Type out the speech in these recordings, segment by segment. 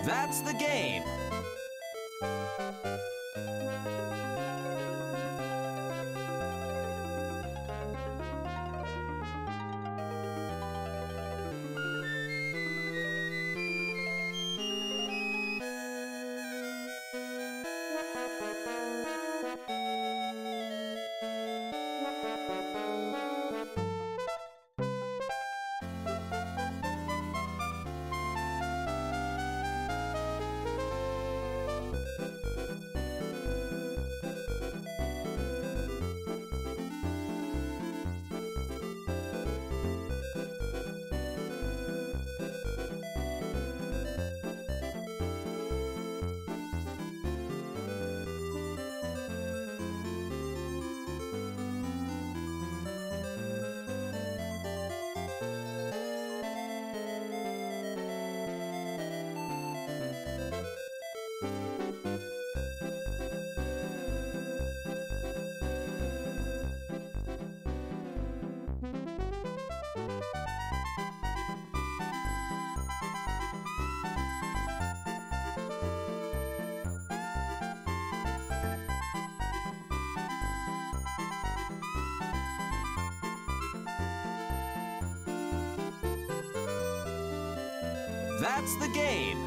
That's the game. That's the game.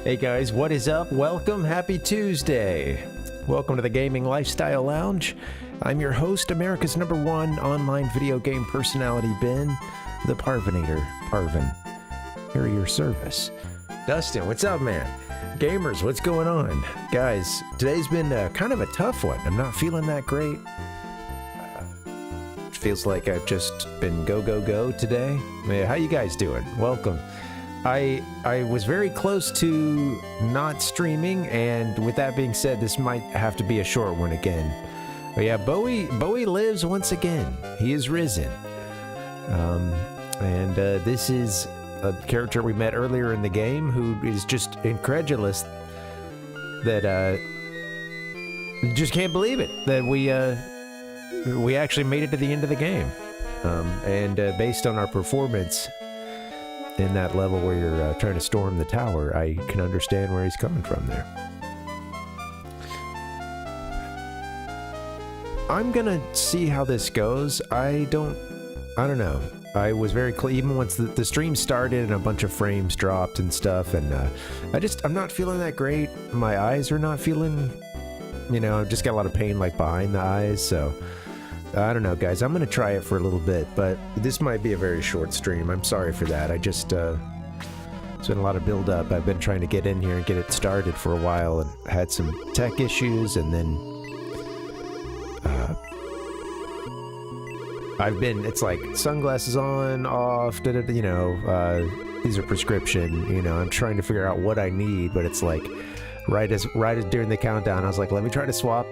Hey guys, what is up? Welcome, happy Tuesday. Welcome to the Gaming Lifestyle Lounge. I'm your host, America's #1 online video game personality, Ben, the Parvinator, Parvin. Here at your service. Dustin, what's up, man? Gamers, what's going on? Guys, today's been kind of a tough one. I'm not feeling that great. Feels like I've just been go today. How you guys doing? Welcome. I was very close to not streaming, and with that being said, this might have to be a short one again. But yeah, Bowie lives once again. He is risen. This is a character we met earlier in the game who is just incredulous that just can't believe it that we actually made it to the end of the game. Based on our performance in that level where you're trying to storm the tower, I can understand where he's coming from there. I'm gonna see how this goes. I don't know. I was very even once the stream started and a bunch of frames dropped and stuff, and I'm not feeling that great. My eyes are not feeling, I've just got a lot of pain like behind the eyes, so I don't know, guys. I'm gonna try it for a little bit, but this might be a very short stream. I'm sorry for that. I just it's been a lot of build up. I've been trying to get in here and get it started for a while, and had some tech issues, and then it's like sunglasses on, off, these are prescription, I'm trying to figure out what I need, but it's like right as during the countdown, I was like, let me try to swap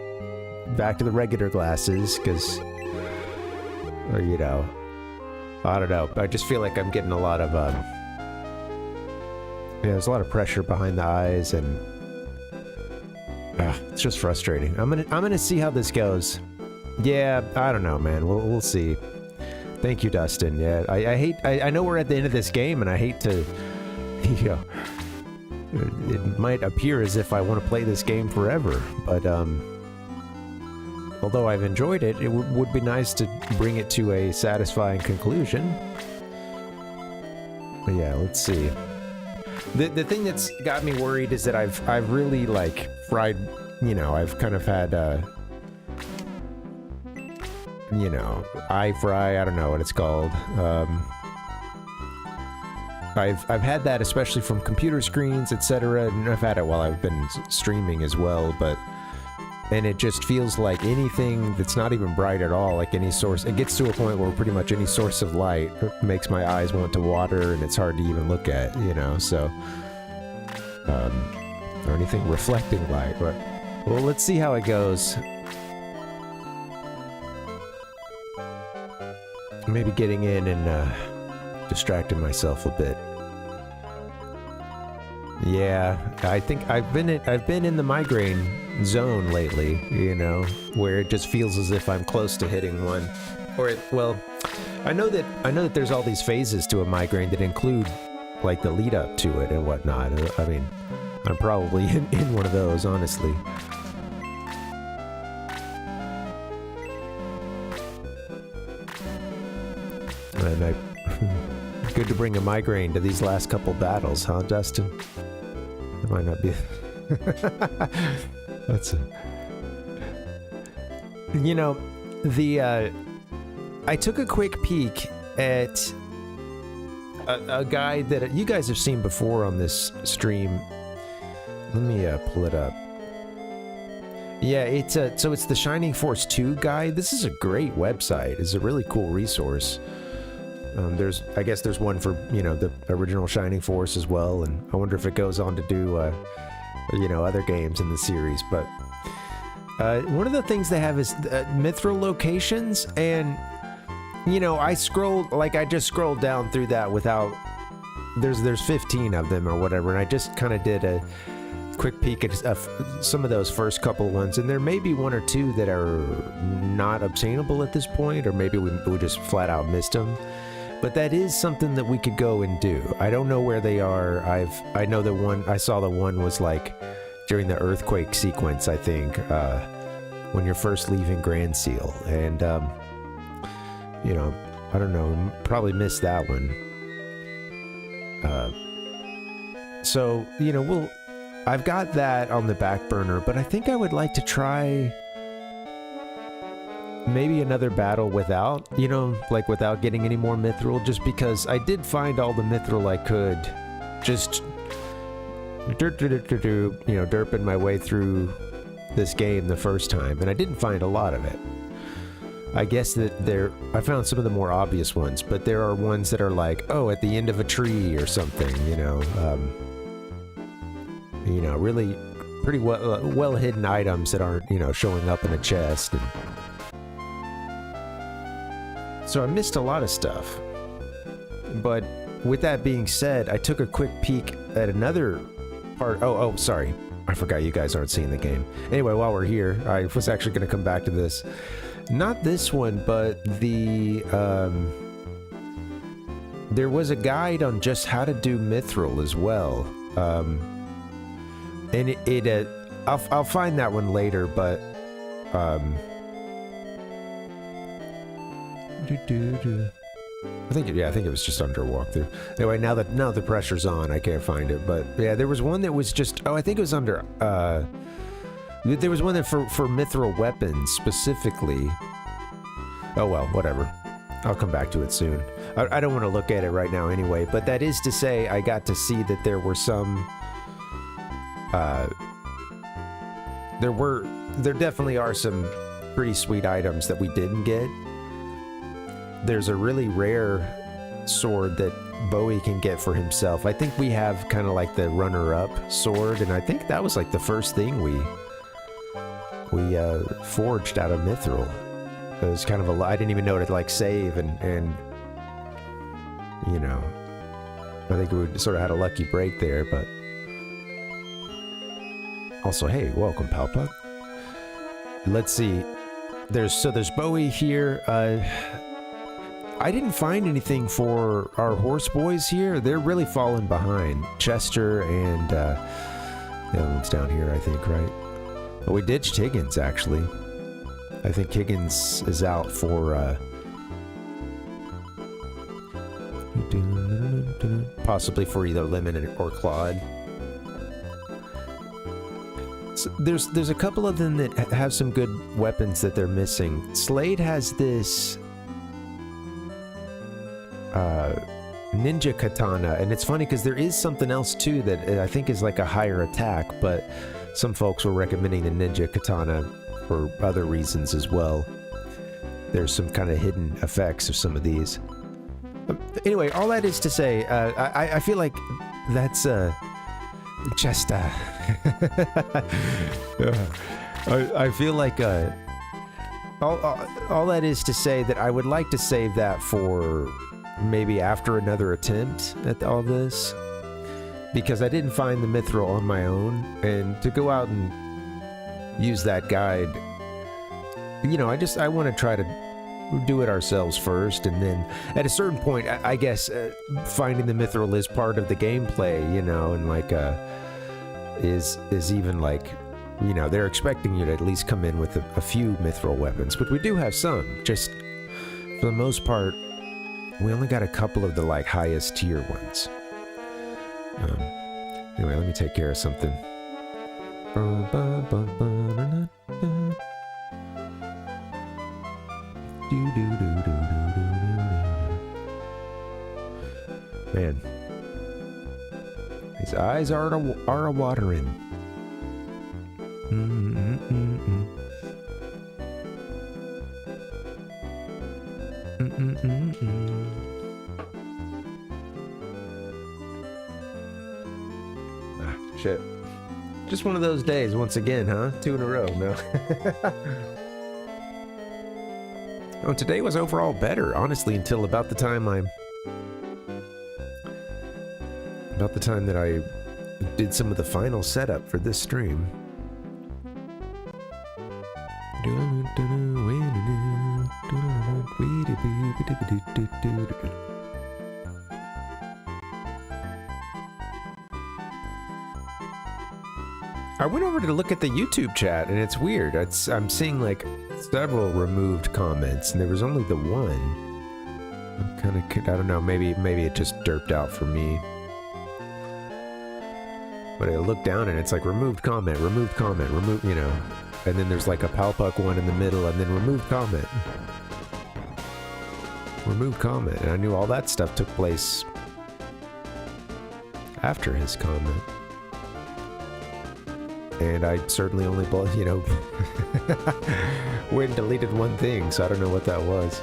back to the regular glasses, because, I don't know, I just feel like I'm getting a lot of, there's a lot of pressure behind the eyes, and it's just frustrating. I'm gonna see how this goes. Yeah, I don't know, man. We'll see. Thank you, Dustin. Yeah, I know we're at the end of this game, and I hate to, it might appear as if I want to play this game forever, but although I've enjoyed it, it would be nice to bring it to a satisfying conclusion. But yeah, let's see. The thing that's got me worried is that I've really like fried, you know, I've kind of had you know, eye fry, I don't know what it's called. I've had that especially from computer screens, etc. And I've had it while I've been streaming as well, and it just feels like anything that's not even bright at all, like any source, it gets to a point where pretty much any source of light makes my eyes want to water and it's hard to even look at, you know, so, or anything reflecting light, but, well, let's see how it goes. Maybe getting in and, distracting myself a bit. Yeah, I think I've been in the migraine zone lately, you know, where it just feels as if I'm close to hitting one. Well, I know that there's all these phases to a migraine that include like the lead up to it and whatnot. I mean, I'm probably in one of those, honestly. And good to bring a migraine to these last couple battles, huh, Dustin? It might not be. That's you know, I took a quick peek at a guy that you guys have seen before on this stream. Let me pull it up. Yeah, it's so it's the Shining Force 2 guide. This is a great website. It's a really cool resource. I guess there's one for, you know, the original Shining Force as well, and I wonder if it goes on to do, you know, other games in the series, but one of the things they have is mithril locations, and, you know, I just scrolled down through that without, there's 15 of them or whatever, and I just kind of did a quick peek at some of those first couple ones, and there may be one or two that are not obtainable at this point, or maybe we just flat out missed them. But that is something that we could go and do. I don't know where they are. I know I saw the one was like during the earthquake sequence, I think, when you're first leaving Grand Seal. And, you know, I don't know, probably missed that one. So, you know, I've got that on the back burner, but I think I would like to try maybe another battle without, you know, like without getting any more mithril, just because I did find all the mithril I could, just you know, derping my way through this game the first time, and I didn't find a lot of it. I guess that I found some of the more obvious ones, but there are ones that are like, oh, at the end of a tree or something, you know, really pretty well hidden items that aren't, you know, showing up in a chest. And so I missed a lot of stuff. But with that being said, I took a quick peek at another part. Oh, sorry. I forgot you guys aren't seeing the game. Anyway, while we're here, I was actually going to come back to this. Not this one, but there was a guide on just how to do mithril as well. And I'll find that one later, but I think it was just under a walkthrough. Anyway, now the pressure's on, I can't find it, but yeah, there was one that was just, I think it was under, there was one that for mithril weapons specifically. Oh well, whatever. I'll come back to it soon. I don't want to look at it right now anyway, but that is to say I got to see that there were some, there definitely are some pretty sweet items that we didn't get. There's a really rare sword that BOWIE can get for himself. I think we have kind of like the runner-up sword, and I think that was like the first thing we forged out of mithril. It was kind of I didn't even know to like save and you know, I think we sort of had a lucky break there, but also, hey, welcome, Palpuck. Let's see. There's BOWIE here. I didn't find anything for our horse boys here. They're really falling behind. Chester and the other one's down here, I think, right? Oh, we ditched Higgins, actually. I think Higgins is out for possibly for either Lemon or Claude. So there's a couple of them that have some good weapons that they're missing. Slade has this ninja katana, and it's funny because there is something else too that I think is like a higher attack, but some folks were recommending the ninja katana for other reasons as well. There's some kind of hidden effects of some of these. Anyway, all that is to say, I feel like that's just I feel like all that is to say that I would like to save that for maybe after another attempt at all this, because I didn't find the mithril on my own, and to go out and use that guide, you know, I want to try to do it ourselves first, and then at a certain point, I guess finding the mithril is part of the gameplay, you know, and like is even like, you know, they're expecting you to at least come in with a few mithril weapons, but we do have some. Just for the most part, we only got a couple of the like highest tier ones. Anyway, let me take care of something. Man, his eyes are a watering. Shit. Just one of those days once again, huh? 2 in a row, no? Oh, today was overall better, honestly, until about the time that I did some of the final setup for this stream. I went over to look at the YouTube chat, and it's weird. I'm seeing like several removed comments, and there was only the one. I'm kind of, I don't know, maybe it just derped out for me. But I look down and it's like removed comment, you know. And then there's like a Palpuck one in the middle, and then removed comment. Removed comment, and I knew all that stuff took place after his comment. And I certainly only, you know, went and deleted one thing, so I don't know what that was.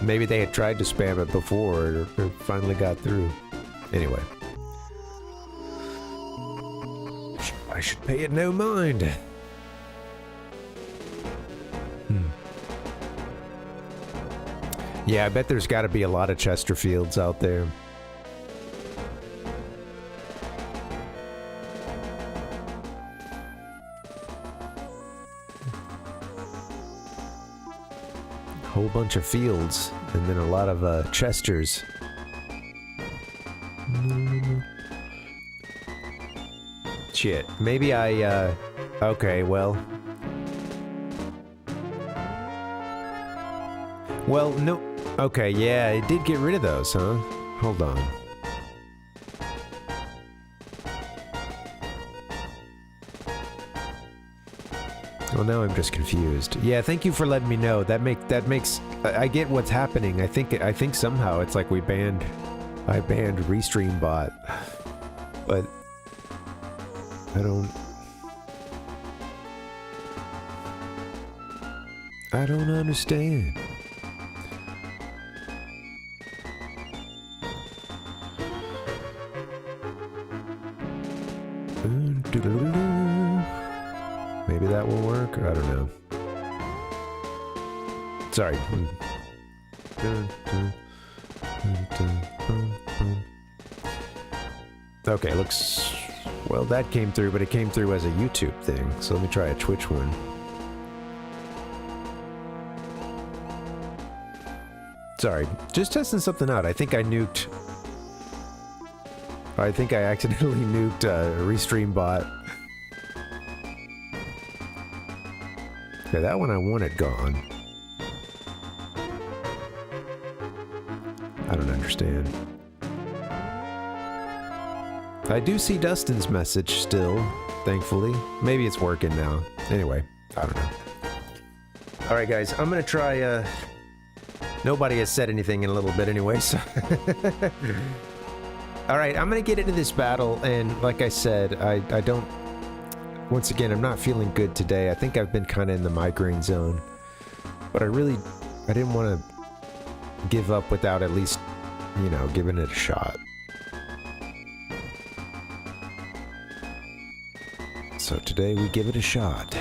Maybe they had tried to spam it before, or finally got through. Anyway. I should pay it no mind. Yeah, I bet there's got to be a lot of Chesterfields out there. Whole bunch of fields, and then a lot of Chesters. Shit, maybe I, okay, well, no, okay, yeah, it did get rid of those, huh? Hold on. Well, now I'm just confused. Yeah, thank you for letting me know. That makes I get what's happening. I think somehow it's like I banned Restream Bot, but I don't understand. Maybe that will work, or I don't know. Sorry. Okay, looks... Well, that came through, but it came through as a YouTube thing, so let me try a Twitch one. Sorry, just testing something out. I think I accidentally nuked Restream Bot. Okay, that one I wanted gone. I don't understand. I do see Dustin's message still, thankfully. Maybe it's working now. Anyway, I don't know. Alright guys, I'm gonna try, nobody has said anything in a little bit anyway, so... Alright, I'm gonna get into this battle, and like I said, I don't... Once again, I'm not feeling good today. I think I've been kind of in the migraine zone. But I didn't want to give up without at least, you know, giving it a shot. So today we give it a shot.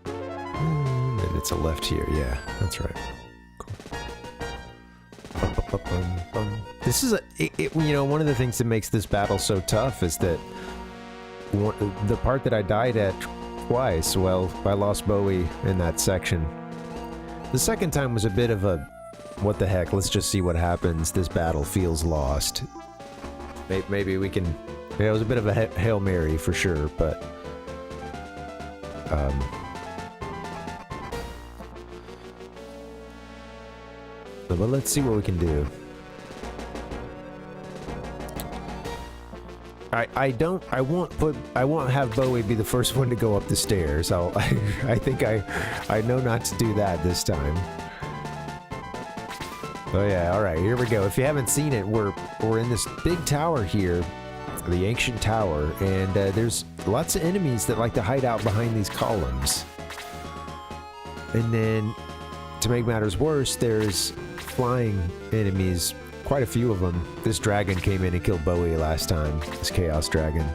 And it's a left here, yeah, that's right. This is you know, one of the things that makes this battle so tough is that the part that I died at twice, well, I lost BOWIE in that section. The second time was a bit of a, what the heck, let's just see what happens. This battle feels lost. Maybe we can, yeah, it was a bit of a Hail Mary for sure, but but let's see what we can do. I won't have BOWIE be the first one to go up the stairs. I think I know not to do that this time. Oh yeah, all right, here we go. If you haven't seen it, we're in this big tower here, the ancient tower, and there's lots of enemies that like to hide out behind these columns. And then, to make matters worse, there's flying enemies. Quite a few of them. This dragon came in and killed BOWIE last time. This Chaos Dragon.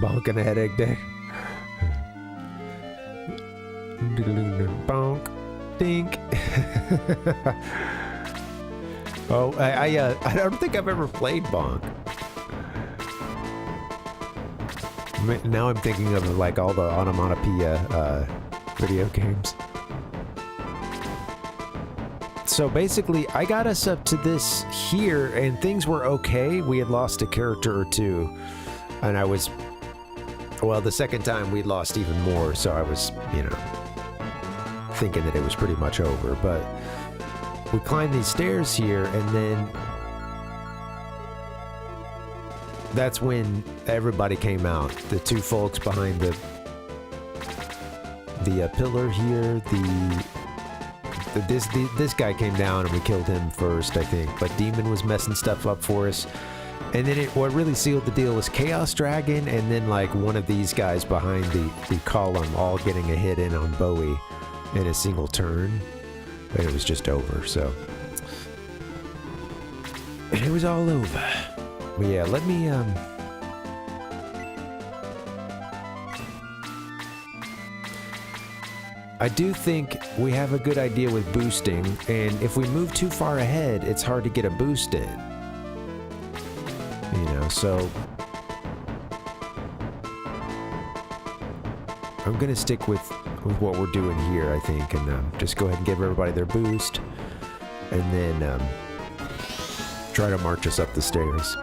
Bonk and a headache day. Bonk. Dink. Oh, I don't think I've ever played Bonk. Now I'm thinking of like all the onomatopoeia video games. So basically, I got us up to this here, and things were okay. We had lost a character or two, and I was... Well, the second time we'd lost even more, so I was, you know, thinking that it was pretty much over. But we climbed these stairs here, and then... That's when everybody came out. The two folks behind the pillar here, this guy came down and we killed him first, I think, but Demon was messing stuff up for us. And then what really sealed the deal was Chaos Dragon, and then like one of these guys behind the column all getting a hit in on BOWIE in a single turn, and it was just over. So it was all over. But yeah, let me I do think we have a good idea with boosting, and if we move too far ahead, it's hard to get a boost in. You know, so... I'm gonna stick with what we're doing here, I think, and just go ahead and give everybody their boost, and then try to march us up the stairs.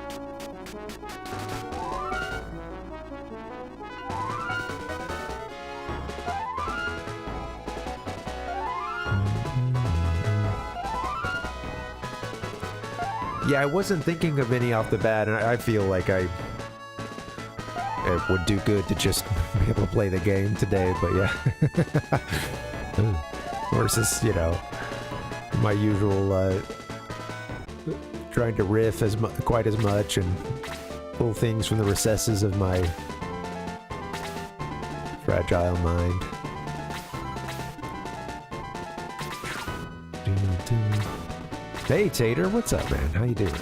Yeah, I wasn't thinking of any off the bat, and I feel like it would do good to just be able to play the game today, but yeah. Versus, you know, my usual trying to riff quite as much and pull things from the recesses of my fragile mind. Hey Tater, what's up, man? How you doing?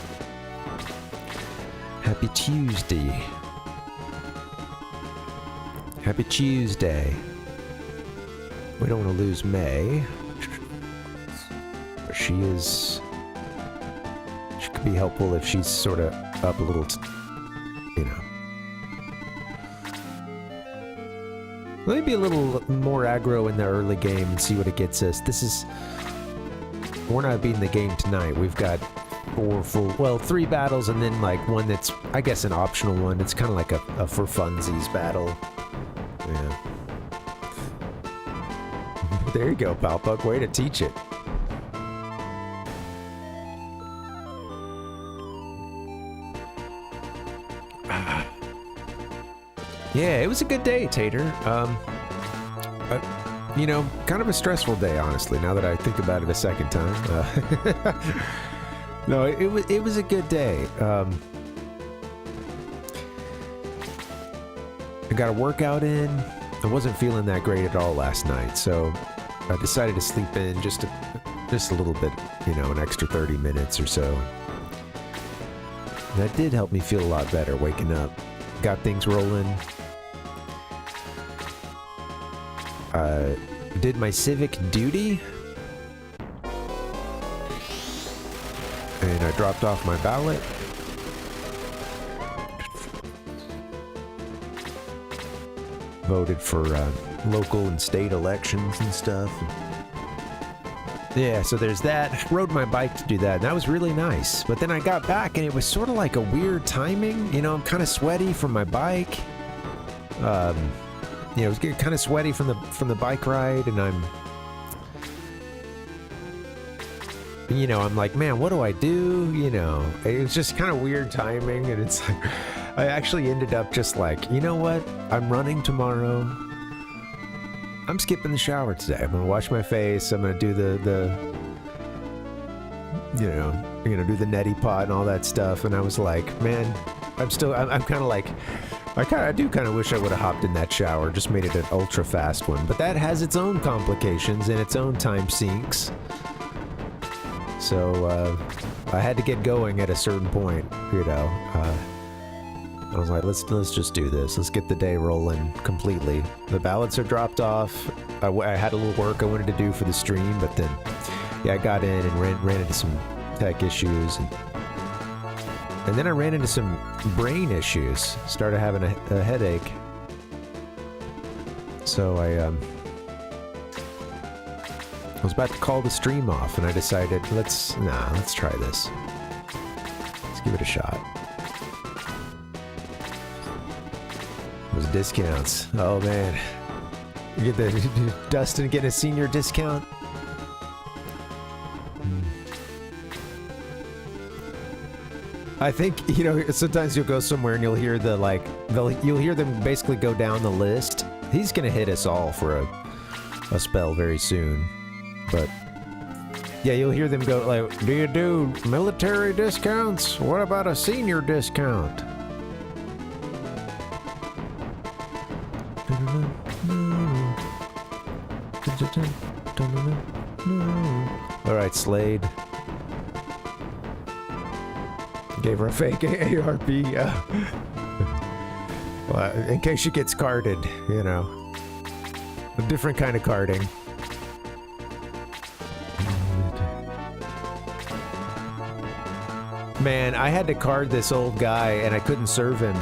Happy Tuesday. Happy Tuesday. We don't want to lose May. She could be helpful if she's sort of up a little, you know. Let me be a little more aggro in the early game and see what it gets us. This is... we're not beating the game tonight. We've got 3 battles and then like one that's, I guess, an optional one. It's kind of like a for funsies battle. Yeah. There you go, Palpuck. Way to teach it. Yeah, it was a good day, Tater. You know, kind of a stressful day, honestly, now that I think about it a second time. No, it was a good day. I got a workout in. I wasn't feeling that great at all last night, so I decided to sleep in just a little bit, you know, an extra 30 minutes or so. That did help me feel a lot better waking up. Got things rolling. Did my civic duty. And I dropped off my ballot. Voted for local and state elections and stuff. Yeah, so there's that. Rode my bike to do that, and that was really nice. But then I got back, and it was sort of like a weird timing. You know, I'm kind of sweaty from my bike. You know, it was getting kind of sweaty from the bike ride, and I'm like, man, what do I do? You know, it was just kind of weird timing, and it's like, I actually ended up just like, you know what? I'm running tomorrow. I'm skipping the shower today. I'm gonna wash my face. I'm gonna do the do the neti pot and all that stuff. And I was like, man, I'm kind of like, I do kind of wish I would have hopped in that shower, just made it an ultra fast one. But that has its own complications and its own time sinks. So I had to get going at a certain point, you know. I was like, let's just do this. Let's get the day rolling completely. The ballots are dropped off. I had a little work I wanted to do for the stream, but then, yeah, I got in and ran into some tech issues, and then I ran into some brain issues. Started having a headache. So I was about to call the stream off, and I decided, let's try this. Let's give it a shot. Those discounts. Oh man. You get the Dustin getting a senior discount. I think, you know, sometimes you'll go somewhere and you'll hear you'll hear them basically go down the list. He's gonna hit us all for a spell very soon. But yeah, you'll hear them go like, do you do military discounts? What about a senior discount? Alright, Slade. Gave her a fake ARP, yeah. Well, in case she gets carded, you know. A different kind of carding. Man, I had to card this old guy, and I couldn't serve him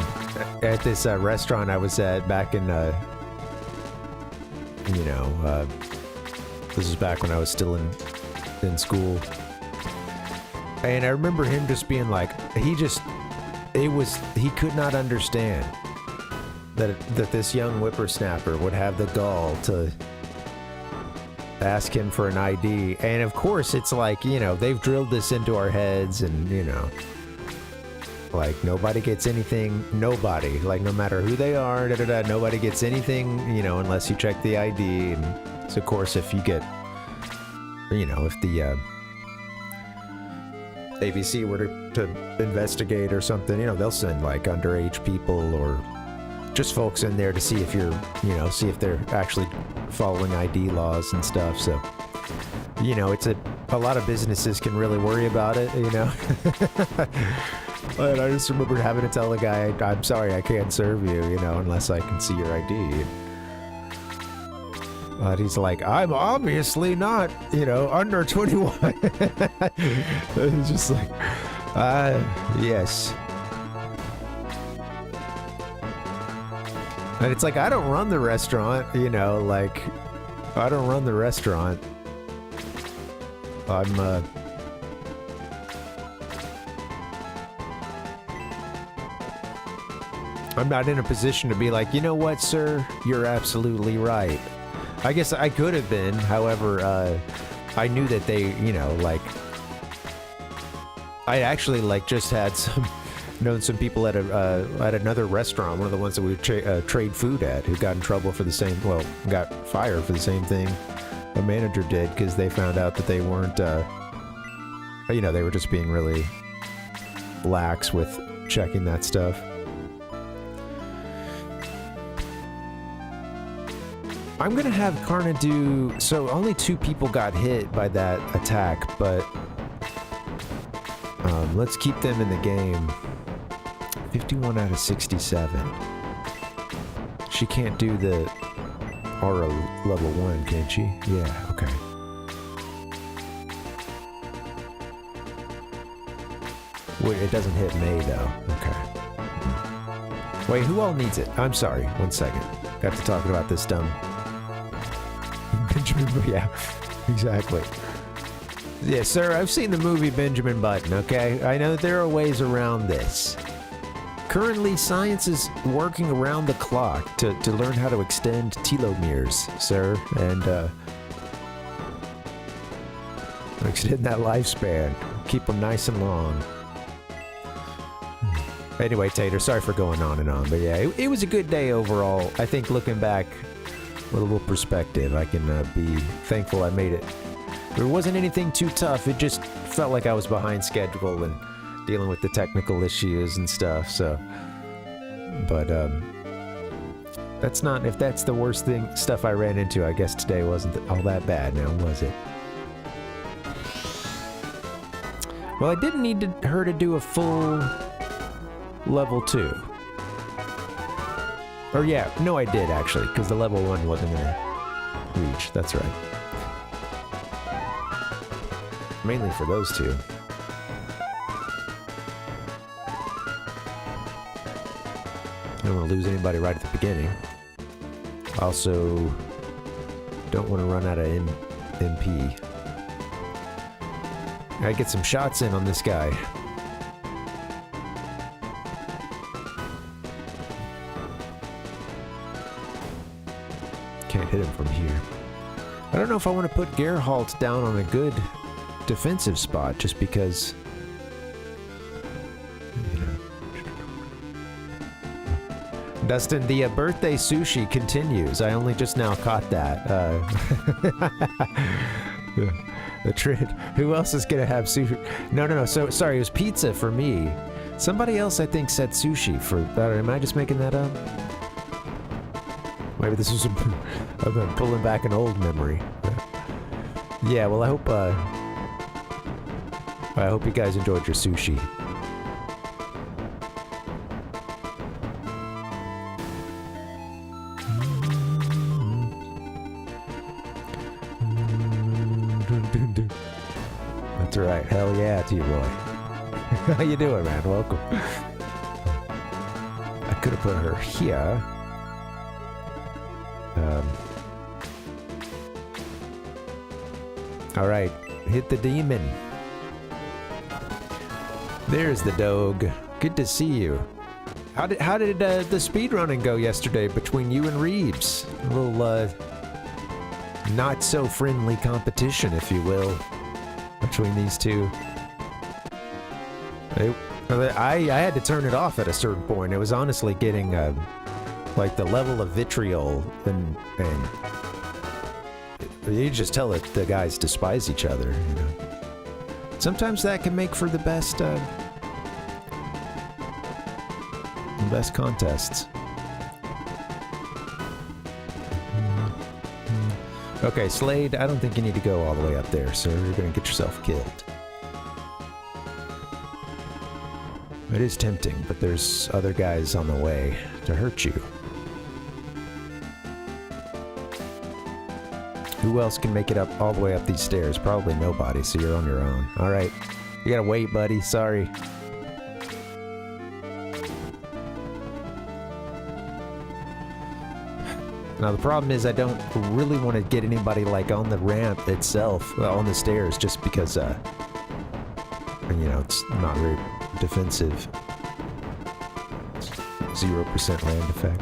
at this restaurant I was at back in, this is back when I was still in school. And I remember him just being like, he could not understand that this young whippersnapper would have the gall to ask him for an ID. And of course, it's like, you know, they've drilled this into our heads, and, you know, like, nobody gets anything, like, no matter who they are, nobody gets anything, you know, unless you check the ID. And so, of course, if you get, you know, if the ABC were to investigate or something, you know, they'll send, like, underage people or just folks in there to see if you're, you know, see if they're actually following ID laws and stuff. So, you know, it's a lot of businesses can really worry about it, you know. And I just remember having to tell the guy, I'm sorry, I can't serve you, you know, unless I can see your ID. But he's like, I'm obviously not, you know, under 21. It's just like, yes. And it's like, I don't run the restaurant, you know, like, I don't run the restaurant. I'm not in a position to be like, you know what, sir? You're absolutely right. I guess I could have been. However, I knew that they, you know, like, I actually like just had known some people at another restaurant, one of the ones that we trade food at, who got in trouble for the same, well, got fired for the same thing a manager did because they found out that they weren't, you know, they were just being really lax with checking that stuff. I'm gonna have Karna do, so only 2 people got hit by that attack, but let's keep them in the game. 51 out of 67. She can't do the aura level 1, can she? Yeah, okay. Wait, it doesn't hit May though. Okay. Wait, who all needs it? I'm sorry, 1 second. Got to talking about this dumb Benjamin, yeah, exactly. Yeah, sir, I've seen the movie Benjamin Button, okay? I know that there are ways around this. Currently, science is working around the clock to learn how to extend telomeres, sir, and extend that lifespan. Keep them nice and long. Anyway, Tater, sorry for going on and on, but yeah, it was a good day overall. I think looking back with a little perspective, I can be thankful I made it. There wasn't anything too tough. It just felt like I was behind schedule and dealing with the technical issues and stuff, so. But, that's not, if that's the worst stuff I ran into, I guess today wasn't all that bad now, was it? Well, I didn't need her to do a full level 2. Or yeah, no I did actually, because the level 1 wasn't gonna reach, that's right. Mainly for those 2. I don't want to lose anybody right at the beginning. Also, don't want to run out of MP. Gotta get some shots in on this guy. Can't hit him from here. I don't know if I want to put Geralt down on a good defensive spot just because, you know. Dustin, the birthday sushi continues. I only just now caught that. The trend. Who else is gonna have sushi? No. So sorry, it was pizza for me. Somebody else I think said sushi for. Am I just making that up? Maybe this is I've been pulling back an old memory. Yeah, well, I hope you guys enjoyed your sushi. That's right. Hell yeah to you, Roy. How you doing, man? Welcome. I could have put her here. All right, hit the demon. There's the dog. Good to see you. How did the speedrunning go yesterday between you and Reeves? A little not so friendly competition, if you will, between these two. I had to turn it off at a certain point. It was honestly getting like the level of vitriol and you just tell it the guys despise each other, you know. Sometimes that can make for the best contests. Okay, Slade, I don't think you need to go all the way up there, sir. You're gonna get yourself killed. It is tempting, but there's other guys on the way to hurt you. Who else can make it up all the way up these stairs? Probably nobody, so you're on your own. Alright. You gotta wait, buddy. Sorry. Now the problem is I don't really want to get anybody like on the ramp itself, on the stairs, just because, you know, it's not very defensive. 0% land effect.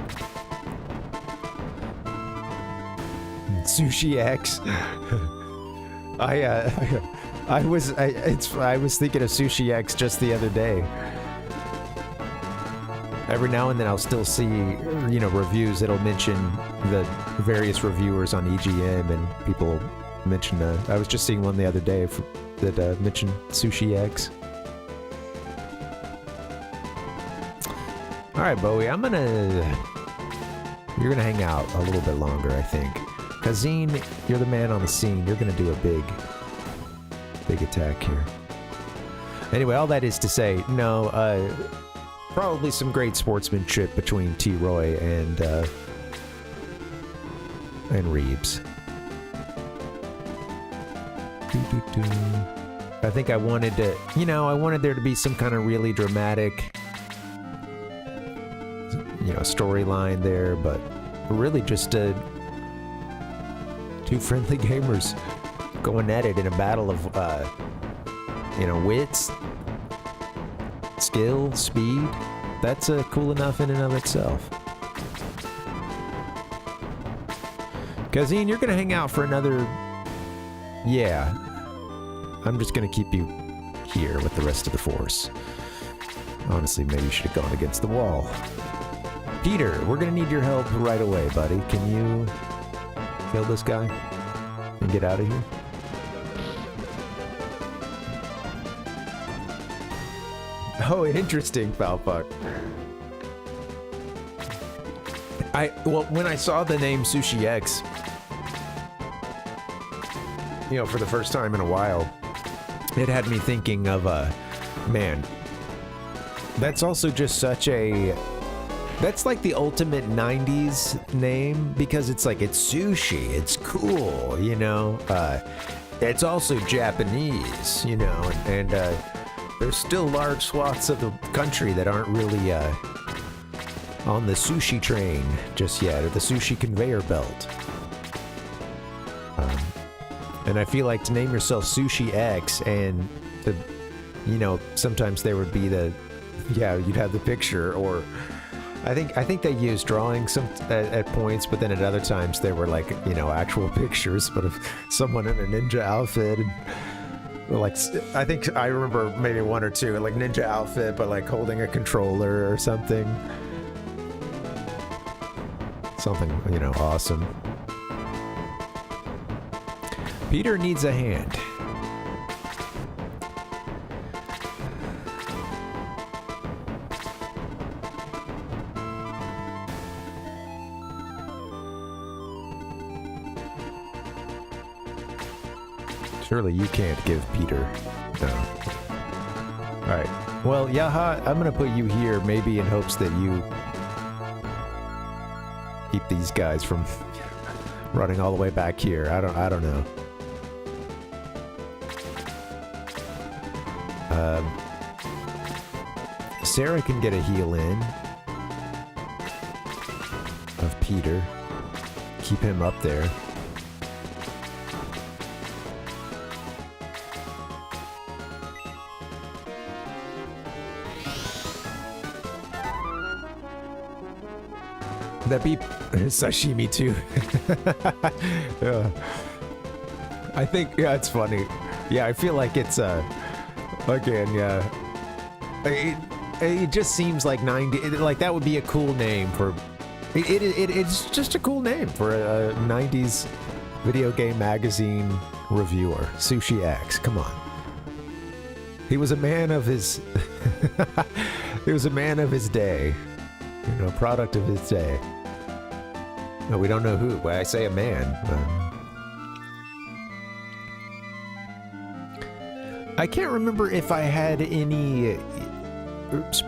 Sushi X. I was thinking of Sushi X just the other day. Every now and then I'll still see, you know, reviews that'll mention the various reviewers on EGM, and people mention, I was just seeing one the other day that mentioned Sushi X. Alright, Bowie, you're gonna hang out a little bit longer, I think. Cause ZEON, you're the man on the scene. You're gonna do a big attack here. Anyway, all that is to say, no, probably some great sportsmanship between T-Roy and Reeves. I think I wanted to, you know, I wanted there to be some kind of really dramatic, you know, storyline there, but really just two friendly gamers going at it in a battle of, you know, wits, skill, speed. That's cool enough in and of itself. ZEON, you're gonna hang out for another... Yeah. I'm just gonna keep you here with the rest of the force. Honestly, maybe you should have gone against the wall. Peter, we're gonna need your help right away, buddy. Can you kill this guy and get out of here? Oh, interesting, Falfuck. Well, when I saw the name Sushi X, you know, for the first time in a while, it had me thinking of, man, that's also just such a... That's like the ultimate 90s name, because it's like, it's sushi, it's cool, you know? It's also Japanese, you know, and there's still large swaths of the country that aren't really on the sushi train just yet, or the sushi conveyor belt. And I feel like to name yourself Sushi X, and the, you know, sometimes there would be the, yeah, you'd have the picture, or I think they used drawing at points, but then at other times they were like, you know, actual pictures, but of someone in a ninja outfit, and like, I think I remember maybe one or two, like ninja outfit, but like holding a controller or something. Something, you know, awesome. Peter needs a hand. Surely you can't give Peter. No. Alright. Well, Yaha, I'm gonna put you here, maybe in hopes that you keep these guys from running all the way back here. I don't know. Sarah can get a heal in of Peter. Keep him up there. That be sashimi too. Yeah. I think, yeah, it's funny. Yeah, I feel like it's again, yeah. It just seems like 90, like that would be a cool name for it's just a cool name for a 90s video game magazine reviewer. Sushi X, come on. He was a man of his he was a man of his day. You know, product of his day. No, we don't know who. When I say a man. I can't remember if I had any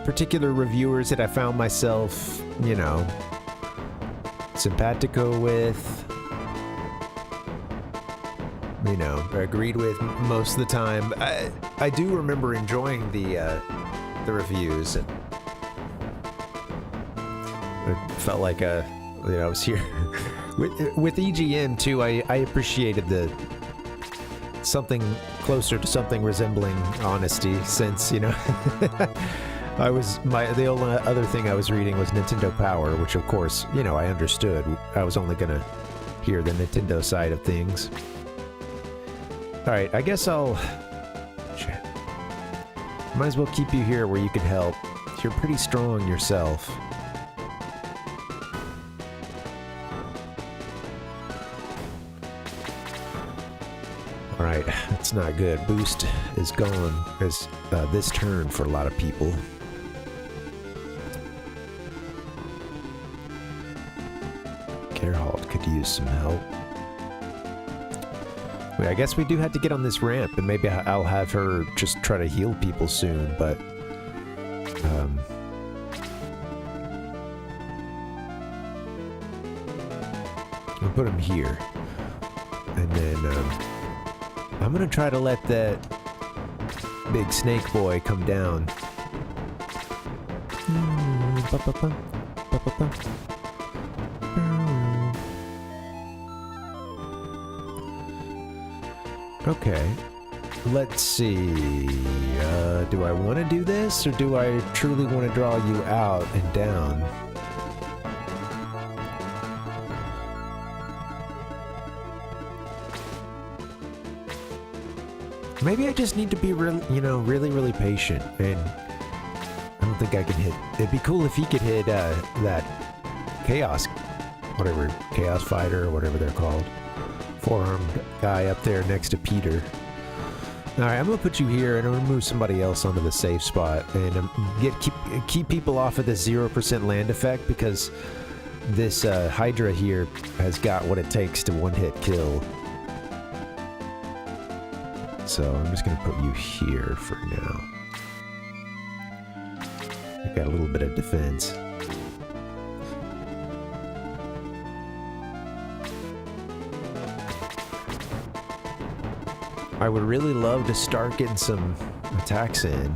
particular reviewers that I found myself, you know, simpatico with, you know, agreed with most of the time. I do remember enjoying the reviews, and it felt like You know, I was here with EGM too. I appreciated the something closer to something resembling honesty, since you know the only other thing I was reading was Nintendo Power, which of course you know I understood. I was only gonna hear the Nintendo side of things. All right, I guess I'll. Shit. Might as well keep you here where you can help. You're pretty strong yourself. Alright, that's not good. Boost is gone as this turn for a lot of people. Geralt could use some help. Wait, I guess we do have to get on this ramp, and maybe I'll have her just try to heal people soon, but... I'll put him here. And then, I'm gonna try to let that big snake boy come down. Okay, let's see. Do I want to do this, or do I truly want to draw you out and down? Maybe I just need to be really patient, and I don't think I can hit. It'd be cool if he could hit that chaos fighter or whatever they're called, four-armed guy up there next to Peter. All right, I'm gonna put you here, and I'm gonna move somebody else onto the safe spot, and keep people off of the 0% land effect, because this Hydra here has got what it takes to one-hit kill. So I'm just going to put you here for now. I've got a little bit of defense. I would really love to start getting some attacks in.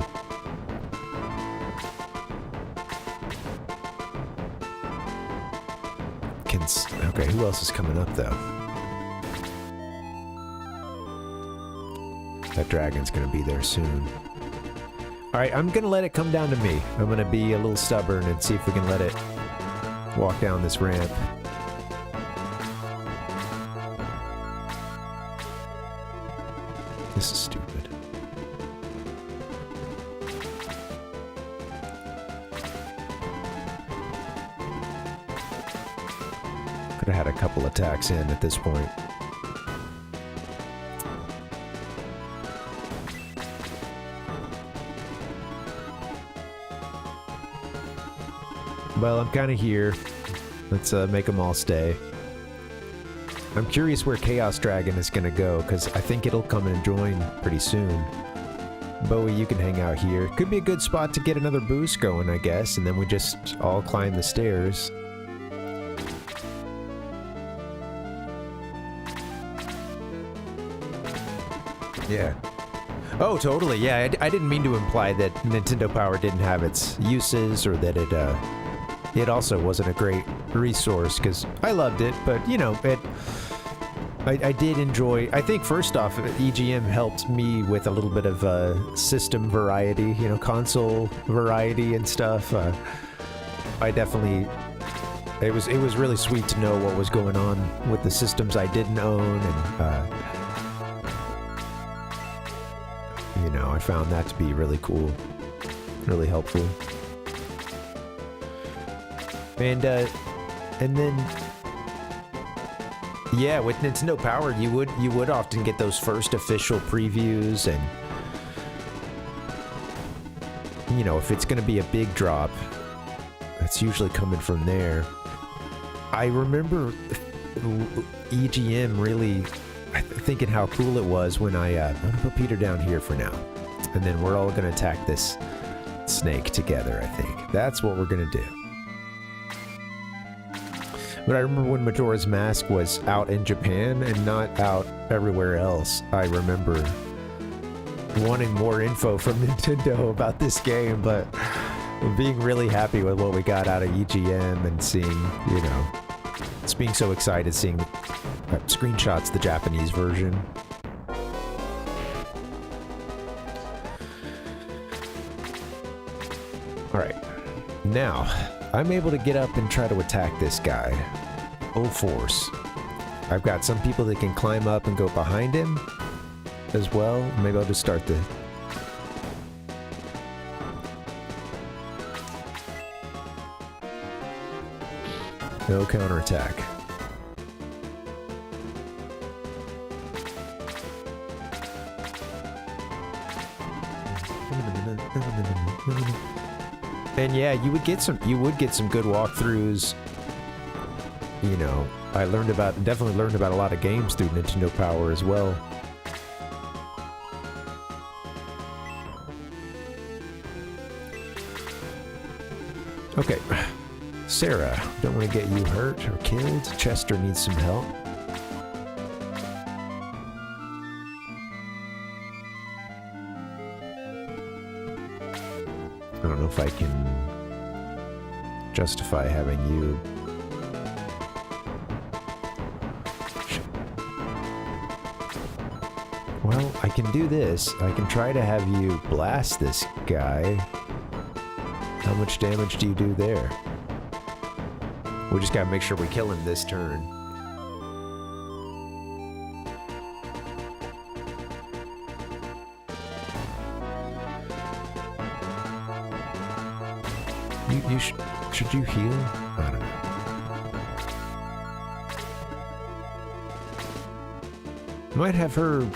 Okay, who else is coming up though? That dragon's gonna be there soon. Alright, I'm gonna let it come down to me. I'm gonna be a little stubborn and see if we can let it walk down this ramp. This is stupid. Could have had a couple attacks in at this point. Well, I'm kind of here. Let's make them all stay. I'm curious where Chaos Dragon is going to go, because I think it'll come and join pretty soon. Bowie, you can hang out here. Could be a good spot to get another boost going, I guess, and then we just all climb the stairs. Yeah. Oh, totally, yeah. I didn't mean to imply that Nintendo Power didn't have its uses, or that it also wasn't a great resource, because I loved it, but, you know, I did enjoy... I think, first off, EGM helped me with a little bit of system variety, you know, console variety and stuff. I definitely... It was really sweet to know what was going on with the systems I didn't own, and, you know, I found that to be really cool, really helpful. And then, yeah, with Nintendo Power, you would often get those first official previews, and, you know, if it's going to be a big drop, it's usually coming from there. I remember EGM really thinking how cool it was when I'm going to put Peter down here for now, and then we're all going to attack this snake together, I think. That's what we're going to do. But I remember when Majora's Mask was out in Japan and not out everywhere else, I remember wanting more info from Nintendo about this game, but being really happy with what we got out of EGM and seeing, you know, being so excited seeing screenshots, the Japanese version. Alright. Now, I'm able to get up and try to attack this guy. Full force. I've got some people that can climb up and go behind him as well. Maybe I'll just start the... No counterattack. And yeah, you would get some good walkthroughs. You know, definitely learned about a lot of games through Nintendo Power as well. Okay. Sarah, don't want to get you hurt or killed. Chester needs some help. I don't know if I can justify having you. Well, I can do this. I can try to have you blast this guy. How much damage do you do there? We just gotta make sure we kill him this turn. Should you heal? I don't know. Might have her.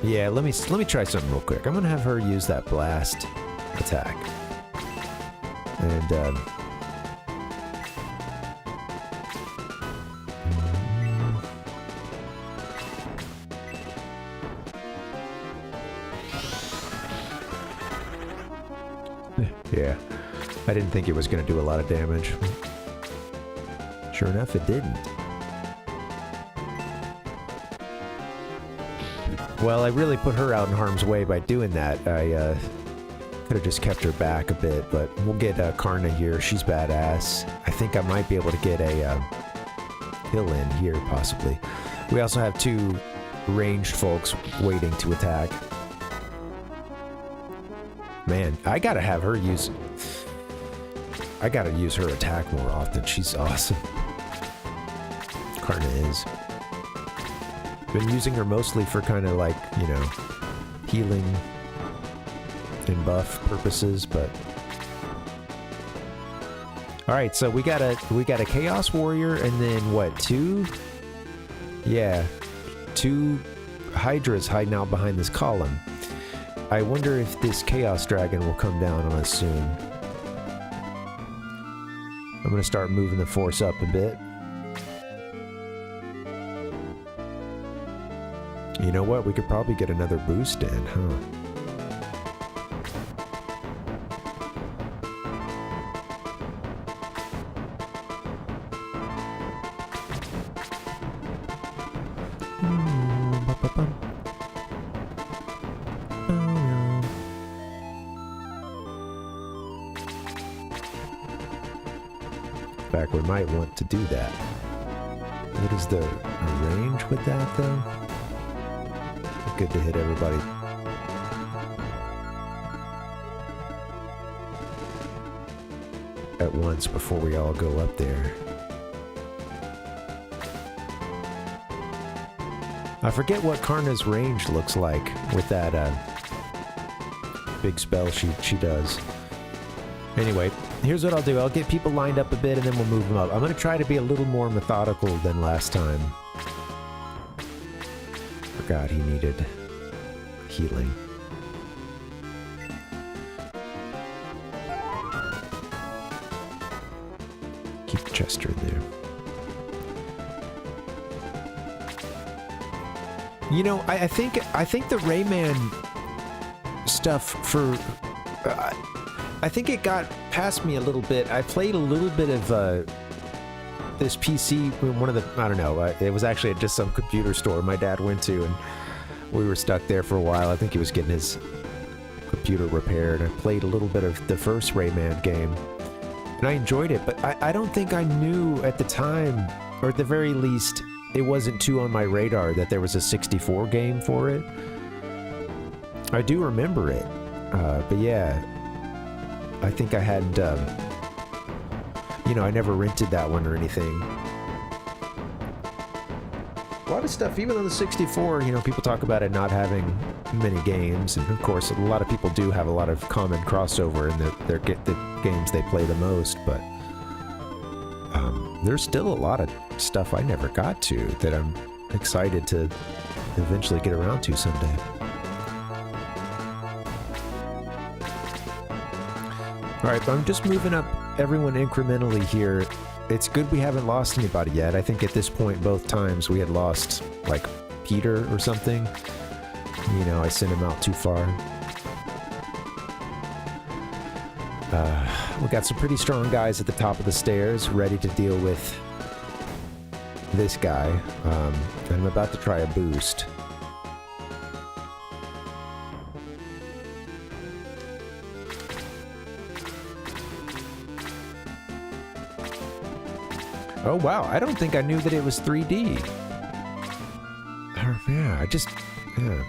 Yeah, let me try something real quick. I'm gonna have her use that blast attack, and yeah, I didn't think it was going to do a lot of damage. Sure enough, it didn't. Well, I really put her out in harm's way by doing that. I could have just kept her back a bit, but we'll get Karna here. She's badass. I think I might be able to get a kill in here, possibly. We also have two ranged folks waiting to attack. Man, I gotta have her use... I gotta use her attack more often. She's awesome. Karna is. Been using her mostly for kind of like, you know, healing and buff purposes, but... Alright, so we got a Chaos Warrior and then what, two? Yeah. Two Hydras hiding out behind this column. I wonder if this Chaos Dragon will come down on us soon. I'm gonna start moving the force up a bit. You know what? We could probably get another boost in, huh? In fact, we might want to do that. What is the range with that, though? Good to hit everybody. At once before we all go up there. I forget what Karna's range looks like with that big spell she does. Anyway, here's what I'll do. I'll get people lined up a bit and then we'll move them up. I'm going to try to be a little more methodical than last time. Forgot he needed healing. Keep Chester there. You know, I think the Rayman stuff for... I think it got past me a little bit. I played a little bit of this PC, one of the, I don't know, it was actually at just some computer store my dad went to, and we were stuck there for a while. I think he was getting his computer repaired. I played a little bit of the first Rayman game, and I enjoyed it, but I don't think I knew at the time or at the very least, it wasn't too on my radar that there was a 64 game for it. I do remember it, but yeah, I think I had, you know, I never rented that one or anything. A lot of stuff, even on the 64, you know, people talk about it not having many games, and of course, a lot of people do have a lot of common crossover in the games they play the most, but there's still a lot of stuff I never got to that I'm excited to eventually get around to someday. Alright, but I'm just moving up everyone incrementally here. It's good we haven't lost anybody yet. I think at this point, both times, we had lost, like, Peter or something. You know, I sent him out too far. We got some pretty strong guys at the top of the stairs, ready to deal with this guy. And I'm about to try a boost. Oh wow, I don't think I knew that it was 3D. Yeah, yeah.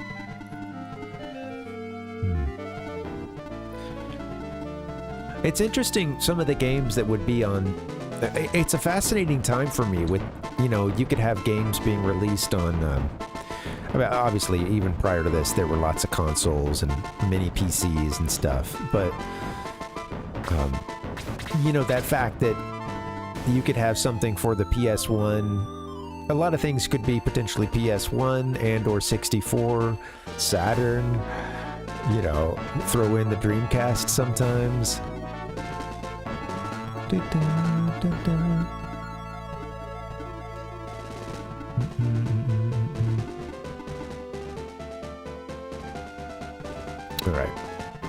It's interesting, some of the games that would be on... It's a fascinating time for me with, you know, you could have games being released on... I mean, obviously, even prior to this, there were lots of consoles and mini PCs and stuff, but... you know, that fact that you could have something for the PS1. A lot of things could be potentially PS1 and or 64, Saturn, you know, throw in the Dreamcast sometimes. Alright,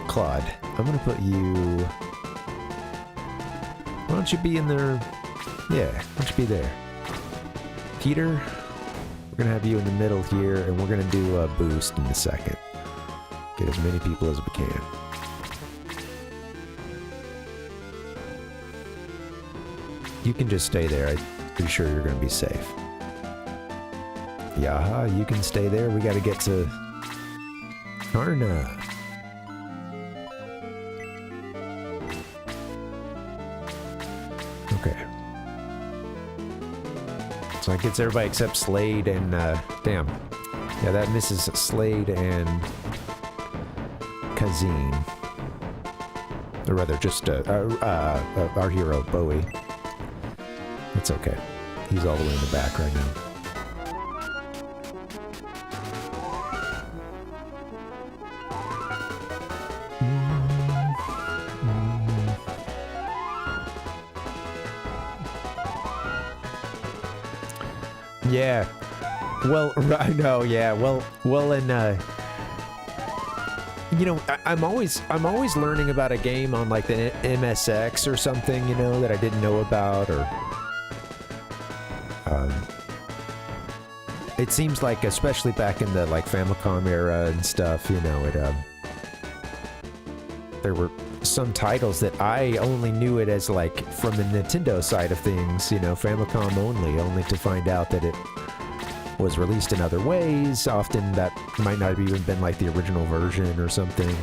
Claude, I'm gonna put you... Why don't you be in there? Yeah, why don't you be there? Peter, we're gonna have you in the middle here, and we're gonna do a boost in a second. Get as many people as we can. You can just stay there. I'm pretty sure you're gonna be safe. Yaha, you can stay there. We gotta get to Karna. Okay. So that gets everybody except Slade and, damn. Yeah, that misses Slade and Kazine. Or rather, just, our hero, Bowie. That's okay. He's all the way in the back right now. Yeah. Well, I know. Yeah. Well, and you know, I'm always learning about a game on like the MSX or something, you know, that I didn't know about, or it seems like, especially back in the like Famicom era and stuff, you know, there were some titles that I only knew it as like from the Nintendo side of things, you know, Famicom only to find out that it was released in other ways. Often that might not have even been like the original version or something.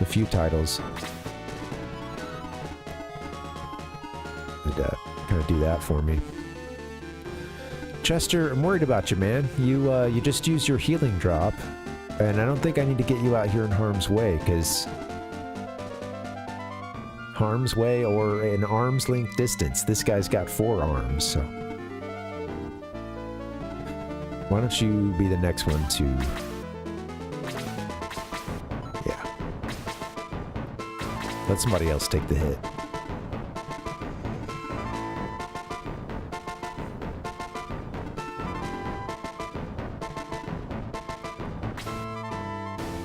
A few titles would kind of do that for me. Chester, I'm worried about you, man. You just used your healing drop, and I don't think I need to get you out here in harm's way, because harm's way or an arm's length distance. This guy's got 4 arms, so why don't you be the next one to... Yeah. Let somebody else take the hit.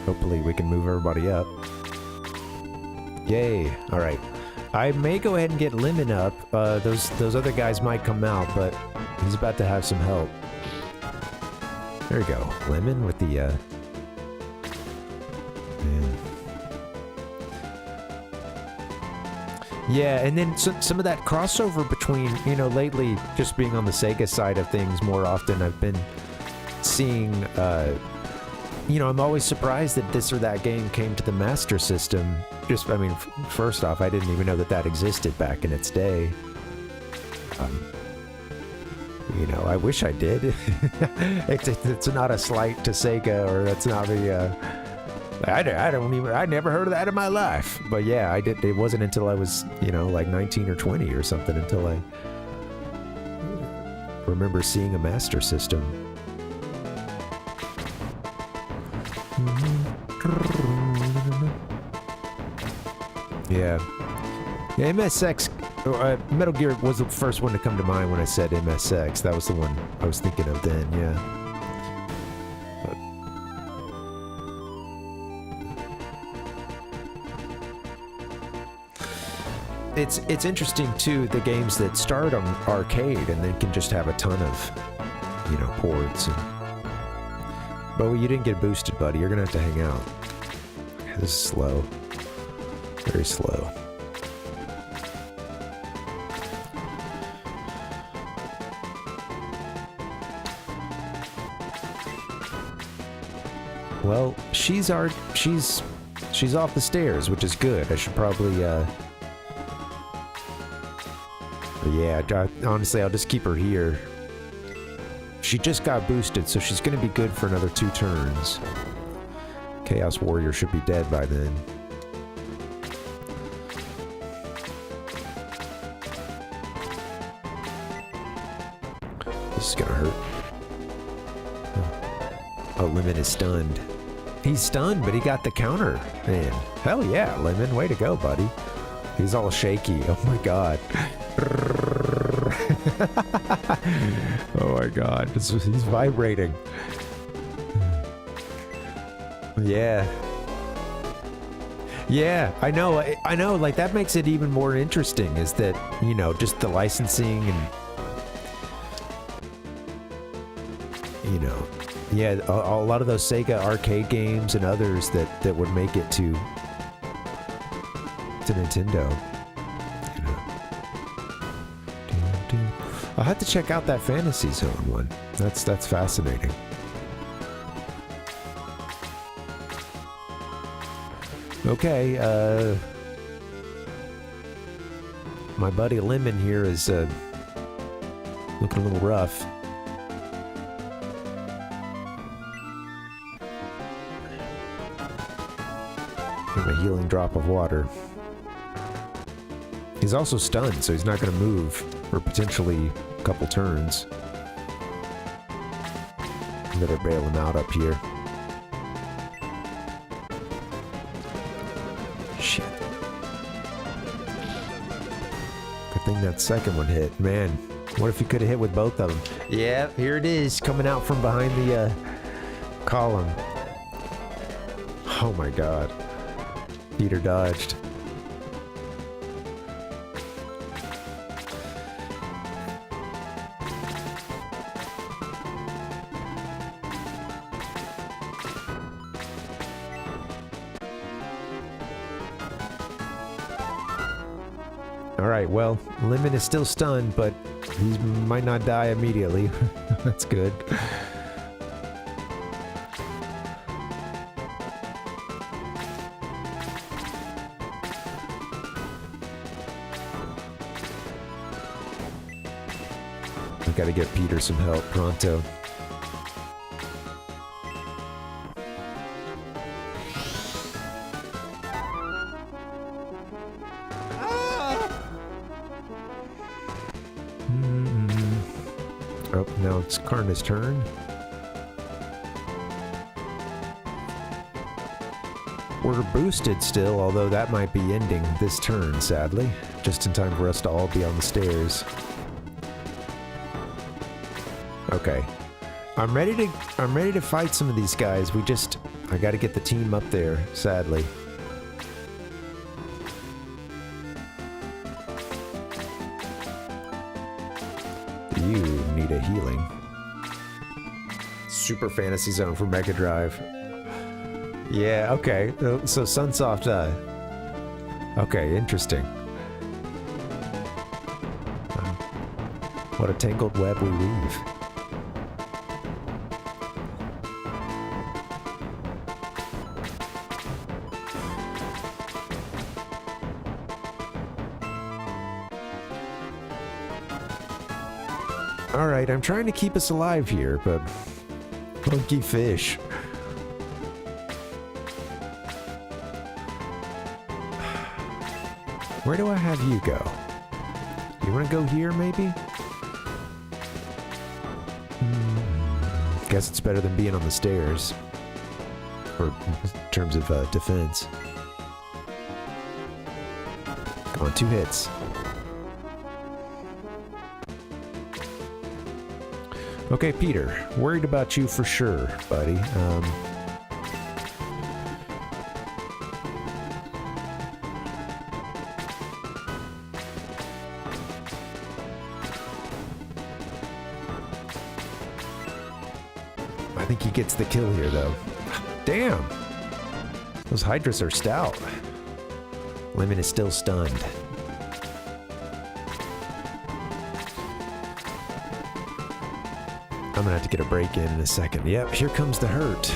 Hopefully we can move everybody up. Yay. Alright. I may go ahead and get Lemon up. Those other guys might come out, but he's about to have some help. There we go. Lemon with the, man. Yeah, and then some of that crossover between, you know, lately just being on the Sega side of things more often, I've been seeing, you know, I'm always surprised that this or that game came to the Master System. Just, I mean, first off, I didn't even know that that existed back in its day. You know, I wish I did. It's not a slight to Sega, or that's not a, I never heard of that in my life. But yeah, I did. It wasn't until I was, you know, like 19 or 20 or something until I remember seeing a Master System. Yeah. Yeah, MSX, Metal Gear was the first one to come to mind when I said MSX. That was the one I was thinking of then, yeah. But it's interesting, too, the games that start on arcade and then can just have a ton of, you know, ports. But you didn't get boosted, buddy. You're going to have to hang out. This is slow. Very slow. Well, she's off the stairs, which is good. I should probably, yeah, honestly, I'll just keep her here. She just got boosted, so she's gonna be good for another 2 turns. Chaos Warrior should be dead by then. This is gonna hurt. Oh, Lemon is stunned. He's stunned, but he got the counter, man. Hell yeah, Lemon. Way to go, buddy. He's all shaky. Oh my god. Oh my god. He's vibrating. Yeah. Yeah, I know. Like, that makes it even more interesting, is that, you know, just the licensing and, you know, yeah, a lot of those Sega arcade games and others that would make it to Nintendo. You know. I'll have to check out that Fantasy Zone one. That's fascinating. Okay, my buddy Lemon here is looking a little rough. Give him a healing drop of water. He's also stunned, so he's not going to move for potentially a couple turns. Better bail him out up here. Shit. Good thing that second one hit. Man, what if he could have hit with both of them? Yeah, here it is, coming out from behind the column. Oh my god. Peter dodged. Alright, well, Lemon is still stunned, but he might not die immediately. That's good. We gotta get Peter some help pronto. Oh, now it's Karna's turn. We're boosted still, although that might be ending this turn, sadly. Just in time for us to all be on the stairs. Okay. I'm ready to fight some of these guys. I gotta get the team up there, sadly. You need a healing. Super Fantasy Zone for Mega Drive. Yeah, okay. So Sunsoft, okay, interesting. What a tangled web we weave. Alright, I'm trying to keep us alive here, but... Monkey fish. Where do I have you go? You want to go here, maybe? Guess it's better than being on the stairs. Or in terms of defense. Come on, 2 hits. Okay, Peter. Worried about you for sure, buddy. I think he gets the kill here, though. Damn! Those Hydras are stout. Lemon is still stunned. I'm gonna have to get a break in a second. Yep, here comes the hurt.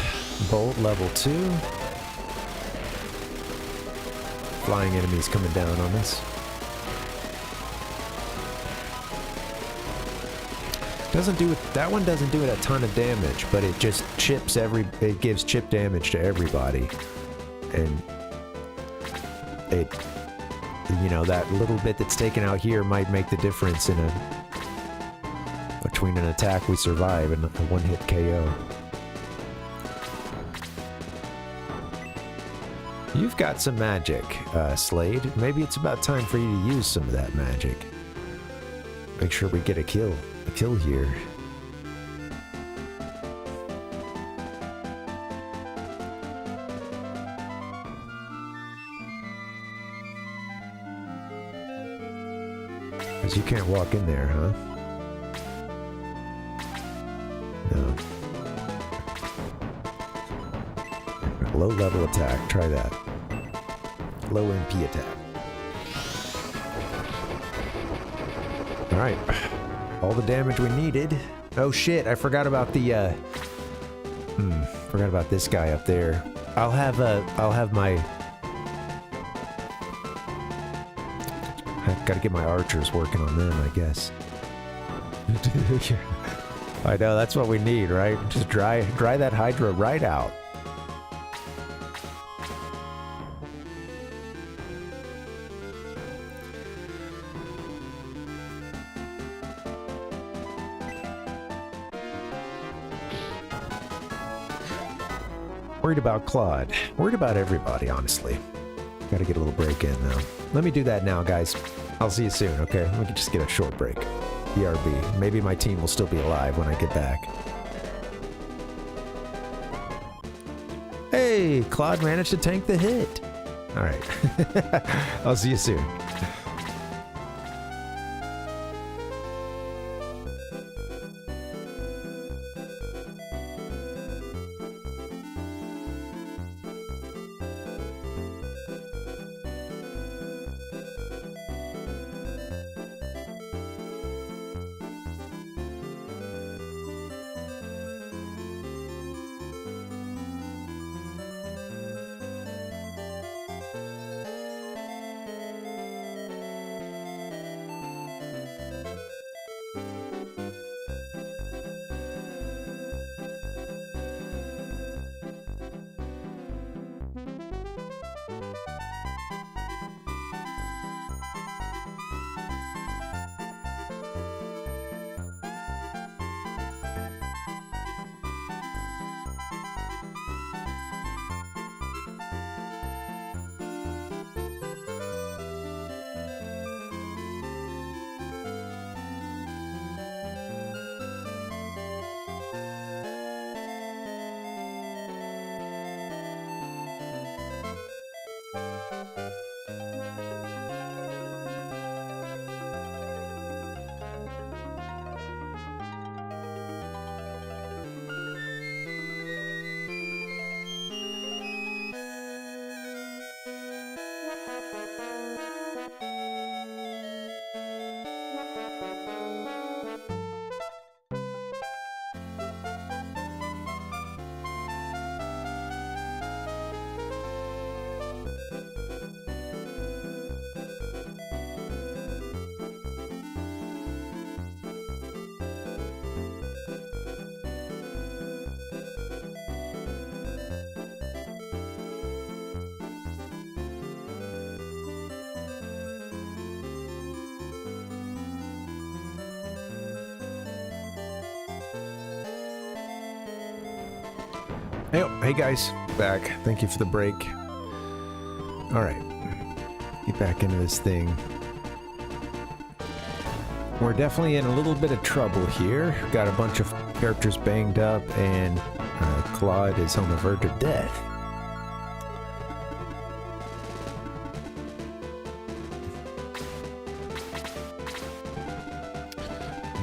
Bolt level 2. Flying enemies coming down on us. Doesn't do it. That one doesn't do it a ton of damage, but it just chips it gives chip damage to everybody, and it, you know, that little bit that's taken out here might make the difference in between an attack we survive and a one-hit KO. You've got some magic, Slade. Maybe it's about time for you to use some of that magic. Make sure we get a kill here. Because you can't walk in there, huh? No. Low level attack, try that. Low MP attack. Alright. All the damage we needed. Oh shit, I forgot about the forgot about this guy up there. I'll have my I've got to get my archers working on them, I guess. I know, that's what we need, right? Just dry that Hydra right out. Worried about Claude. Worried about everybody, honestly. Gotta get a little break in, though. Let me do that now, guys. I'll see you soon, okay? We can just get a short break. BRB. Maybe my team will still be alive when I get back. Hey, Claude managed to tank the hit. Alright. I'll see you soon. Hey guys, back. Thank you for the break. Alright, get back into this thing. We're definitely in a little bit of trouble here. Got a bunch of characters banged up, and Claude is on the verge of death.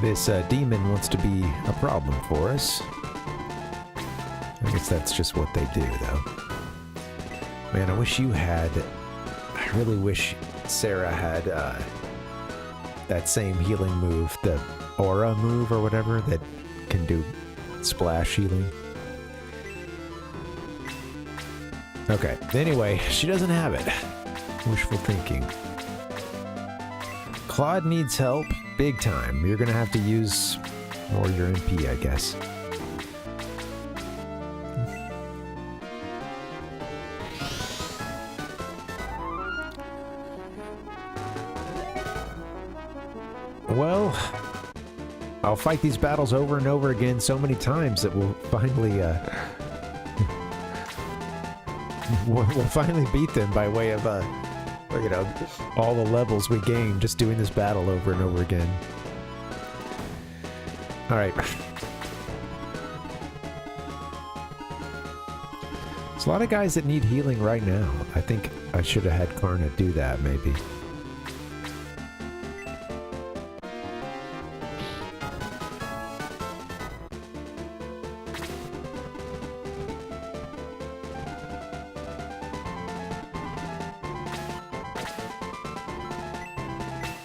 This demon wants to be a problem for us. I guess that's just what they do, though. Man, I wish you had... I really wish Sarah had that same healing move, the aura move or whatever, that can do splash healing. Okay, anyway, she doesn't have it. Wishful thinking. Claude needs help big time. You're gonna have to use more of your MP, I guess. Well, I'll fight these battles over and over again so many times that we'll finally, we'll finally beat them by way of, you know, all the levels we gain just doing this battle over and over again. Alright. There's a lot of guys that need healing right now. I think I should have had Karna do that, maybe.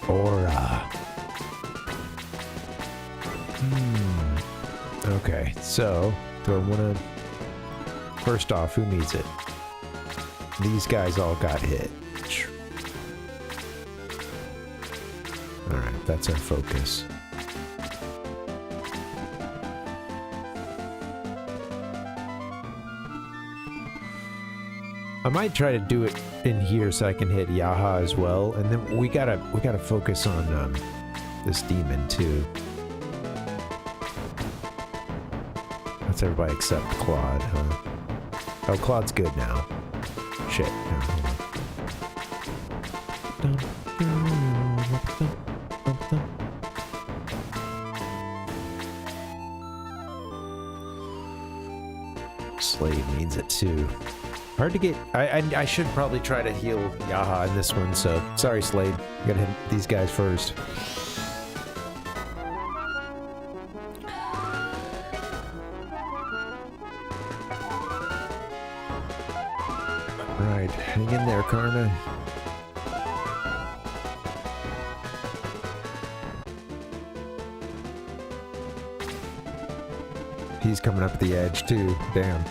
Aura. Okay, so do I want to... First off, who needs it? These guys all got hit. Alright, that's our focus. I might try to do it in here so I can hit Yaha as well, and then we gotta focus on this demon too. That's everybody except Claude, huh? Oh, Claude's good now. Shit. Slade needs it too. Hard to get... I should probably try to heal Yaha in this one, so... Sorry, Slade. Gotta hit these guys first. Alright, hang in there, Karna. He's coming up the edge, too. Damn.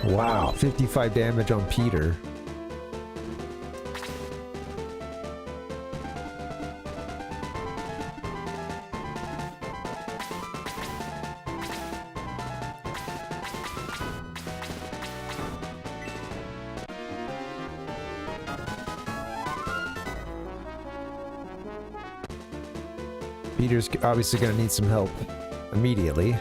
Wow, 55 damage on Peter. Peter's obviously going to need some help immediately.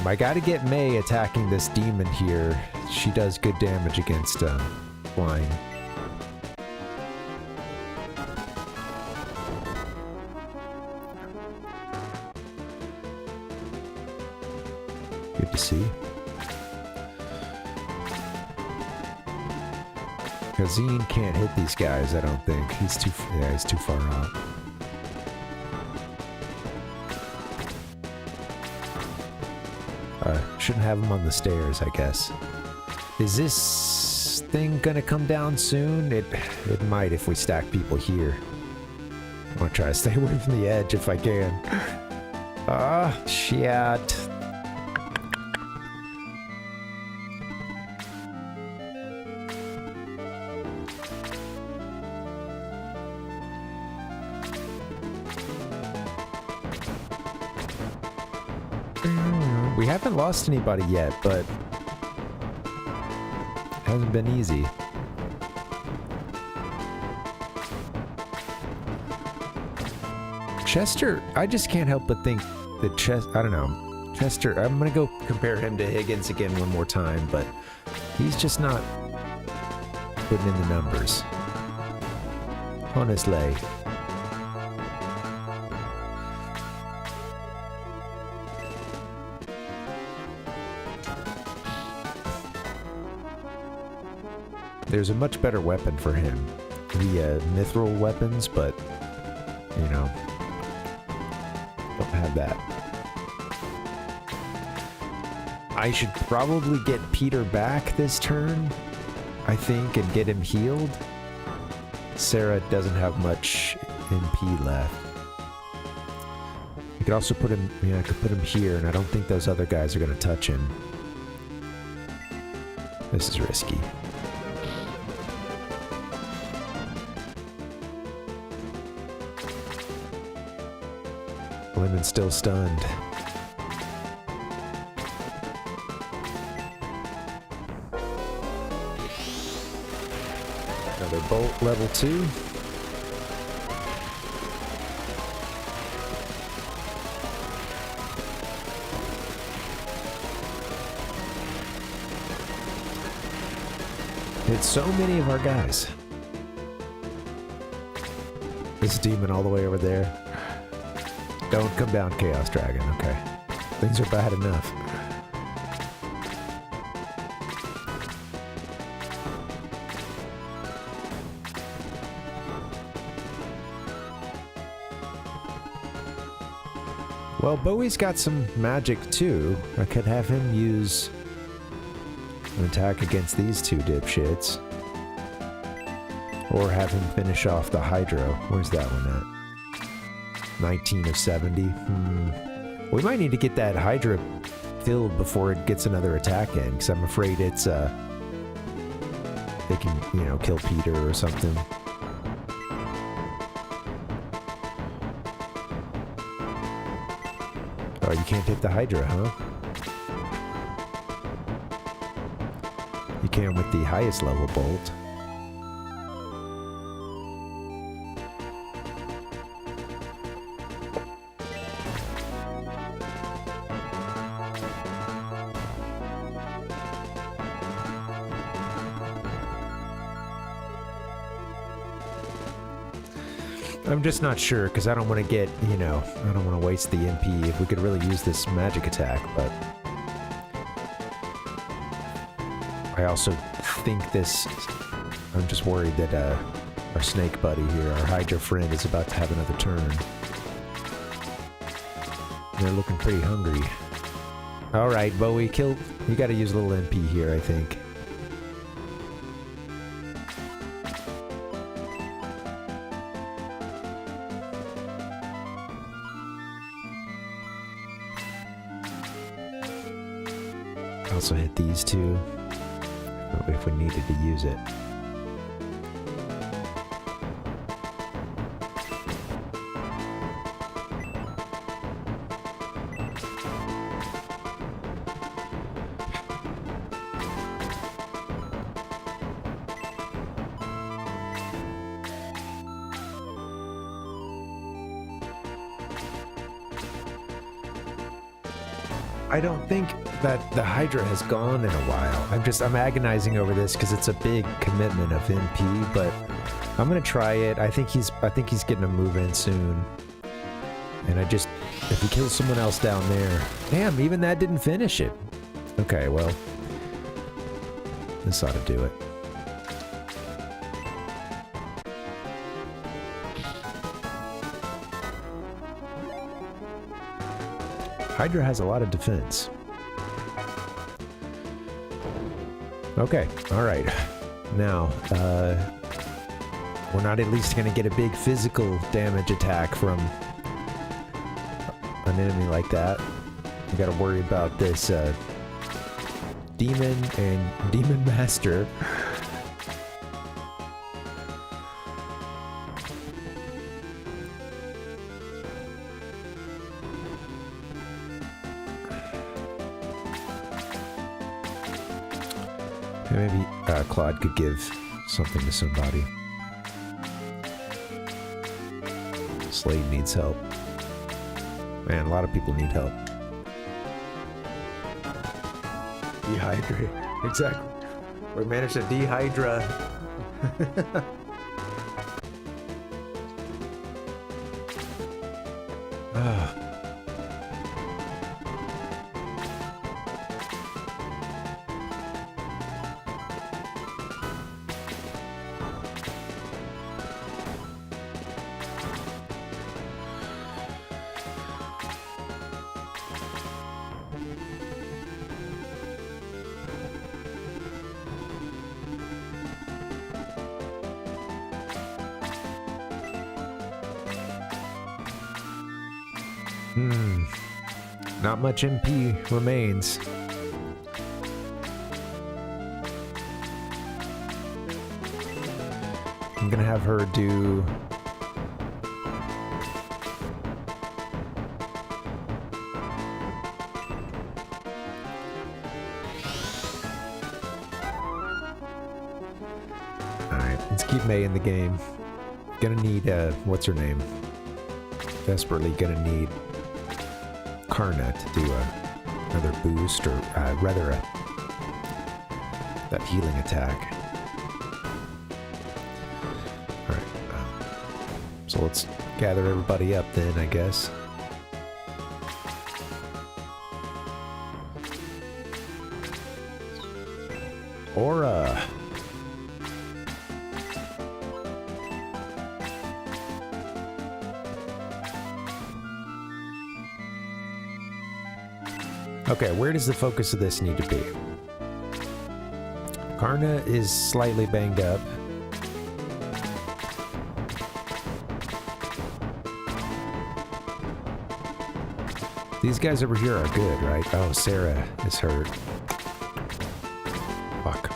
I gotta get May attacking this demon here. She does good damage against flying. Good to see. ZEON can't hit these guys, I don't think. He's too far out. Shouldn't have him on the stairs, I guess. Is this thing gonna come down soon? It might if we stack people here. I'm gonna try to stay away from the edge if I can. Ah, shit. We haven't lost anybody yet, but it hasn't been easy. Chester, I just can't help but think that I don't know. Chester, I'm going to go compare him to Higgins again one more time, but he's just not putting in the numbers. Honestly. There's a much better weapon for him. The mithril weapons, but, you know, don't have that. I should probably get Peter back this turn, I think, and get him healed. Sarah doesn't have much MP left. I could also put him, I could put him here, and I don't think those other guys are going to touch him. This is risky. Lemon's still stunned. Another bolt, level 2. Hit so many of our guys. This demon all the way over there. Don't come down, Chaos Dragon, okay. Things are bad enough. Well, Bowie's got some magic too. I could have him use an attack against these two dipshits. Or have him finish off the Hydro. Where's that one at? 19 of 70. We might need to get that Hydra filled before it gets another attack in, because I'm afraid it's, they can, you know, kill Peter or something. Oh, you can't hit the Hydra, huh? You can with the highest level bolt. I'm just not sure, because I don't want to get, you know, I don't want to waste the MP if we could really use this magic attack, but I also think this, I'm just worried that our snake buddy here, our Hydra friend, is about to have another turn. They're looking pretty hungry. Alright, Bowie, you gotta use a little MP here, I think. Also hit these two if we needed to use it. I don't think that the Hydra has gone in a while. I'm agonizing over this because it's a big commitment of MP, but I'm gonna try it. I think he's getting a move in soon. And if he kills someone else down there, damn, even that didn't finish it. Okay, well, this ought to do it. Hydra has a lot of defense. Okay, alright. Now, we're not at least going to get a big physical damage attack from an enemy like that. We got to worry about this Demon and Demon Master. Maybe Claude could give something to somebody. Slade needs help. Man, a lot of people need help. Dehydrate. Exactly. We managed to dehydrate. Not much MP remains. I'm gonna have her do... Alright, let's keep May in the game. Gonna need, what's her name? Desperately gonna need Karna to do another boost, or rather that healing attack. Alright, so let's gather everybody up then, I guess. Or, okay, where does the focus of this need to be? Karna is slightly banged up. These guys over here are good, right? Oh, Sarah is hurt. Fuck.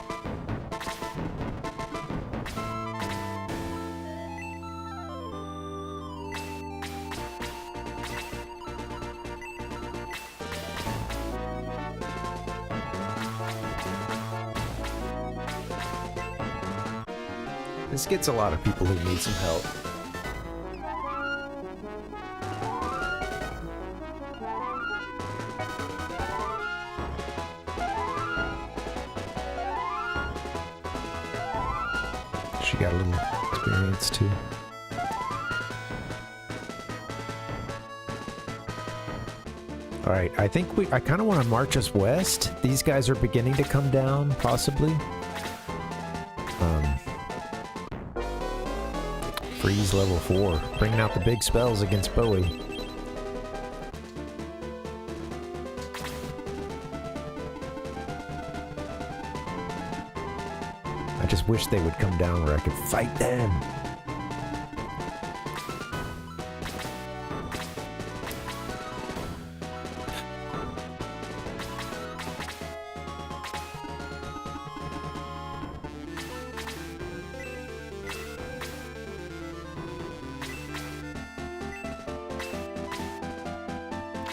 This gets a lot of people who need some help. She got a little experience too. Alright, I think I kind of want to march us west. These guys are beginning to come down, possibly. Freeze level 4, bringing out the big spells against BOWIE. I just wish they would come down where I could fight them.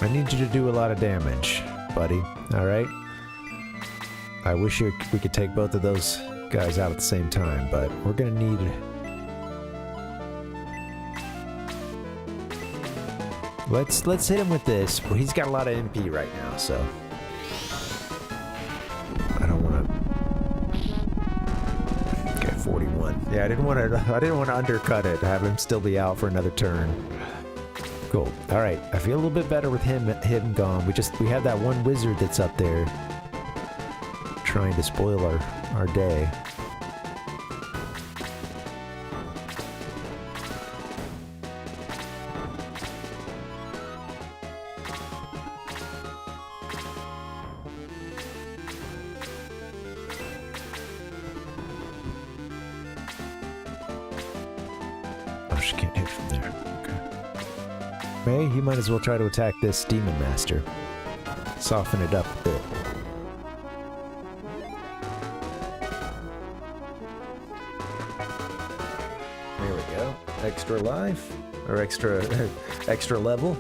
I need you to do a lot of damage, buddy. Alright? I wish we could take both of those guys out at the same time, but we're gonna need... Let's hit him with this. Well, he's got a lot of MP right now, so... I don't wanna... Okay, 41. Yeah, I didn't wanna undercut it, have him still be out for another turn. Cool. All right. I feel a little bit better with him gone. We have that one wizard that's up there trying to spoil our day. Oh, she can't hit from there. He might as well try to attack this Demon Master. Soften it up a bit. There we go. Extra life? Or extra... extra level?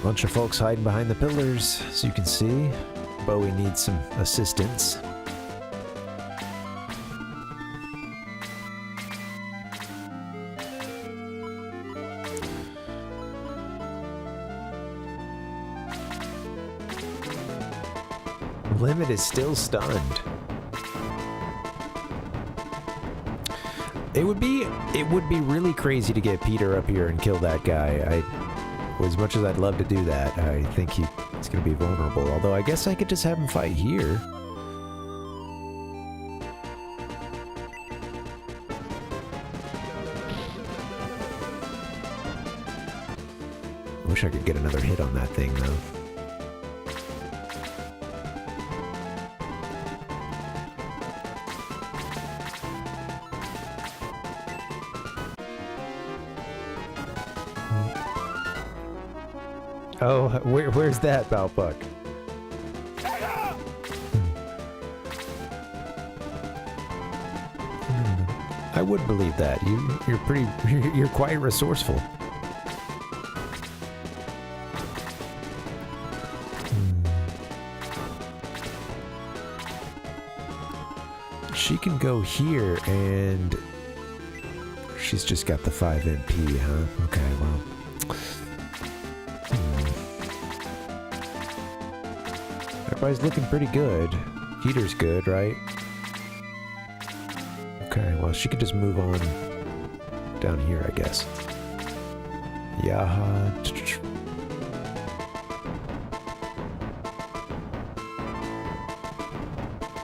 Bunch of folks hiding behind the pillars, as you can see. Bowie needs some assistance. Limit is still stunned. It would be really crazy to get Peter up here and kill that guy. As much as I'd love to do that, I think he's going to be vulnerable. Although I guess I could just have him fight here. I wish I could get another hit on that thing, though. Oh, where's that, Balpuck? I would believe that. You're quite resourceful. She can go here, and she's just got the 5 MP, huh? Okay, well. Everybody's looking pretty good. Peter's good, right? Okay, well, she could just move on down here, I guess. Yeah.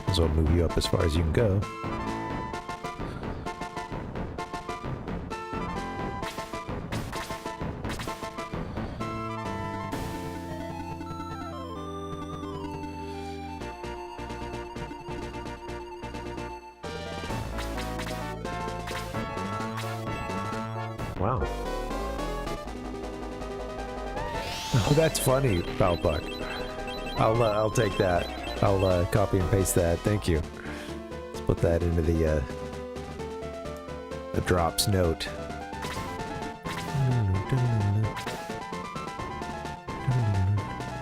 As well move you up as far as you can go. Wow. Oh, that's funny, Balpuck. I'll take that. I'll copy and paste that. Thank you. Let's put that into the drops note.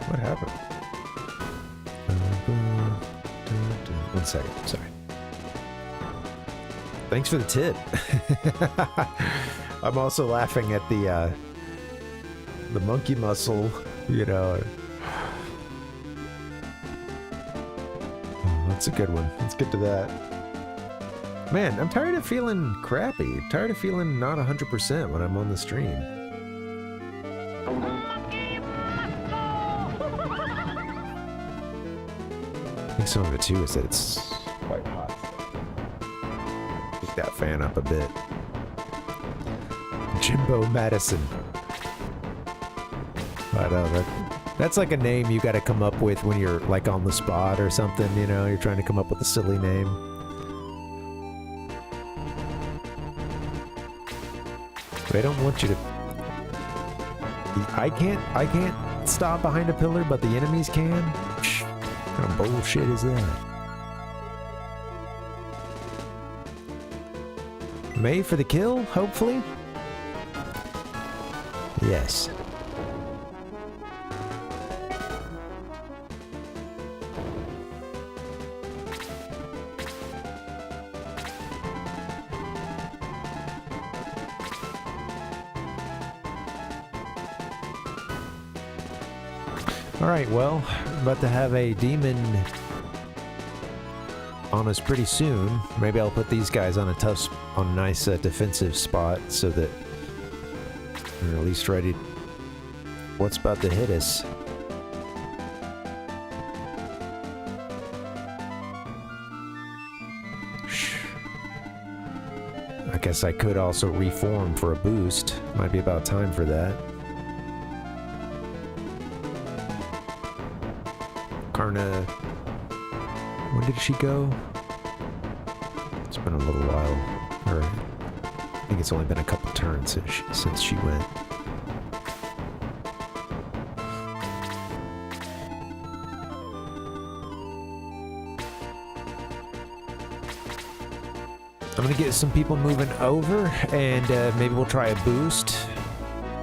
What happened? 1 second. Sorry. Thanks for the tip. I'm also laughing at the monkey muscle, you know. Oh, that's a good one. Let's get to that. Man, I'm tired of feeling crappy. I'm tired of feeling not 100% when I'm on the stream. I think some of it too is that it's quite hot. Pick that fan up a bit. Jimbo Madison. I know, that's like a name you gotta come up with when you're like on the spot or something, you know, you're trying to come up with a silly name. They don't want you to... I can't stop behind a pillar, but the enemies can? What kind of bullshit is that? May for the kill, hopefully? Yes. Alright, well, I'm about to have a demon on us pretty soon. Maybe I'll put these guys on a nice defensive spot so that we're at least ready. What's about to hit us? I guess I could also reform for a boost. Might be about time for that. Karna... When did she go? It's been a little while. Or I think it's only been a couple turns since she went. I'm gonna get some people moving over, and maybe we'll try a boost.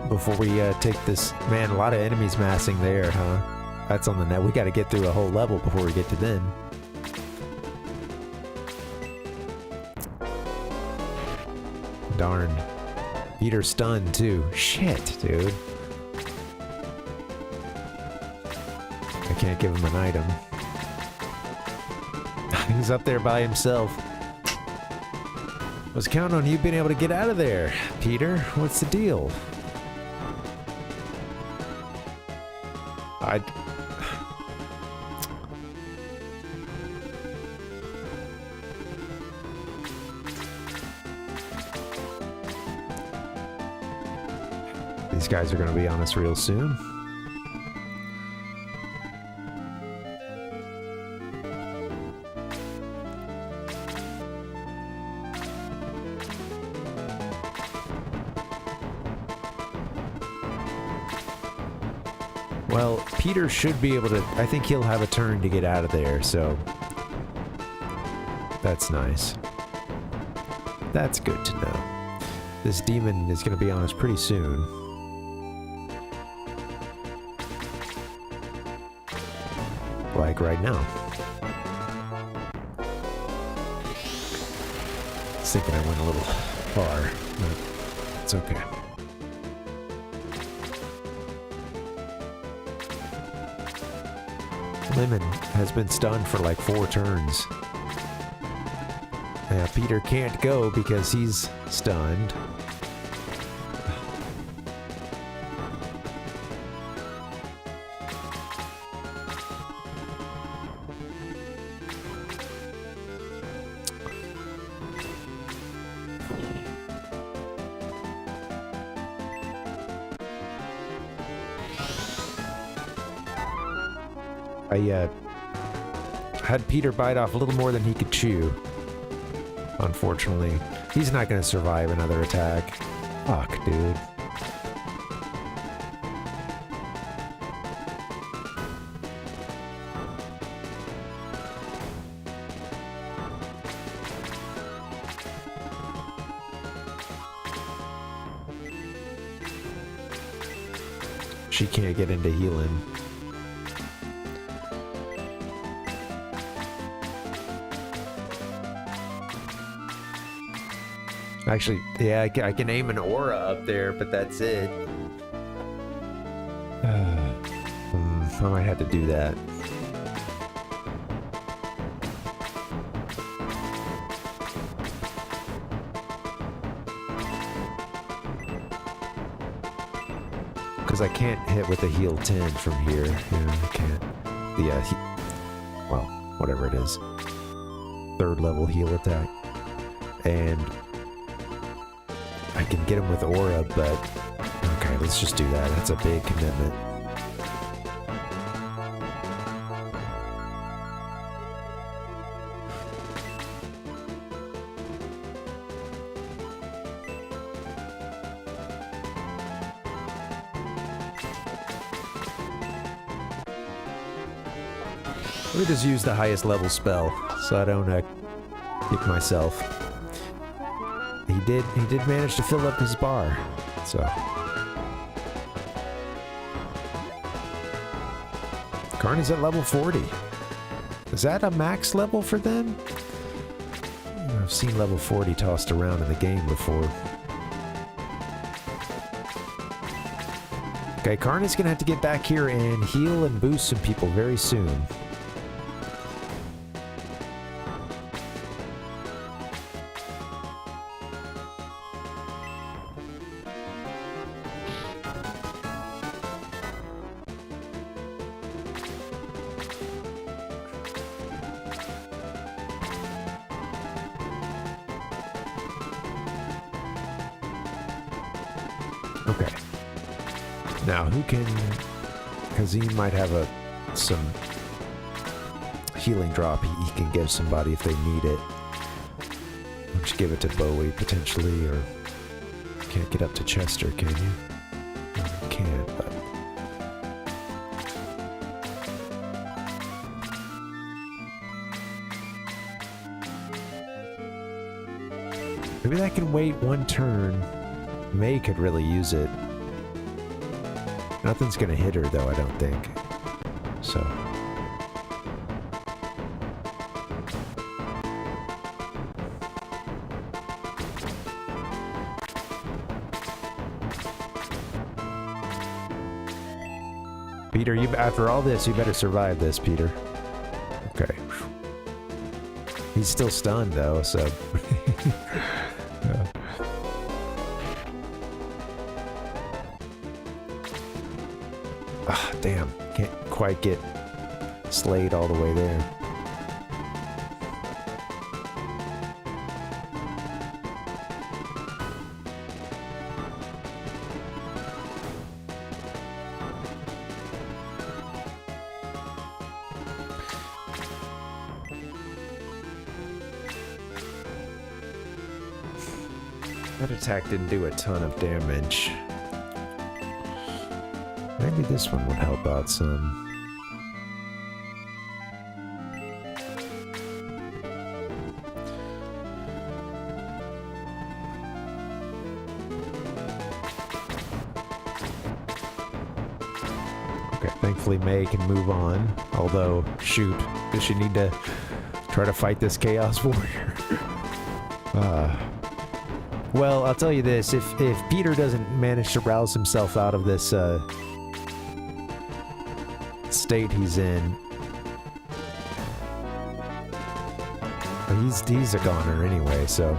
before we take this. Man, a lot of enemies massing there, huh? That's on the net. We got to get through a whole level before we get to them. Darn. Peter's stunned too. Shit, dude. I can't give him an item. He's up there by himself. Was counting on you being able to get out of there, Peter. What's the deal? These guys are going to be on us real soon. Well, Peter should be able to... I think he'll have a turn to get out of there, so... That's nice. That's good to know. This demon is going to be on us pretty soon. Like right now. I was thinking I went a little far, but it's okay. Lemon has been stunned for like 4 turns. Peter can't go because he's stunned. I had Peter bite off a little more than he could chew. Unfortunately, he's not going to survive another attack. Fuck, dude. She can't get into healing. Actually, yeah, I can aim an aura up there, but that's it. I might have to do that. Because I can't hit with a heal 10 from here. Yeah, I can't. Well, whatever it is. 3rd level heal attack. And I can get him with aura, but okay, let's just do that. That's a big commitment. Let me just use the highest level spell so I don't kick myself. He did manage to fill up his bar, so. Karna's at level 40. Is that a max level for them? I've seen level 40 tossed around in the game before. Okay, Karna's gonna have to get back here and heal and boost some people very soon. Okay. Now, who can... Kazim might have some healing drop he can give somebody if they need it. Why don't you give it to BOWIE, potentially, or... Can't get up to Chester, can you? You can, but... Maybe that can wait one turn. May could really use it. Nothing's gonna hit her though, I don't think. So. Peter, you after all this, you better survive this, Peter. Okay. He's still stunned though, so. Ah, damn. Can't quite get slayed all the way there. That attack didn't do a ton of damage. Maybe this one would help out some. Okay, thankfully May can move on. Although, shoot, does she need to try to fight this Chaos Warrior? Well, I'll tell you this, if Peter doesn't manage to rouse himself out of this state he's in, he's a goner anyway, so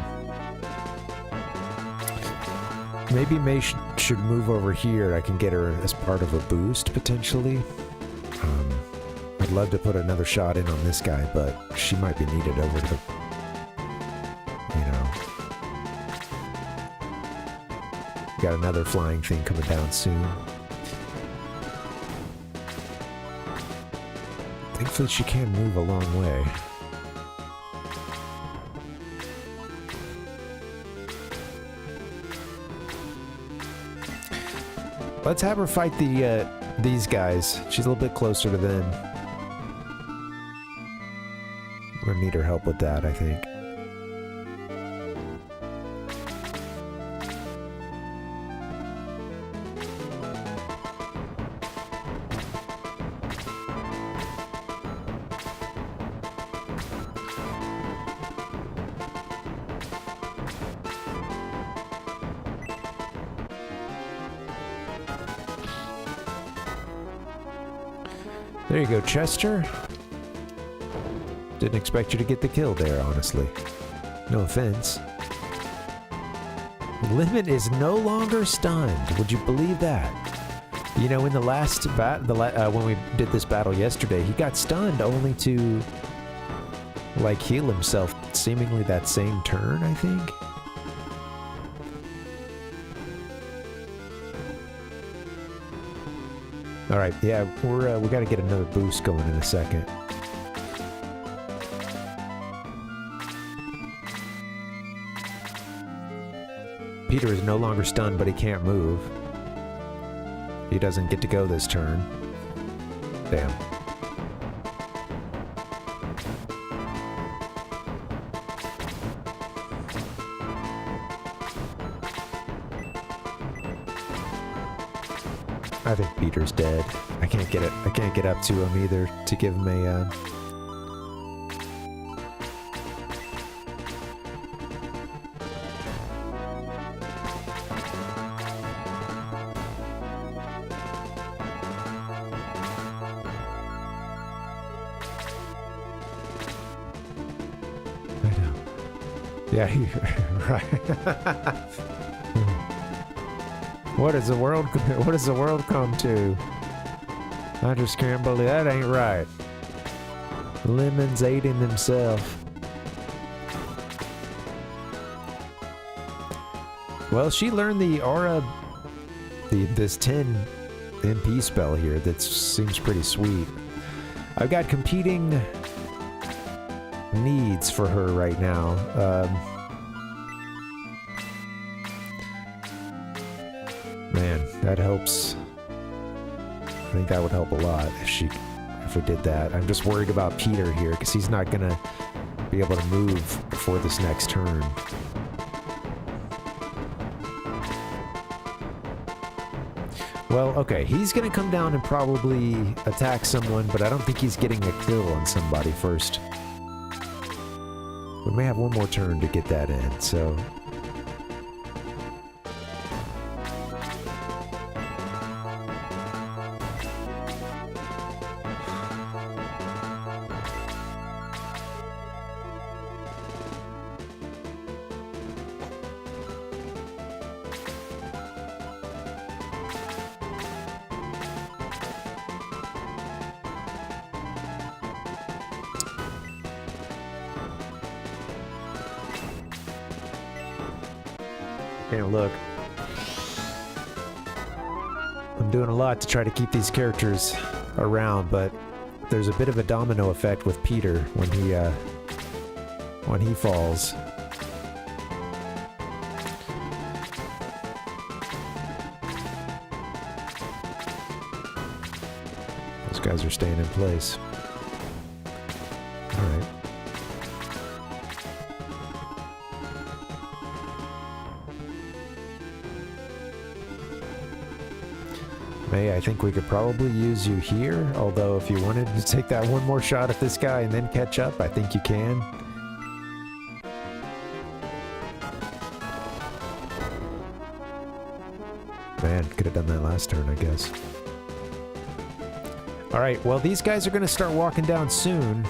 maybe May should move over here. I can get her as part of a boost, potentially. I'd love to put another shot in on this guy, but she might be needed over to, you know. Got another flying thing coming down soon. Thankfully she can move a long way. Let's have her fight these guys. She's a little bit closer to them. We're gonna need her help with that, I think. There you go, Chester. Didn't expect you to get the kill there, honestly. No offense. Lemon is no longer stunned. Would you believe that? You know, in the last when we did this battle yesterday, he got stunned only to, like, heal himself seemingly that same turn, I think. All right, yeah, we got to get another boost going in a second. Peter is no longer stunned, but he can't move. He doesn't get to go this turn. Damn. I think Peter's dead. I can't get up to him either to give him a I know. Yeah, right. What does the world come to? I just can't believe that ain't right. Lemon's aiding himself. Well, she learned the aura, this 10 MP spell here that seems pretty sweet. I've got competing needs for her right now. Man, that helps. I think that would help a lot if we did that. I'm just worried about Peter here because he's not gonna be able to move before this next turn. Well, okay, he's gonna come down and probably attack someone, but I don't think he's getting a kill on somebody first. We may have one more turn to get that in, so... Can't look. I'm doing a lot to try to keep these characters around, but there's a bit of a domino effect with Peter when he falls. Those guys are staying in place. All right. May, I think we could probably use you here, although if you wanted to take that one more shot at this guy and then catch up, I think you can. Man, could have done that last turn, I guess. Alright, well, these guys are going to start walking down soon.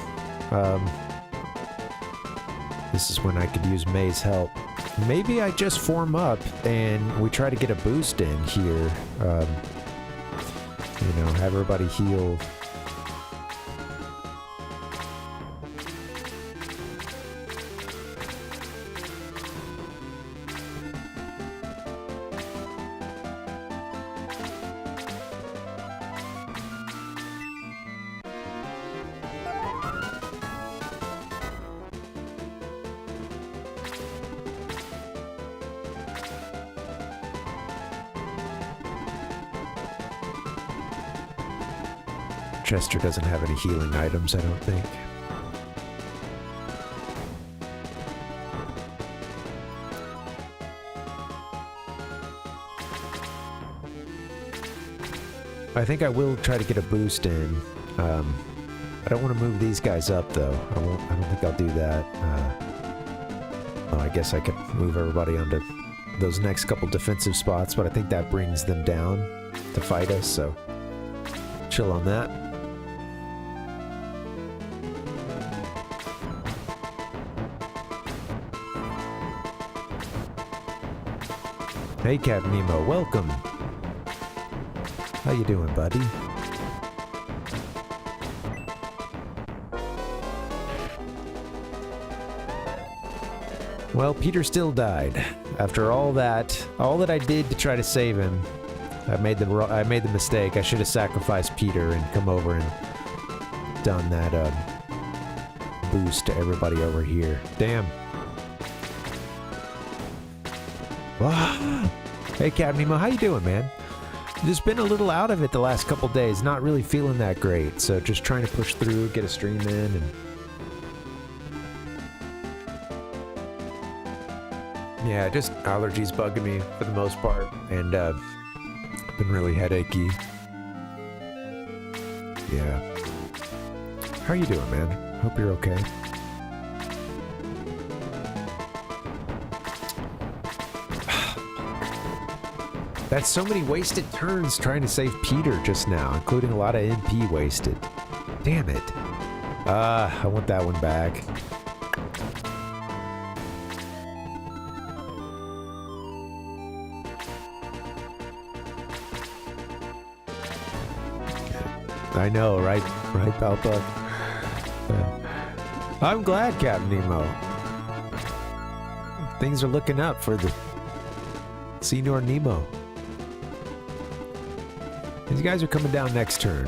This is when I could use May's help. Maybe I just form up and we try to get a boost in here. You know, have everybody heal. Chester doesn't have any healing items, I don't think. I think I will try to get a boost in. I don't want to move these guys up, though. I don't think I'll do that. Oh, I guess I could move everybody onto those next couple defensive spots, but I think that brings them down to fight us, so chill on that. Hey, Captain Nemo, welcome. How you doing, buddy? Well, Peter still died. After all that I did to try to save him, I made the mistake. I should have sacrificed Peter and come over and done that boost to everybody over here. Damn. Wow. Hey, Captain Nemo, how you doing, man? Just been a little out of it the last couple days, not really feeling that great, so just trying to push through, get a stream in, and... Yeah, just allergies bugging me for the most part, and been really headachy. Yeah. How you doing, man? Hope you're okay. That's so many wasted turns trying to save Peter just now, including a lot of MP wasted. Damn it. I want that one back. I know, right, Palpuck? I'm glad, Captain Nemo. Things are looking up for the Senior Nemo. These guys are coming down next turn.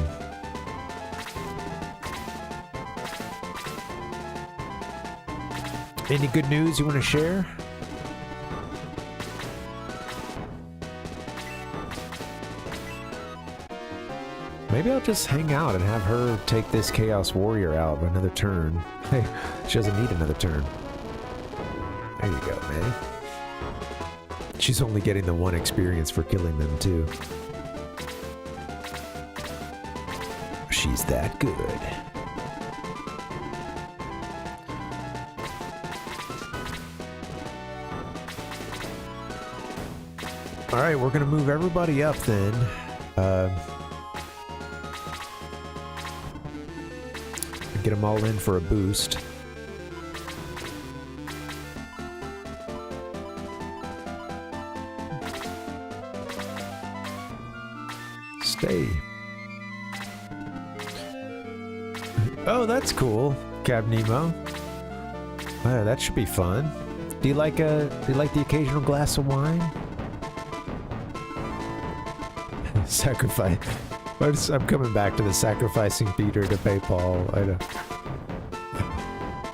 Any good news you want to share? Maybe I'll just hang out and have her take this Chaos Warrior out for another turn. Hey, she doesn't need another turn. There you go, man. She's only getting the one experience for killing them, too. she's that good. All right, we're gonna move everybody up then. Get them all in for a boost. Stay. Oh, that's cool, Cab Nemo. Oh, that should be fun. Do you like the occasional glass of wine? Sacrifice. I'm coming back to the sacrificing Peter to pay Paul. I know.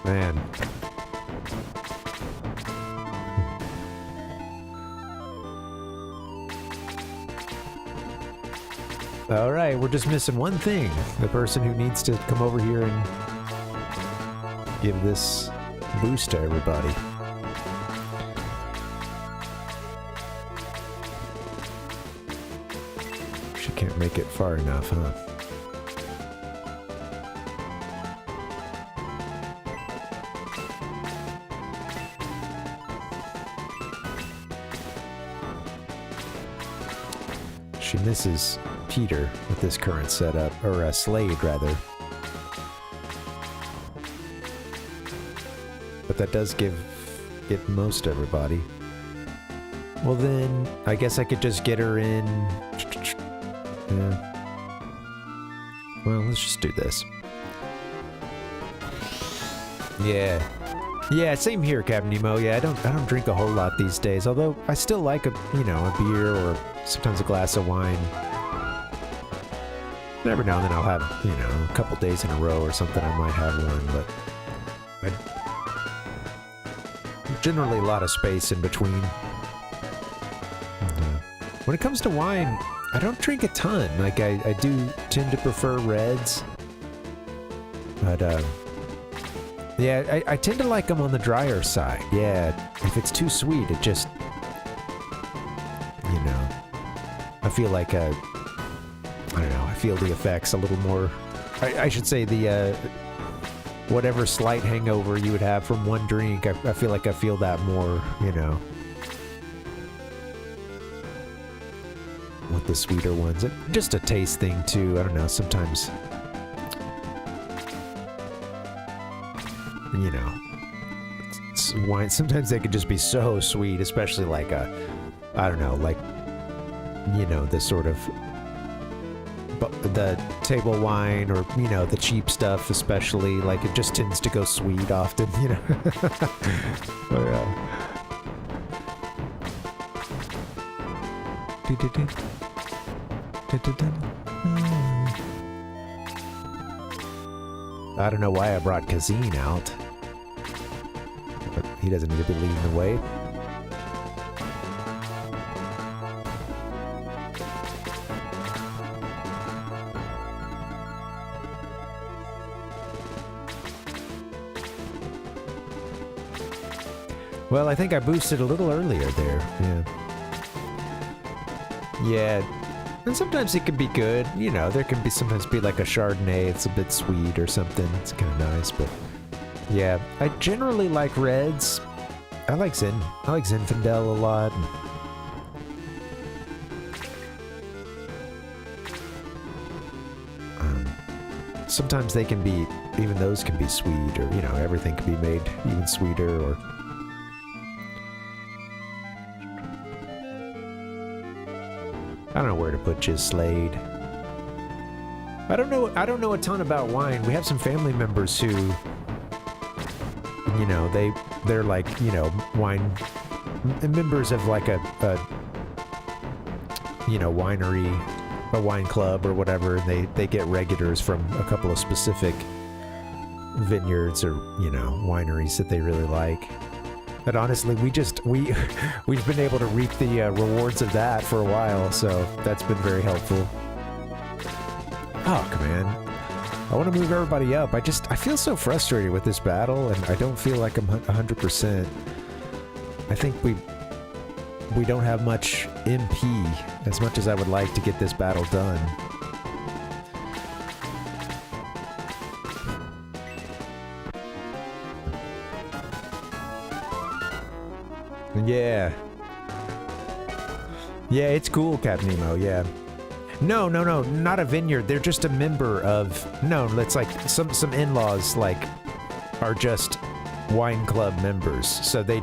Man. All right, we're just missing one thing. The person who needs to come over here and give this boost to everybody. She can't make it far enough, huh? She misses Peter with this current setup, or Slade rather. But that does get most everybody. Well then, I guess I could just get her in. Yeah. Well, let's just do this. Yeah. Yeah, same here, Captain Nemo. Yeah, I don't drink a whole lot these days, although I still like a beer or sometimes a glass of wine. Every now and then I'll have, a couple days in a row or something, I might have one, but generally a lot of space in between. When it comes to wine, I don't drink a ton. Like, I do tend to prefer reds. But, yeah, I tend to like them on the drier side. Yeah, if it's too sweet, it just, I feel like I don't know, I feel the effects a little more, I should say the, whatever slight hangover you would have from one drink, I feel like I feel that more, with the sweeter ones. Just a taste thing too, I don't know, sometimes, wine, sometimes they could just be so sweet, especially like I don't know, like, the sort of, the table wine or, the cheap stuff especially, like it just tends to go sweet often, But, I don't know why I brought Kazine out. But he doesn't need to be leading the way. Well, I think I boosted a little earlier there, yeah. Yeah, and sometimes it can be good, there can be sometimes be like a Chardonnay, it's a bit sweet or something, it's kind of nice, but yeah, I generally like reds. I like Zinfandel a lot. Sometimes they can be, even those can be sweet, or, everything can be made even sweeter, or... I don't know where to put Jizz Slade. I don't know a ton about wine. We have some family members who, they're like, wine members of like a winery, a wine club or whatever, and they get regulars from a couple of specific vineyards or, wineries that they really like. But honestly, we've been able to reap the rewards of that for a while, so that's been very helpful. Oh, come on. I want to move everybody up. I feel so frustrated with this battle, and I don't feel like I'm 100%. I think we don't have much MP, as much as I would like to get this battle done. Yeah. Yeah, it's cool, Captain Nemo, yeah. No, not a vineyard. They're just a member of... No, it's like some in-laws, like, are just wine club members. So they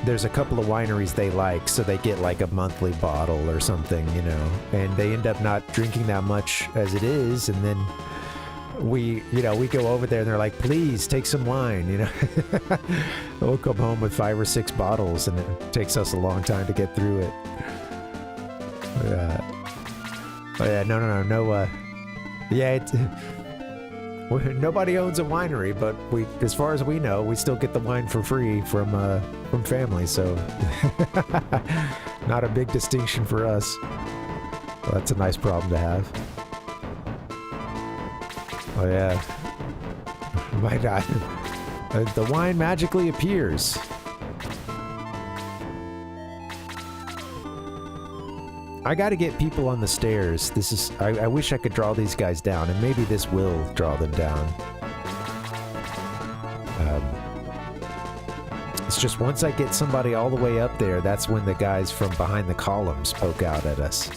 there's a couple of wineries they like, so they get like a monthly bottle or something, you know, and they end up not drinking that much as it is, and then we go over there and they're like, please take some wine, you know. We'll come home with 5 or 6 bottles and it takes us a long time to get through it. Oh yeah, no, yeah, nobody owns a winery, but as far as we know, we still get the wine for free from family, so not a big distinction for us. Well, that's a nice problem to have. Oh yeah. My God. The wine magically appears. I gotta get people on the stairs. I wish I could draw these guys down, and maybe this will draw them down. It's just once I get somebody all the way up there, that's when the guys from behind the columns poke out at us.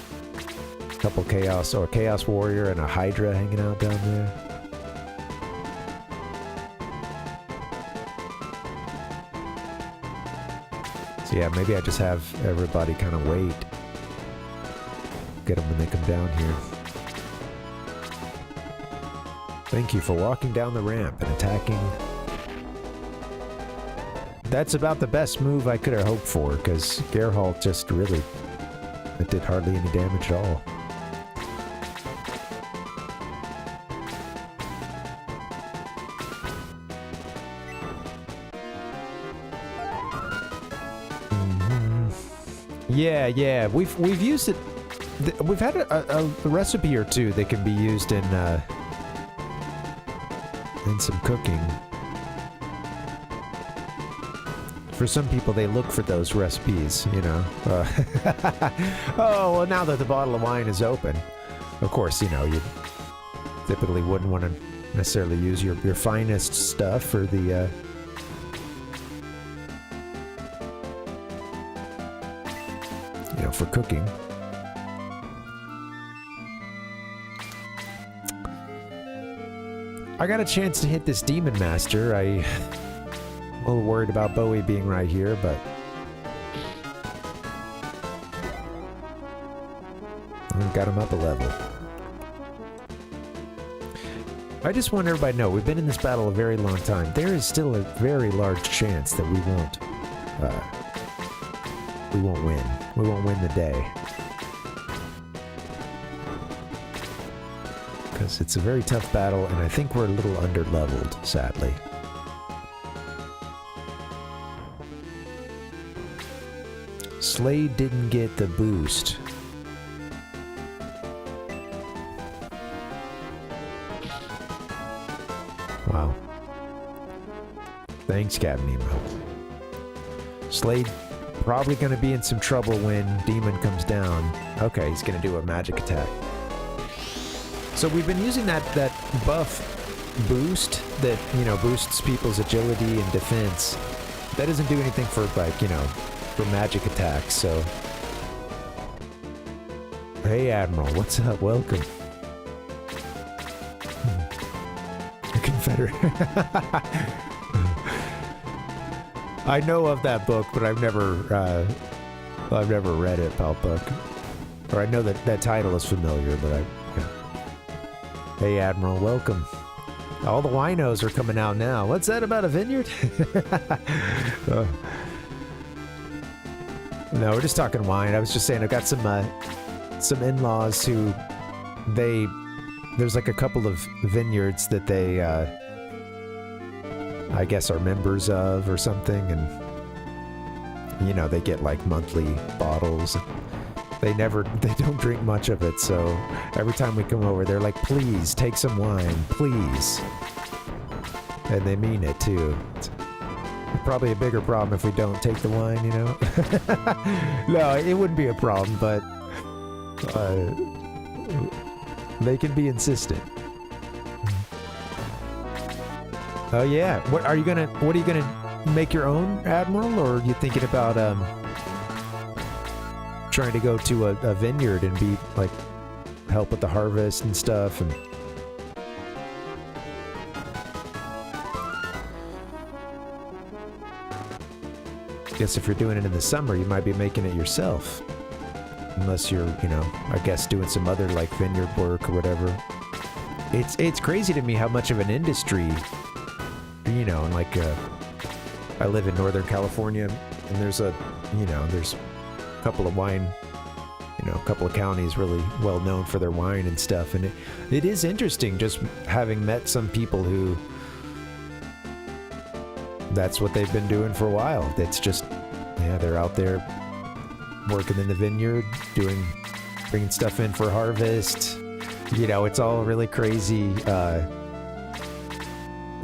A couple Chaos Warrior and a Hydra hanging out down there. So yeah, maybe I just have everybody kind of wait. Get them when they come down here. Thank you for walking down the ramp and attacking. That's about the best move I could have hoped for, because Geralt just really... It did hardly any damage at all. Yeah, we've used it. We've had a recipe or two that can be used in some cooking. For some people, they look for those recipes, you know. Oh, well, now that the bottle of wine is open, of course, you know, you typically wouldn't want to necessarily use your finest stuff for the for cooking. I got a chance to hit this Demon Master. I'm a little worried about BOWIE being right here, but I got him up a level. I just want everybody to know, we've been in this battle a very long time. There is still a very large chance that we won't win. We won't win the day. Because it's a very tough battle, and I think we're a little under-leveled, sadly. Slade didn't get the boost. Wow. Thanks, Captain Nemo. Slade probably going to be in some trouble when Demon comes down. Okay, he's going to do a magic attack. So we've been using that buff boost that, you know, boosts people's agility and defense. That doesn't do anything for, like, you know, for magic attacks, so... Hey, Admiral, what's up? Welcome. Confederate. I know of that book, but I've never read it, pal book. Or I know that title is familiar, but yeah. Hey, Admiral, welcome. All the winos are coming out now. What's that about a vineyard? No, we're just talking wine. I was just saying I've got some in-laws who there's like a couple of vineyards that they I guess are members of or something, and you know, they get like monthly bottles. They don't drink much of it, so every time we come over, they're like, please take some wine, please. And they mean it too. It's probably a bigger problem if we don't take the wine, you know? No, it wouldn't be a problem, but they can be insistent. Oh yeah, what are you gonna make your own admiral, or are you thinking about trying to go to a vineyard and be like help with the harvest and stuff? And I guess if you're doing it in the summer, you might be making it yourself. Unless you're, you know, I guess doing some other like vineyard work or whatever. It's crazy to me how much of an industry, you know, and like I live in Northern California, and there's a couple of wine, you know, a couple of counties really well known for their wine and stuff, and it is interesting just having met some people who that's what they've been doing for a while. It's just, yeah, they're out there working in the vineyard, bringing stuff in for harvest. You know, it's all really crazy.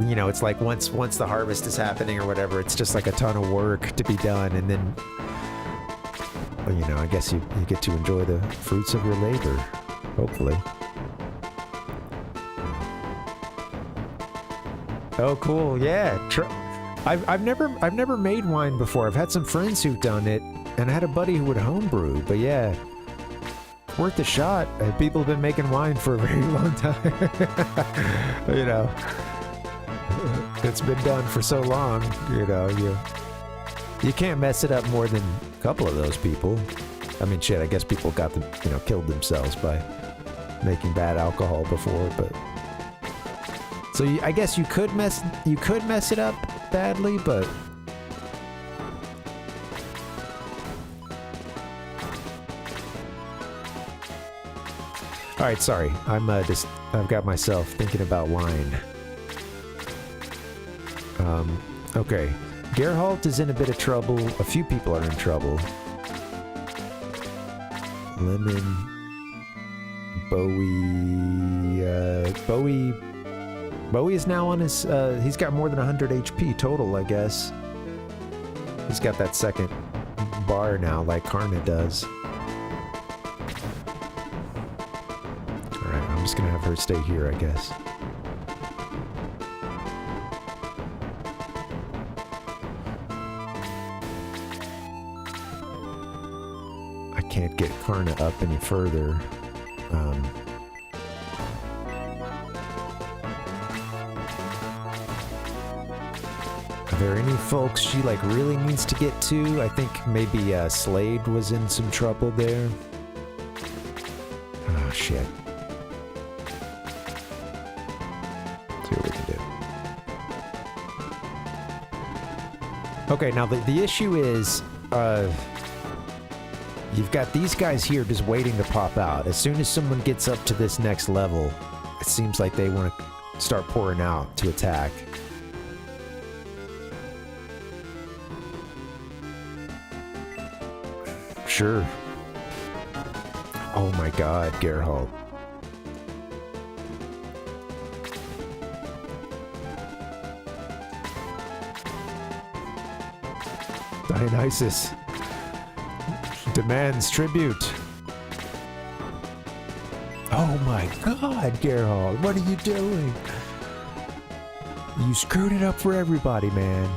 You know, it's like once the harvest is happening or whatever, it's just like a ton of work to be done, and then, well, you know, I guess you get to enjoy the fruits of your labor, hopefully. Oh, cool! Yeah, I've never made wine before. I've had some friends who've done it, and I had a buddy who would homebrew. But yeah, worth a shot. People have been making wine for a very long time. You know, it's been done for so long. You know, you can't mess it up more than a couple of those people. I mean, shit. I guess people got them, you know, killed themselves by making bad alcohol before. But so I guess you could mess it up badly, but. All right, sorry. I've got myself thinking about wine. Okay. Geralt is in a bit of trouble. A few people are in trouble. Lemon. Bowie is now on his, he's got more than 100 HP total, I guess. He's got that second bar now, like Karna does. I'm just gonna have her stay here, I guess. I can't get Karna up any further. Are there any folks she like really needs to get to? I think maybe Slade was in some trouble there. Oh shit. Okay, now the issue is, you've got these guys here just waiting to pop out. As soon as someone gets up to this next level, it seems like they want to start pouring out to attack. Sure. Oh my god, Geralt. Dionysus demands tribute. Oh my god, Geralt, what are you doing? You screwed it up for everybody, man.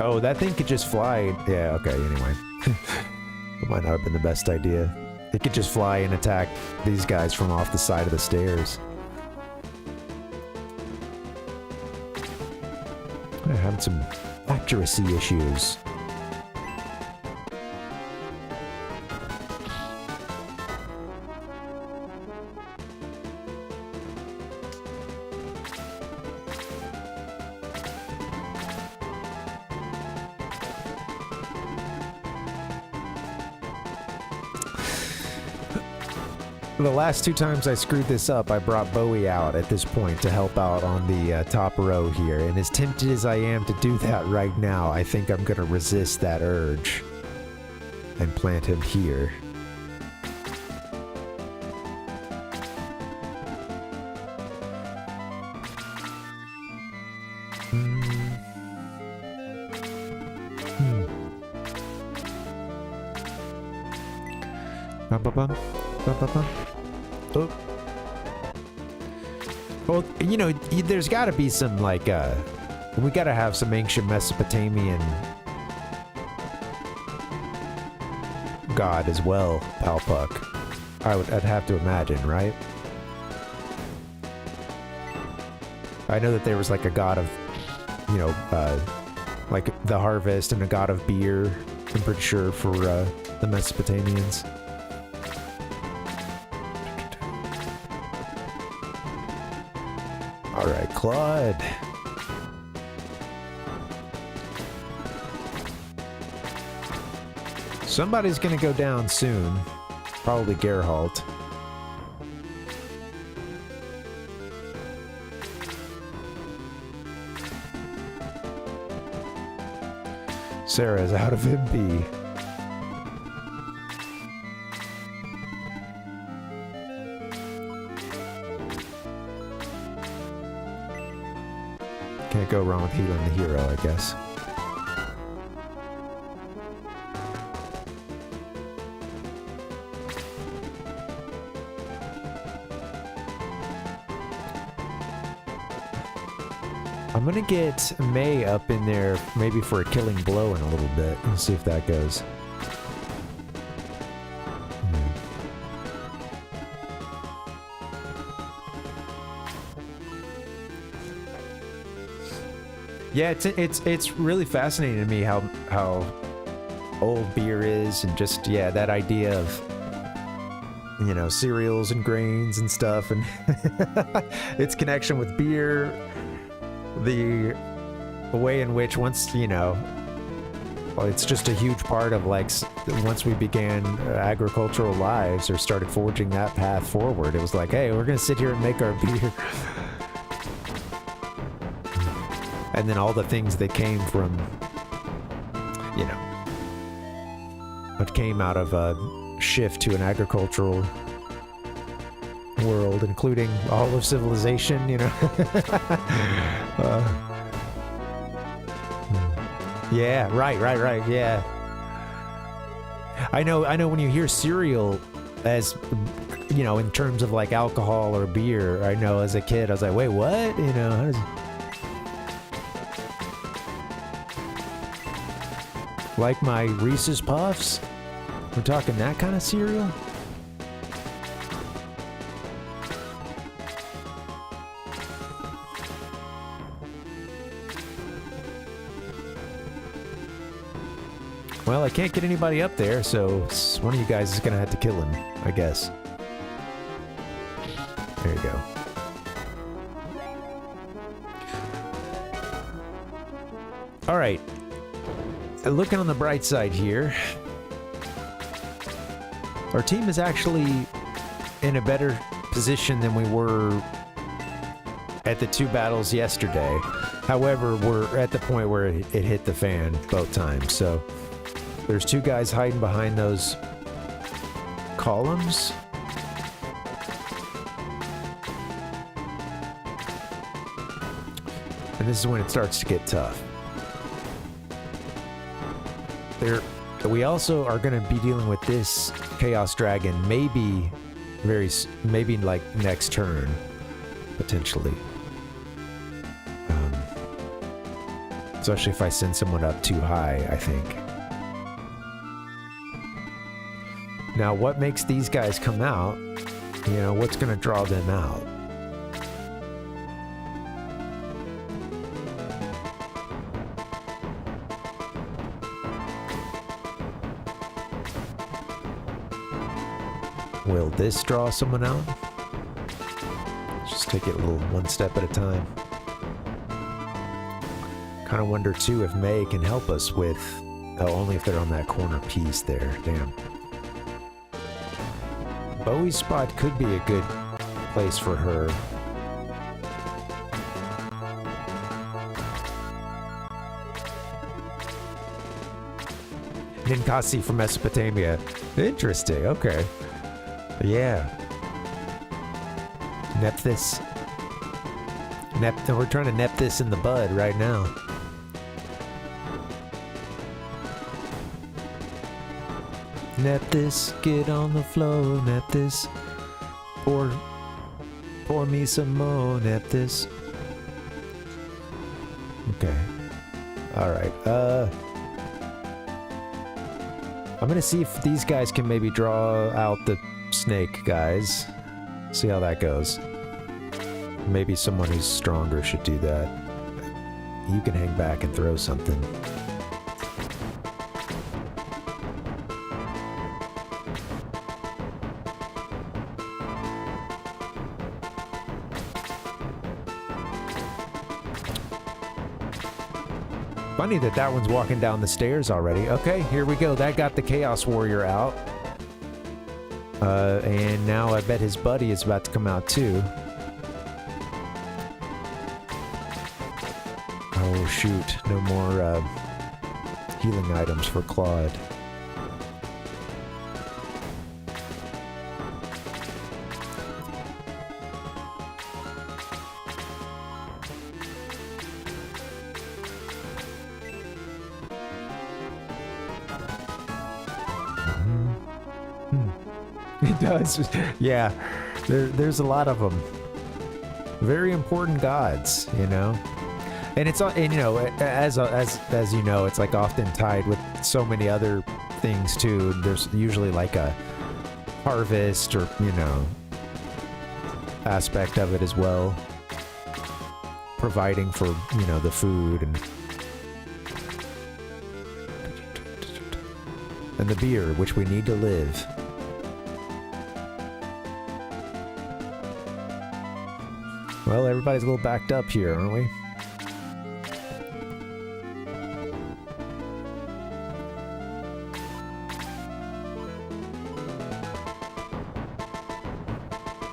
Oh, that thing could just fly. Yeah, okay, anyway. It might not have been the best idea. It could just fly and attack these guys from off the side of the stairs. I'm having some accuracy issues. The last two times I screwed this up, I brought Bowie out at this point to help out on the top row here, and as tempted as I am to do that right now, I think I'm gonna resist that urge and plant him here. Bum, bum, bum. Bum, bum, bum. Oh. Well, you know, there's got to be some, like, we got to have some ancient Mesopotamian god as well, Palpuck. I'd have to imagine, right? I know that there was, like, a god of, you know, like the harvest and a god of beer, I'm pretty sure, for the Mesopotamians. Alright, Claude. Somebody's gonna go down soon. Probably Geralt. Sarah's out of MP. Can't go wrong with healing the hero, I guess. I'm gonna get May up in there, maybe for a killing blow in a little bit. Let's see if that goes. Yeah, it's really fascinating to me how old beer is, and just, yeah, that idea of, you know, cereals and grains and stuff, and its connection with beer, the way in which once, you know, well, it's just a huge part of, like, once we began agricultural lives or started forging that path forward, it was like, hey, we're gonna sit here and make our beer. And then all the things that came from, you know, what came out of a shift to an agricultural world, including all of civilization, you know. Yeah, right, yeah. I know when you hear cereal as, you know, in terms of, like, alcohol or beer, I know as a kid, I was like, wait, what? You know, how does... Like my Reese's Puffs? We're talking that kind of cereal? Well, I can't get anybody up there, so one of you guys is gonna have to kill him, I guess. There you go. Alright. Looking on the bright side here, our team is actually in a better position than we were at the 2 battles yesterday. However, we're at the point where it hit the fan both times. So there's 2 guys hiding behind those columns. And this is when it starts to get tough. We also are going to be dealing with this Chaos Dragon, maybe like next turn, potentially. Especially if I send someone up too high, I think. Now, what makes these guys come out? You know, what's going to draw them out? Will this draw someone out? Just take it a little one step at a time. Kind of wonder too if May can help us with... Oh, only if they're on that corner piece there. Damn. Bowie's spot could be a good place for her. Ninkasi from Mesopotamia. Interesting, okay. Yeah. Nephthys. We're trying to nip this in the bud right now. Net this, get on the flow, net this. Pour me some more, net this. Okay. Alright, I'm gonna see if these guys can maybe draw out the snake guys. See how that goes. Maybe someone who's stronger should do that. You can hang back and throw something. Funny that that one's walking down the stairs already. Okay, here we go. That got the Chaos Warrior out. And now I bet his buddy is about to come out too. Oh shoot, no more healing items for Claude. It does. Yeah, there's a lot of them. Very important gods, you know. And it's, and you know, as you know, it's like often tied with so many other things too. There's usually like a harvest or, you know, aspect of it as well, providing for, you know, the food and the beer, which we need to live. Well, everybody's a little backed up here, aren't we?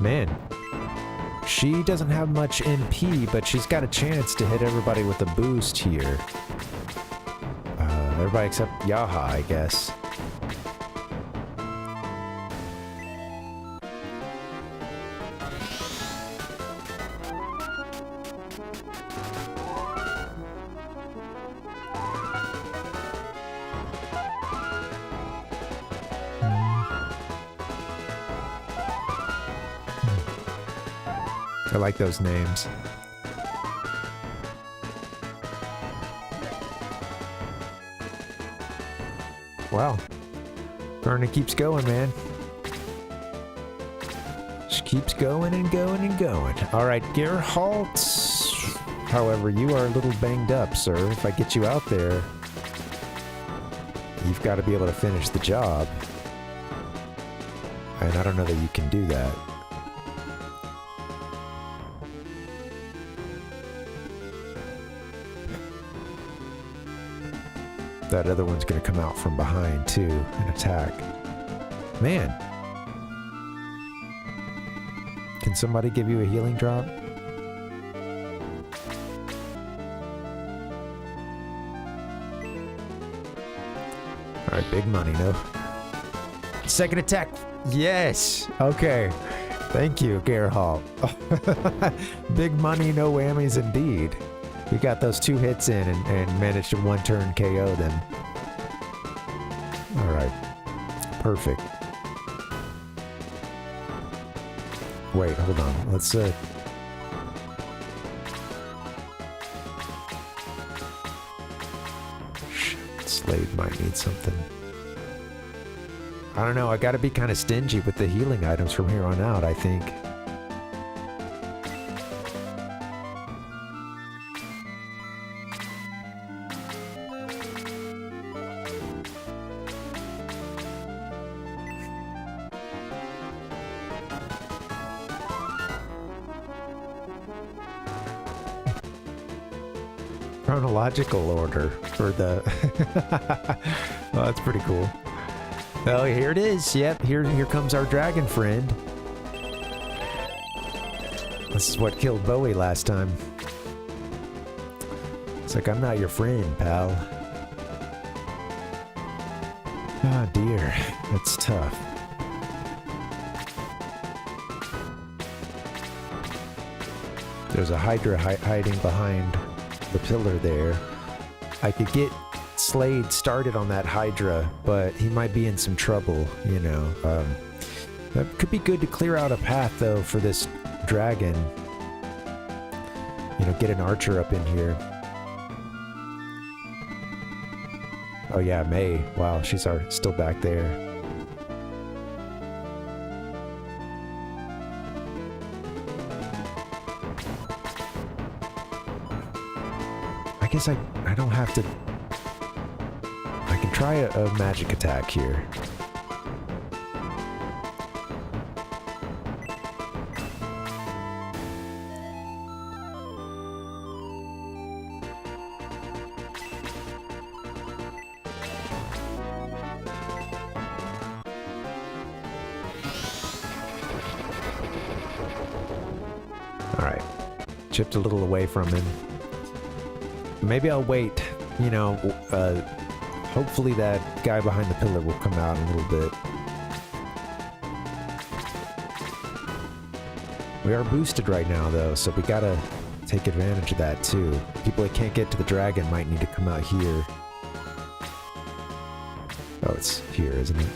Man, she doesn't have much MP, but she's got a chance to hit everybody with a boost here. Everybody except Yaha, I guess. I like those names. Wow. Verna keeps going, man. She keeps going and going and going. Alright, Geralt. However, you are a little banged up, sir. If I get you out there, you've got to be able to finish the job. And I don't know that you can do that. That other one's gonna come out from behind too and attack. Man. Can somebody give you a healing drop? Alright, big money, no? Second attack! Yes! Okay. Thank you, Geralt. Big money, no whammies indeed. We got those 2 hits in and managed to 1-turn KO them. Alright. Perfect. Wait, hold on. Let's Shit, Slade might need something. I don't know, I gotta be kind of stingy with the healing items from here on out, I think. Chronological order for the... Oh, that's pretty cool. Oh, here it is. Yep, here comes our dragon friend. This is what killed BOWIE last time. It's like, I'm not your friend, pal. Oh dear, that's tough. There's a Hydra hiding behind the pillar there. I could get Slade started on that Hydra, but he might be in some trouble, you know. That could be good to clear out a path, though, for this dragon. You know, get an archer up in here. Oh yeah, May. Wow, she's still back there. I guess I don't have to... I can try a magic attack here. Alright. Chipped a little away from him. Maybe I'll wait. You know, hopefully that guy behind the pillar will come out in a little bit. We are boosted right now, though, so we gotta take advantage of that, too. People that can't get to the dragon might need to come out here. Oh, it's here, isn't it?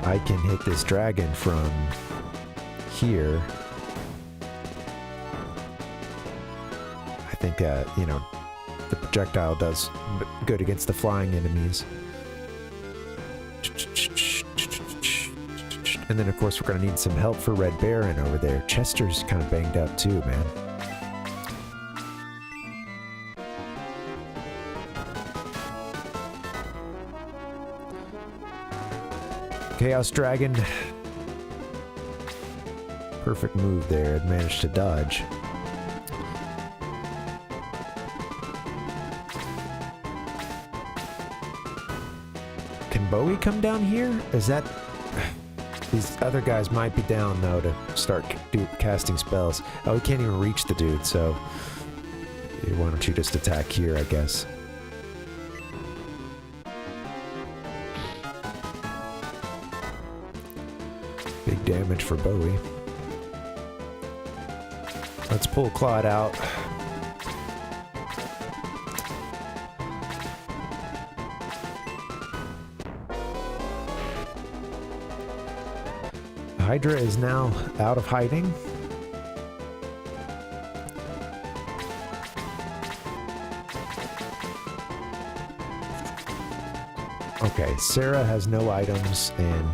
I can hit this dragon from here. I think that, you know, the projectile does good against the flying enemies. And then, of course, we're going to need some help for Red Baron over there. Chester's kind of banged up too, man. Chaos Dragon. Perfect move there. It managed to dodge. Can BOWIE come down here? Is that... These other guys might be down, though, to start casting spells. Oh, he can't even reach the dude, so... Why don't you just attack here, I guess. Big damage for BOWIE. Let's pull Claude out. Hydra is now out of hiding. Okay, Sarah has no items and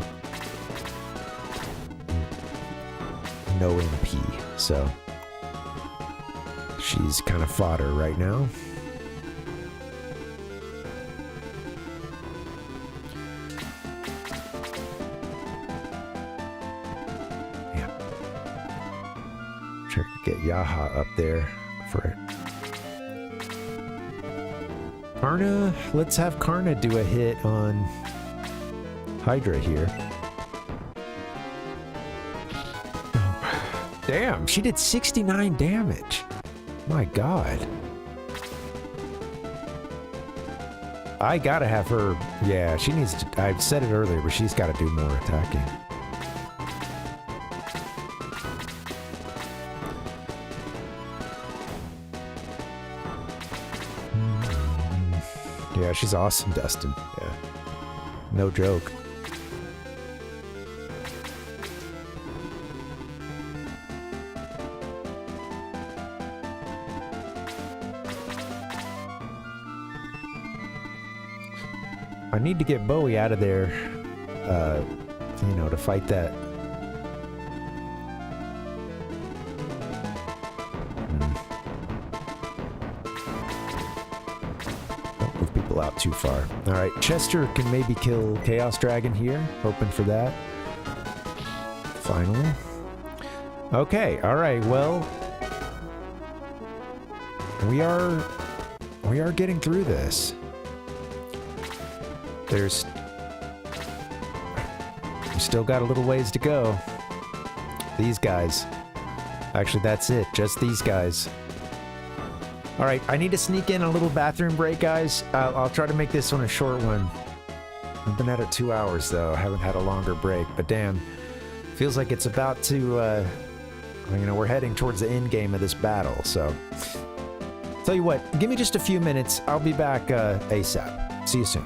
no MP, so she's kind of fodder right now. Yeah. Try to get Yaha up there for it. Karna, let's have Karna do a hit on Hydra here. Damn, she did 69 damage. My god. I gotta have her... Yeah, she needs to... I've said it earlier, but she's gotta do more attacking. Yeah, she's awesome, Dustin. Yeah. No joke. I need to get BOWIE out of there, you know, to fight that. Don't move people out too far. Alright, Chester can maybe kill Chaos Dragon here. Hoping for that. Finally. Okay, alright, well... We are getting through this. We still got a little ways to go. These guys. Actually, that's it. Just these guys. All right, I need to sneak in a little bathroom break, guys. I'll try to make this one a short one. I've been at it 2 hours, though. I haven't had a longer break, but damn. Feels like it's about to, you know, we're heading towards the end game of this battle, so. Tell you what, give me just a few minutes. I'll be back ASAP. See you soon.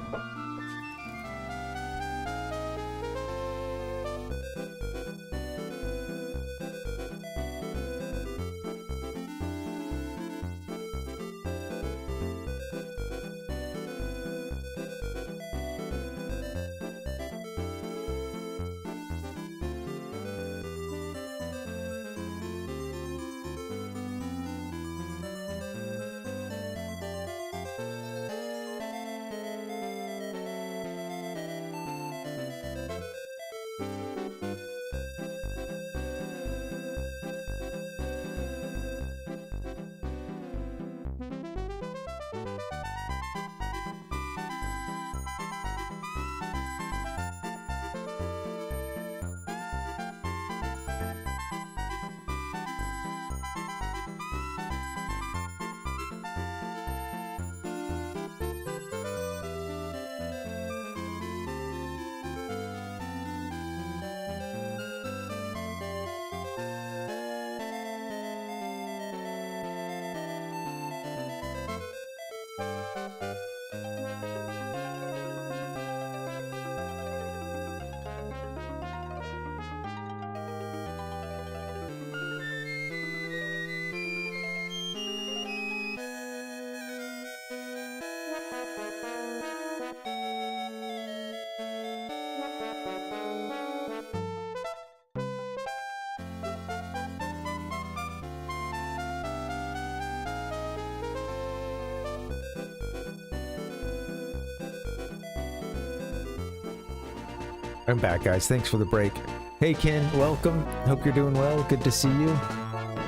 I'm back, guys. Thanks for the break. Hey, Ken. Welcome. Hope you're doing well. Good to see you.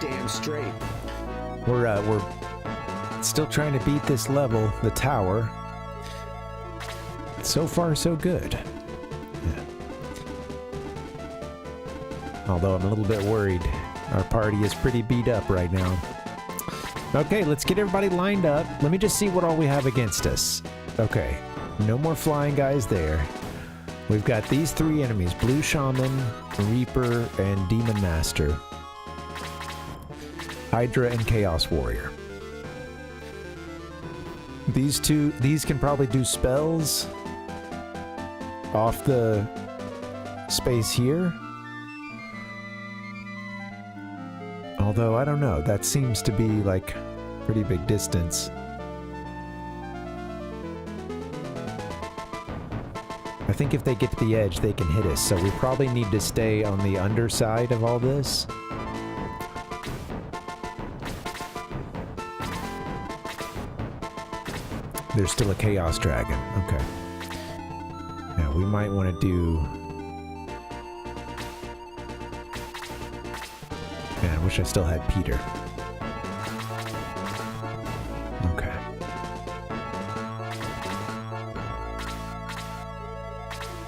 Damn straight. We're still trying to beat this level, the tower. So far, so good. Yeah. Although I'm a little bit worried. Our party is pretty beat up right now. Okay, let's get everybody lined up. Let me just see what all we have against us. Okay, no more flying guys there. We've got these three enemies, Blue Shaman, Reaper, and Demon Master. Hydra and Chaos Warrior. These can probably do spells off the space here. Although, I don't know, that seems to be like pretty big distance. I think if they get to the edge, they can hit us, so we probably need to stay on the underside of all this. There's still a Chaos Dragon. Okay. Now, we might want to do... Man, I wish I still had Peter. Okay.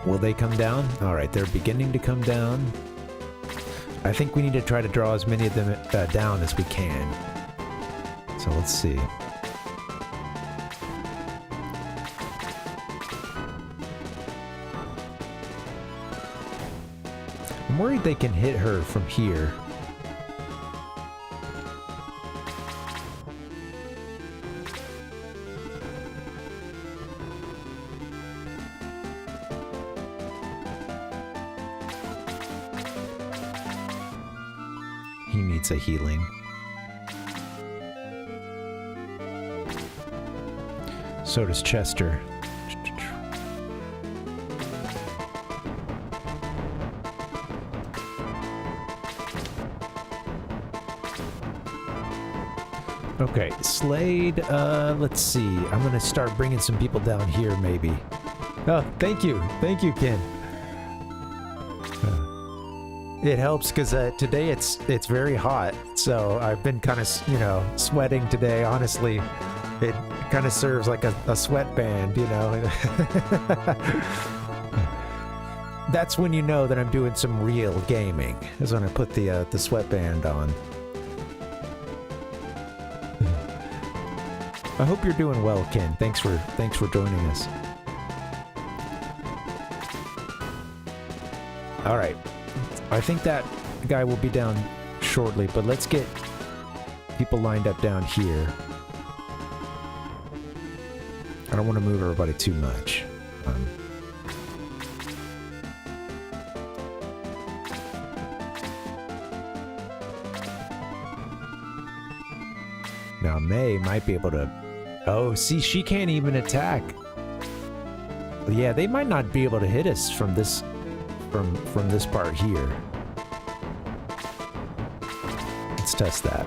Will they come down? Alright, they're beginning to come down. I think we need to try to draw as many of them down as we can. So let's see. I'm worried they can hit her from here. He needs a healing. So does Chester. Okay, Slade, let's see. I'm gonna start bringing some people down here, maybe. Oh, thank you, Ken. It helps because today it's very hot, so I've been kind of, you know, sweating today. Honestly, it kind of serves like a sweatband, you know. That's when you know that I'm doing some real gaming, is when I put the sweatband on. I hope you're doing well, Ken. Thanks for joining us. All right. I think that guy will be down shortly, but let's get people lined up down here. I don't want to move everybody too much. Now May might be able to... Oh, see, she can't even attack. Yeah, they might not be able to hit us from this... from this part here. Let's test that.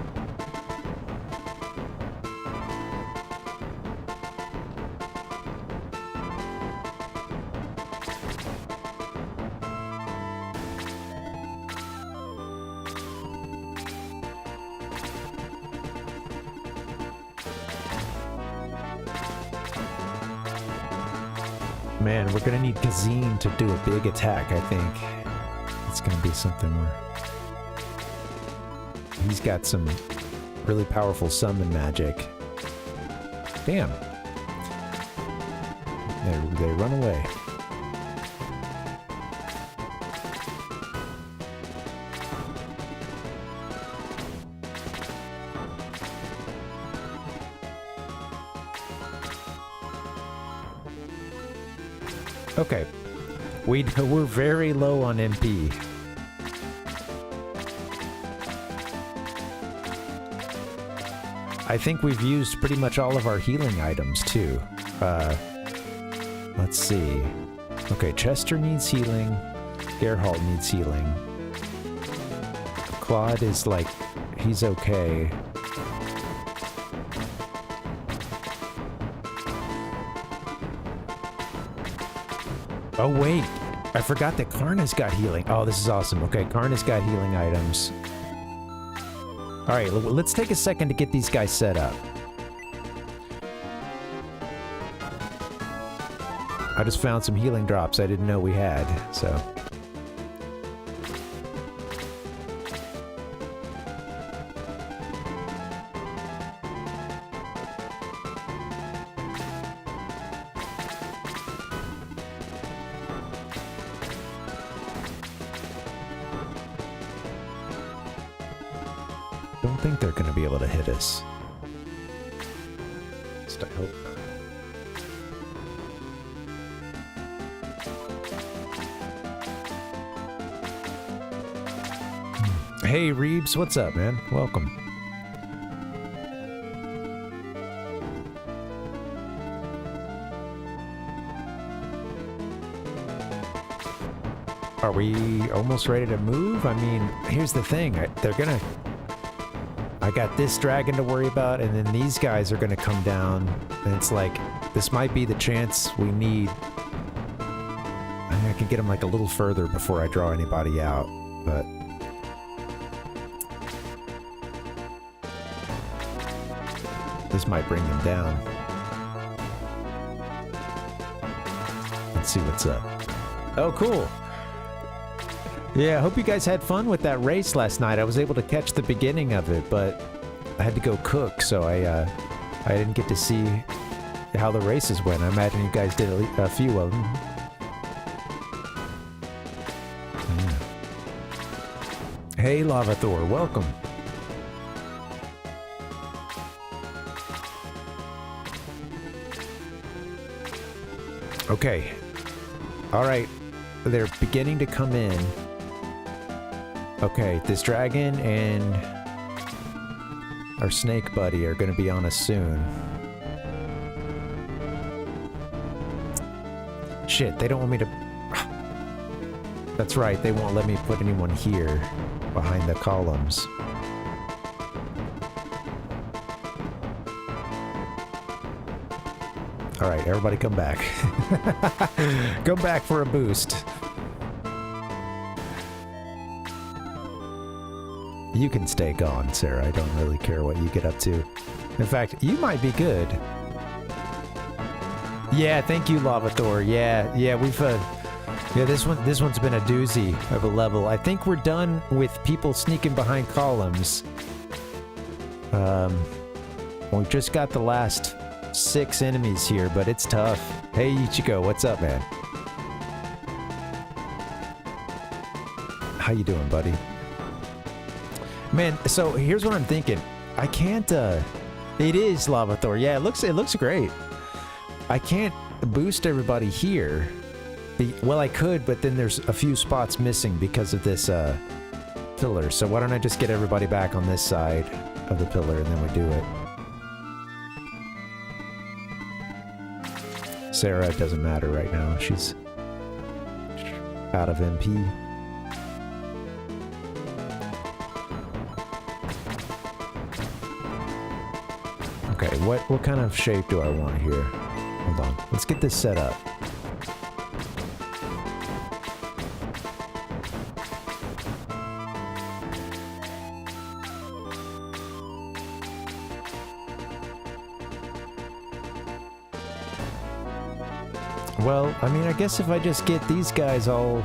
Man, we're gonna need ZEON to do a big attack, I think. It's gonna be something where... He's got some really powerful summon magic. Damn. They run away. Okay, we're very low on MP. I think we've used pretty much all of our healing items too. Let's see. Okay, Chester needs healing. Geralt needs healing. Claude is like, he's okay. Oh wait, I forgot that Karna's got healing. Oh, this is awesome. Okay, Karna's got healing items. All right, let's take a second to get these guys set up. I just found some healing drops I didn't know we had, so... Don't think they're gonna be able to hit us. Just I hope not. Hey Reeves, what's up, man? Welcome. Are we almost ready to move? I mean, here's the thing. They're gonna... I got this dragon to worry about, and then these guys are gonna come down, and it's like, this might be the chance we need. I think I can get them like a little further before I draw anybody out, but... This might bring them down. Let's see what's up. Oh, cool! Yeah, I hope you guys had fun with that race last night. I was able to catch the beginning of it, but I had to go cook, so I didn't get to see how the races went. I imagine you guys did a few of them. Yeah. Hey, Lava Thor, welcome. Okay. All right. They're beginning to come in. Okay, this dragon and our snake buddy are going to be on us soon. Shit, they don't want me to... That's right, they won't let me put anyone here behind the columns. Alright, everybody come back. Come back for a boost. You can stay gone, Sarah. I don't really care what you get up to. In fact, you might be good. Yeah, thank you, Lava Thor. Yeah, we've yeah, this one's been a doozy of a level. I think we're done with people sneaking behind columns. We've just got the last 6 enemies here, but it's tough. Hey, Ichiko, what's up, man? How you doing, buddy? Man, so here's what I'm thinking. I can't, it is Lava Thor. Yeah, it looks great. I can't boost everybody here. Well, I could, but then there's a few spots missing because of this, pillar. So why don't I just get everybody back on this side of the pillar and then we do it. Sarah, it doesn't matter right now. She's out of MP. Okay, what kind of shape do I want here? Hold on. Let's get this set up. Well, I mean, I guess if I just get these guys all...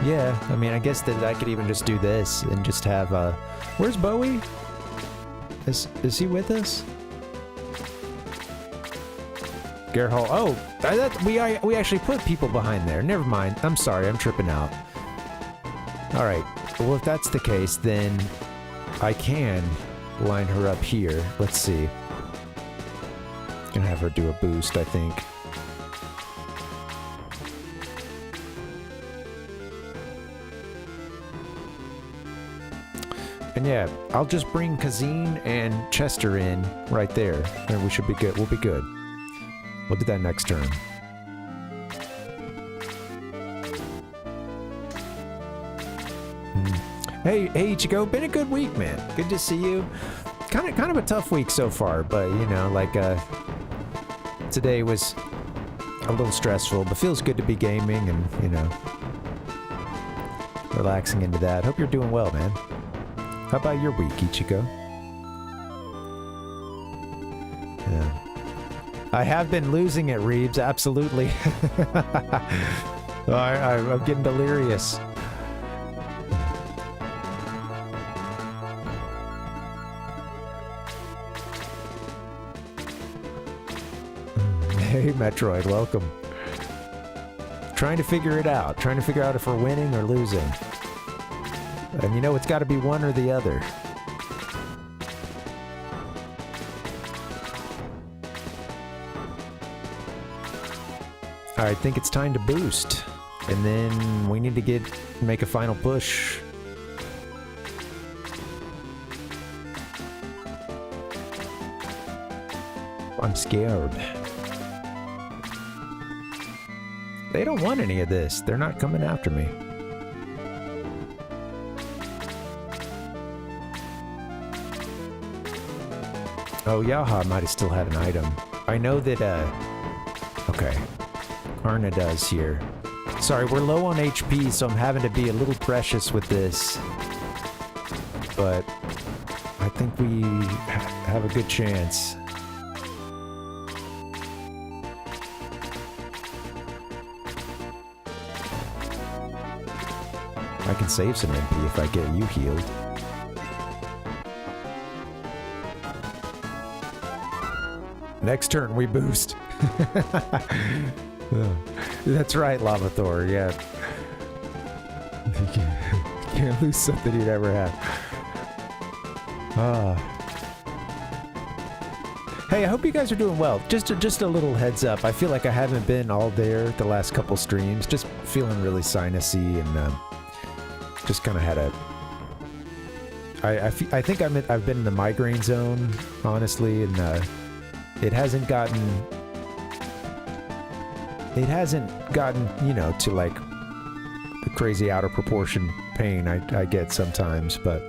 Yeah, I mean, I guess that I could even just do this and just have, Where's BOWIE? Is he with us? Gerhol. Oh, we actually put people behind there. Never mind. I'm sorry, I'm tripping out. Alright, well, if that's the case, then I can line her up here. Let's see. Gonna have her do a boost, I think. And yeah, I'll just bring Kazine and Chester in right there, and we should be good. We'll be good. We'll do that next turn. Hey, Ichigo, been a good week, man. Good to see you. Kind of a tough week so far, but you know, like today was a little stressful, but feels good to be gaming and you know, relaxing into that. Hope you're doing well, man. How about your week, Ichigo? Yeah. I have been losing it, Reeves, absolutely. I'm getting delirious. Hey, Metroid, welcome. Trying to figure it out. Trying to figure out if we're winning or losing. And you know, it's got to be one or the other. I think it's time to boost. And then we need to make a final push. I'm scared. They don't want any of this. They're not coming after me. Oh, Yaha might have still had an item. I know that, okay. Arna does here. Sorry, we're low on HP, so I'm having to be a little precious with this. But I think we have a good chance. I can save some MP if I get you healed. Next turn, we boost. That's right, Lava Thor, yeah. You can't lose something you never had. Hey, I hope you guys are doing well. Just a little heads up. I feel like I haven't been all there the last couple streams. Just feeling really sinusy and just kind of had a... I think I've been in the migraine zone, honestly, and it hasn't gotten, you know, to like the crazy out of proportion pain I get sometimes, but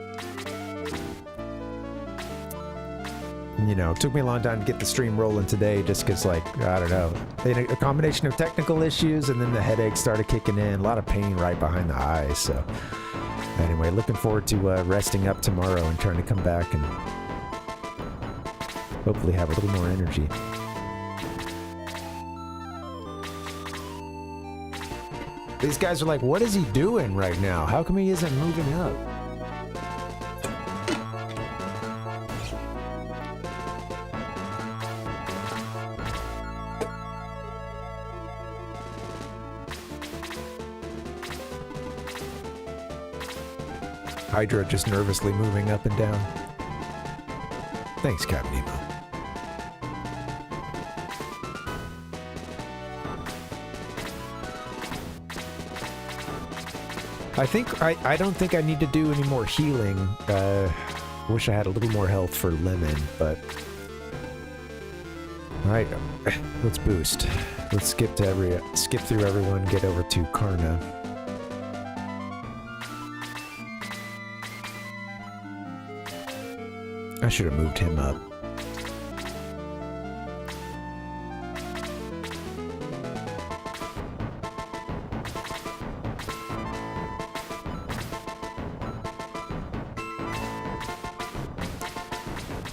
you know, it took me a long time to get the stream rolling today just because, like, I don't know, a combination of technical issues and then the headache started kicking in, a lot of pain right behind the eyes, so anyway, looking forward to resting up tomorrow and trying to come back and hopefully have a little more energy. These guys are like, what is he doing right now? How come he isn't moving up? Hydra just nervously moving up and down. Thanks, Captain Nemo. I don't think I need to do any more healing. Wish I had a little more health for Lemon, but alright, let's boost. Let's skip through everyone, get over to Karna. I should have moved him up.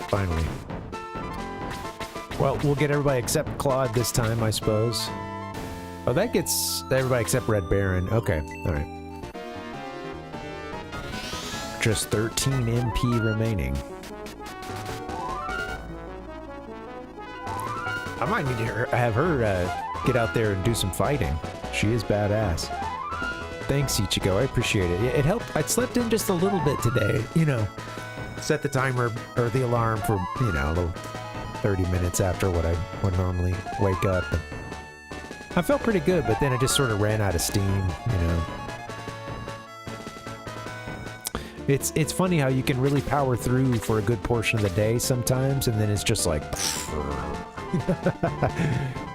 Finally. Well, we'll get everybody except Claude this time, I suppose. Oh, that gets everybody except Red Baron. Okay, alright. Just 13 MP remaining. I might need to have her get out there and do some fighting. She is badass. Thanks, Ichigo. I appreciate it. It helped. I slept in just a little bit today, you know. Set the timer or the alarm for, you know, 30 minutes after what I would normally wake up. And I felt pretty good, but then it just sort of ran out of steam, you know. It's funny how you can really power through for a good portion of the day sometimes, and then it's just like...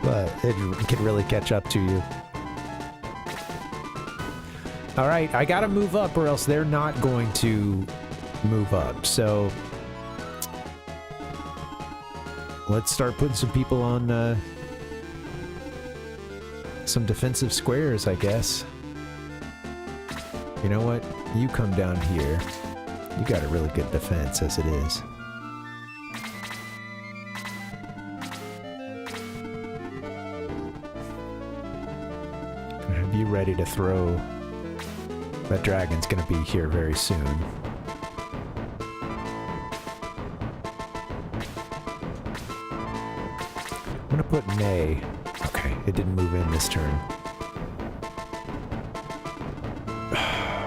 but it can really catch up to you. Alright, I gotta move up or else they're not going to move up, so... let's start putting some people on some defensive squares, I guess. You know what? You come down here. You got a really good defense as it is. Have you ready to throw? That dragon's gonna be here very soon. I'm gonna put May. Okay, it didn't move in this turn.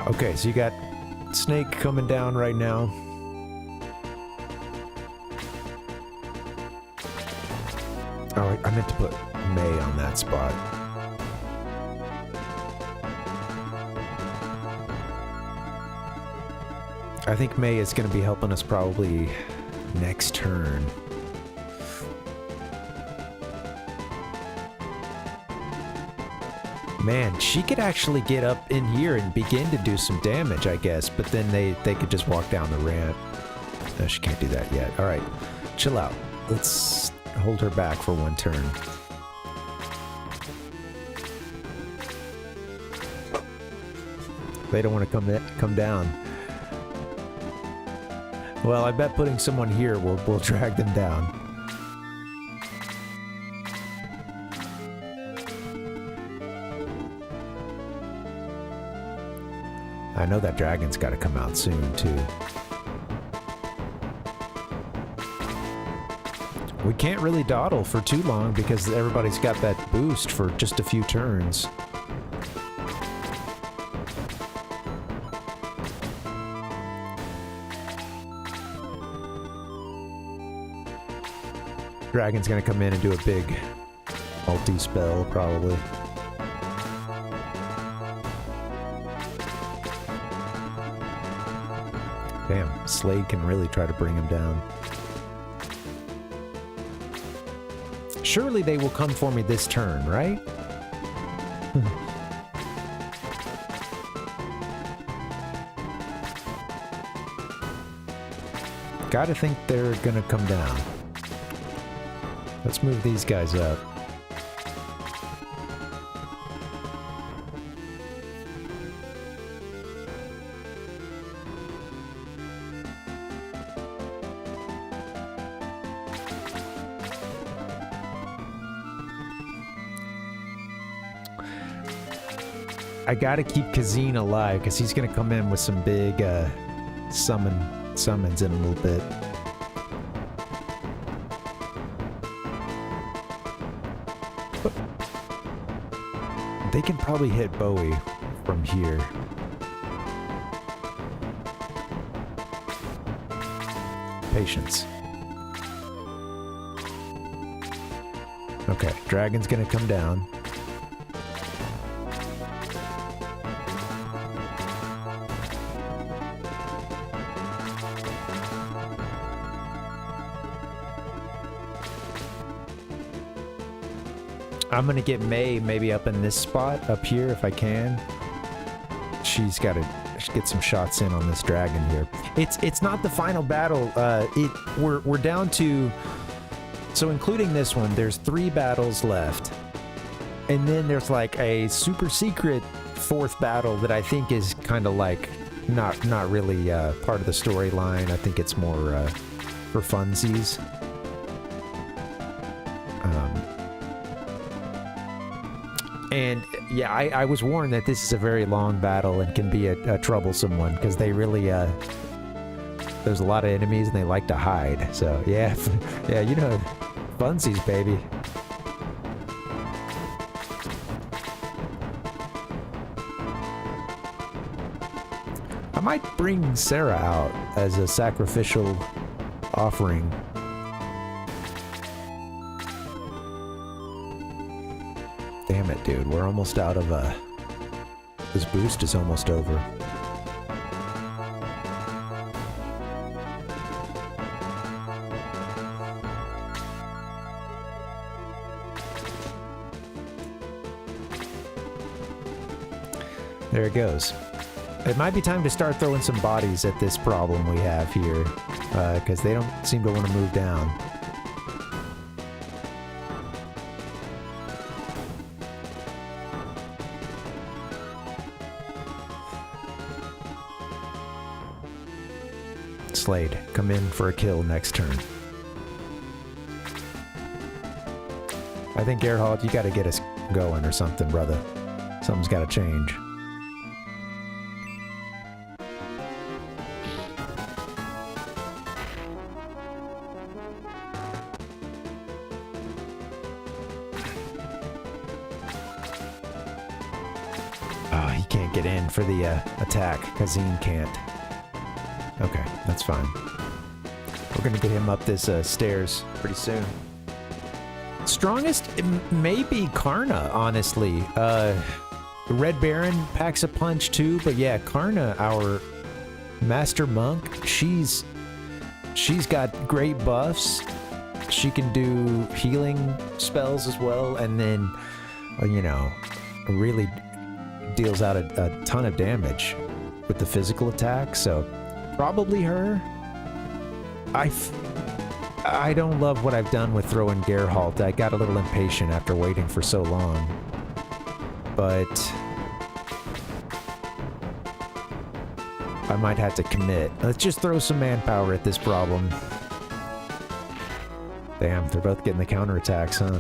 Okay, so you got Snake coming down right now. Oh, I meant to put May on that spot. I think May is going to be helping us probably next turn. Man, she could actually get up in here and begin to do some damage, I guess, but then they could just walk down the ramp. No, she can't do that yet. Alright, chill out. Let's hold her back for one turn. They don't want to come down. Well, I bet putting someone here will drag them down. I know that dragon's got to come out soon, too. We can't really dawdle for too long because everybody's got that boost for just a few turns. Dragon's gonna come in and do a big multi-spell, probably. Damn, Slade can really try to bring him down. Surely they will come for me this turn, right? Gotta think they're gonna come down. Let's move these guys up. I gotta keep Kazin alive because he's gonna come in with some big summons in a little bit. They can probably hit BOWIE from here. Patience. Okay, dragon's gonna come down. I'm gonna get May maybe up in this spot up here if I can. She's got to get some shots in on this dragon here. It's not the final battle. We're down to, so including this one, there's 3 battles left, and then there's like a super secret 4th battle that I think is kind of like not really part of the storyline. I think it's more for funsies. And yeah, I was warned that this is a very long battle and can be a troublesome one, because they really, there's a lot of enemies and they like to hide. So yeah, yeah, you know, funsies, baby. I might bring Sarah out as a sacrificial offering. Damn it, dude. We're almost out of, this boost is almost over. There it goes. It might be time to start throwing some bodies at this problem we have here, because they don't seem to want to move down. Slade, come in for a kill next turn. I think Geralt, you gotta get us going or something, brother. Something's gotta change. Oh, he can't get in for the attack. Kazim can't. Okay, that's fine. We're gonna get him up this stairs pretty soon. Strongest may be Karna, honestly. Red Baron packs a punch too, but yeah, Karna, our master monk, she's got great buffs. She can do healing spells as well, and then, you know, really deals out a ton of damage with the physical attack, so probably her. I don't love what I've done with throwing Geralt. I got a little impatient after waiting for so long. But I might have to commit. Let's just throw some manpower at this problem. Damn, they're both getting the counterattacks, huh?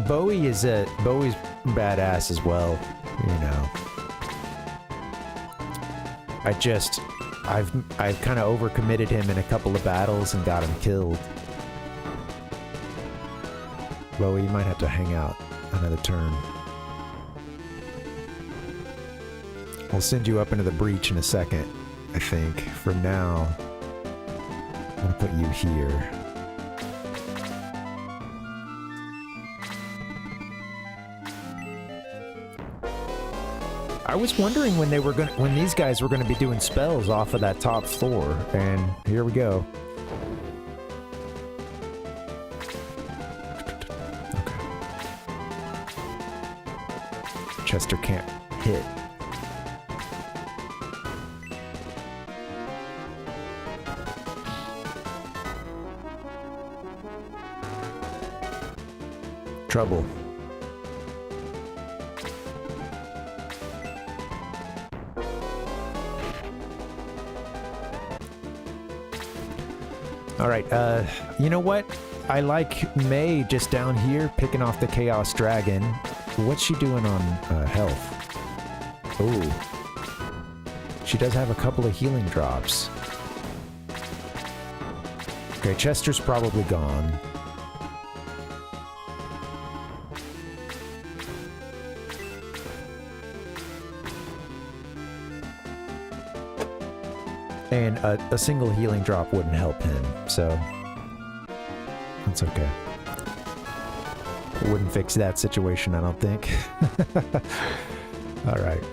Bowie's badass as well, you know. I've kind of overcommitted him in a couple of battles and got him killed. Bowie, you might have to hang out another turn. We'll send you up into the breach in a second, I think. For now, I'm gonna put you here. I was wondering when these guys were gonna be doing spells off of that top floor, and here we go. Okay. Chester can't hit. Trouble. Alright, you know what? I like May just down here picking off the Chaos Dragon. What's she doing on health? Oh. She does have a couple of healing drops. Okay, Chester's probably gone. And a single healing drop wouldn't help him, so that's okay. Wouldn't fix that situation, I don't think. All right.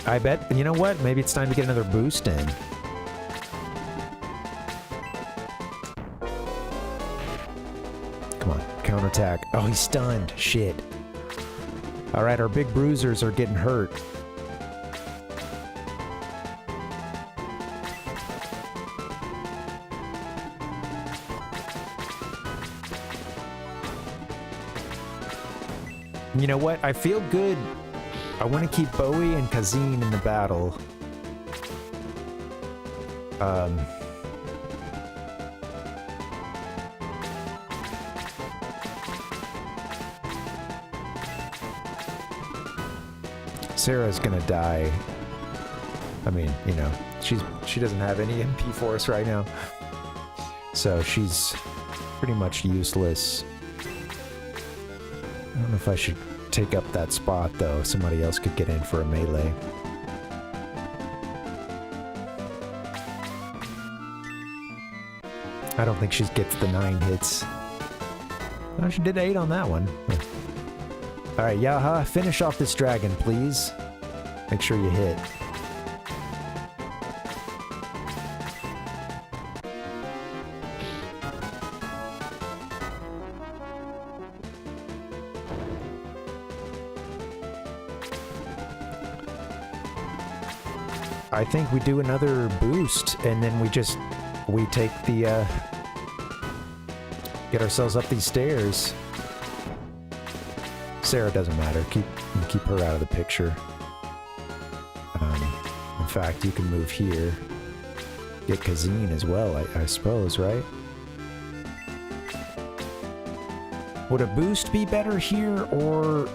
I bet, you know what? Maybe it's time to get another boost in. Come on, counterattack. Oh, he's stunned. Shit. All right, our big bruisers are getting hurt. You know what? I feel good. I want to keep BOWIE and ZEON in the battle. Sarah's gonna die. I mean, you know, she doesn't have any MP for us right now. So she's pretty much useless. I don't know if I should take up that spot, though. Somebody else could get in for a melee. I don't think she gets the 9 hits. Oh, she did 8 on that one. Alright, Yaha, finish off this dragon, please. Make sure you hit. I think we do another boost, and then we take the, get ourselves up these stairs. Sarah doesn't matter. Keep her out of the picture. In fact, you can move here. Get ZEON as well, I suppose, right? Would a boost be better here, or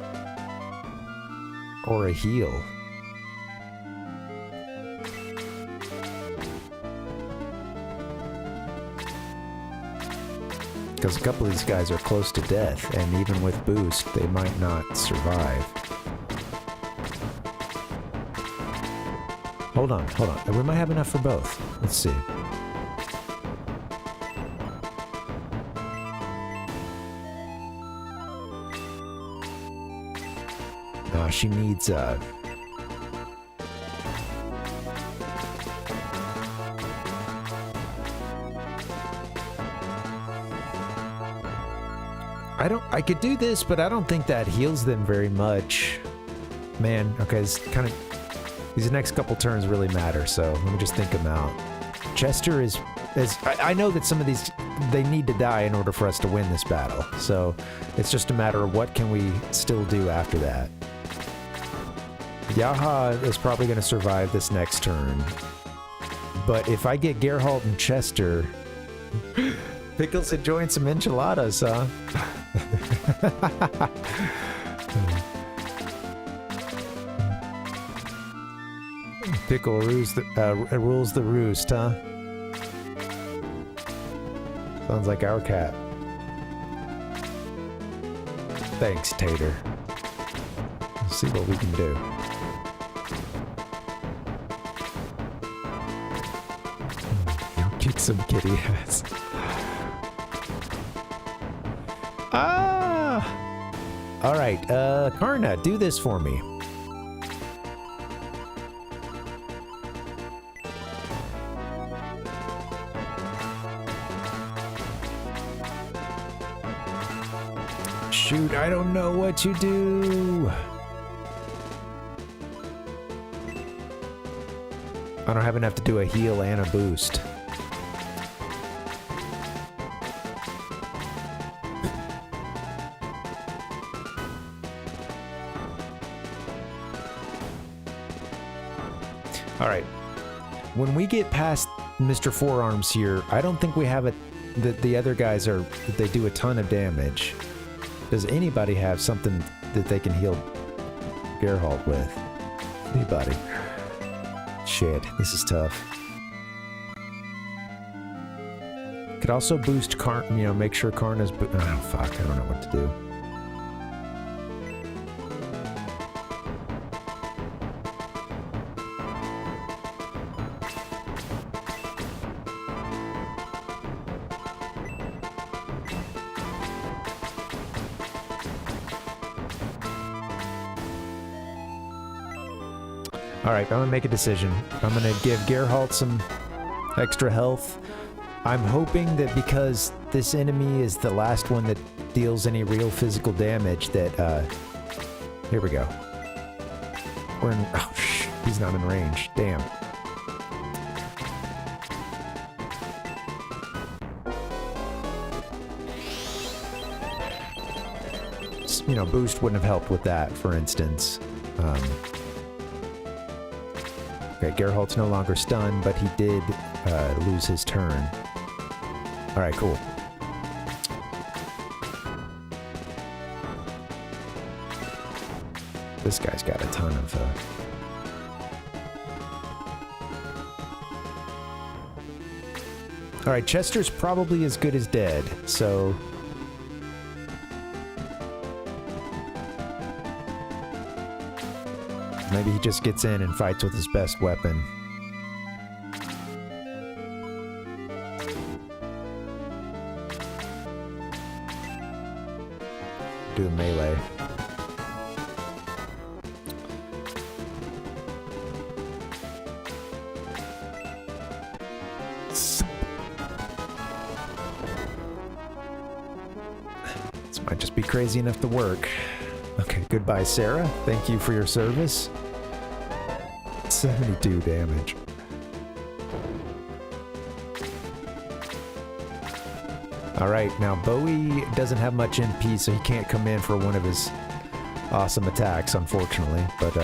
a heal? Because a couple of these guys are close to death, and even with boost, they might not survive. Hold on. We might have enough for both. Let's see. She needs, I could do this, but I don't think that heals them very much. Man, okay, it's kind of... These next couple turns really matter, so let me just think them out. Chester is I know that some of these, they need to die in order for us to win this battle, so it's just a matter of what can we still do after that. Yaha is probably going to survive this next turn, but if I get Geralt and Chester... Pickles enjoying some enchiladas, huh? Pickle rules the roost, huh? Sounds like our cat. Thanks, Tater. Let's see what we can do. You'll kick some kitty ass. Ah! Alright, Karna, do this for me. Shoot, I don't know what to do. I don't have enough to do a heal and a boost. Alright. When we get past Mr. Forearms here, I don't think we have the other guys they do a ton of damage. Does anybody have something that they can heal Geralt with? Anybody? Shit, this is tough. Could also boost make sure Karna's oh fuck, I don't know what to do. Alright, I'm gonna make a decision. I'm gonna give Geralt some extra health. I'm hoping that because this enemy is the last one that deals any real physical damage that, here we go. We're in, oh shh, he's not in range, damn. You know, boost wouldn't have helped with that, for instance. Okay, Geralt's no longer stunned, but he did lose his turn. Alright, cool. This guy's got a ton of... Alright, Chester's probably as good as dead, so... Maybe he just gets in and fights with his best weapon. Do a melee. This might just be crazy enough to work. Okay, goodbye, Sarah. Thank you for your service. 72 damage. Alright, now Bowie doesn't have much MP, so he can't come in for one of his awesome attacks, unfortunately. But,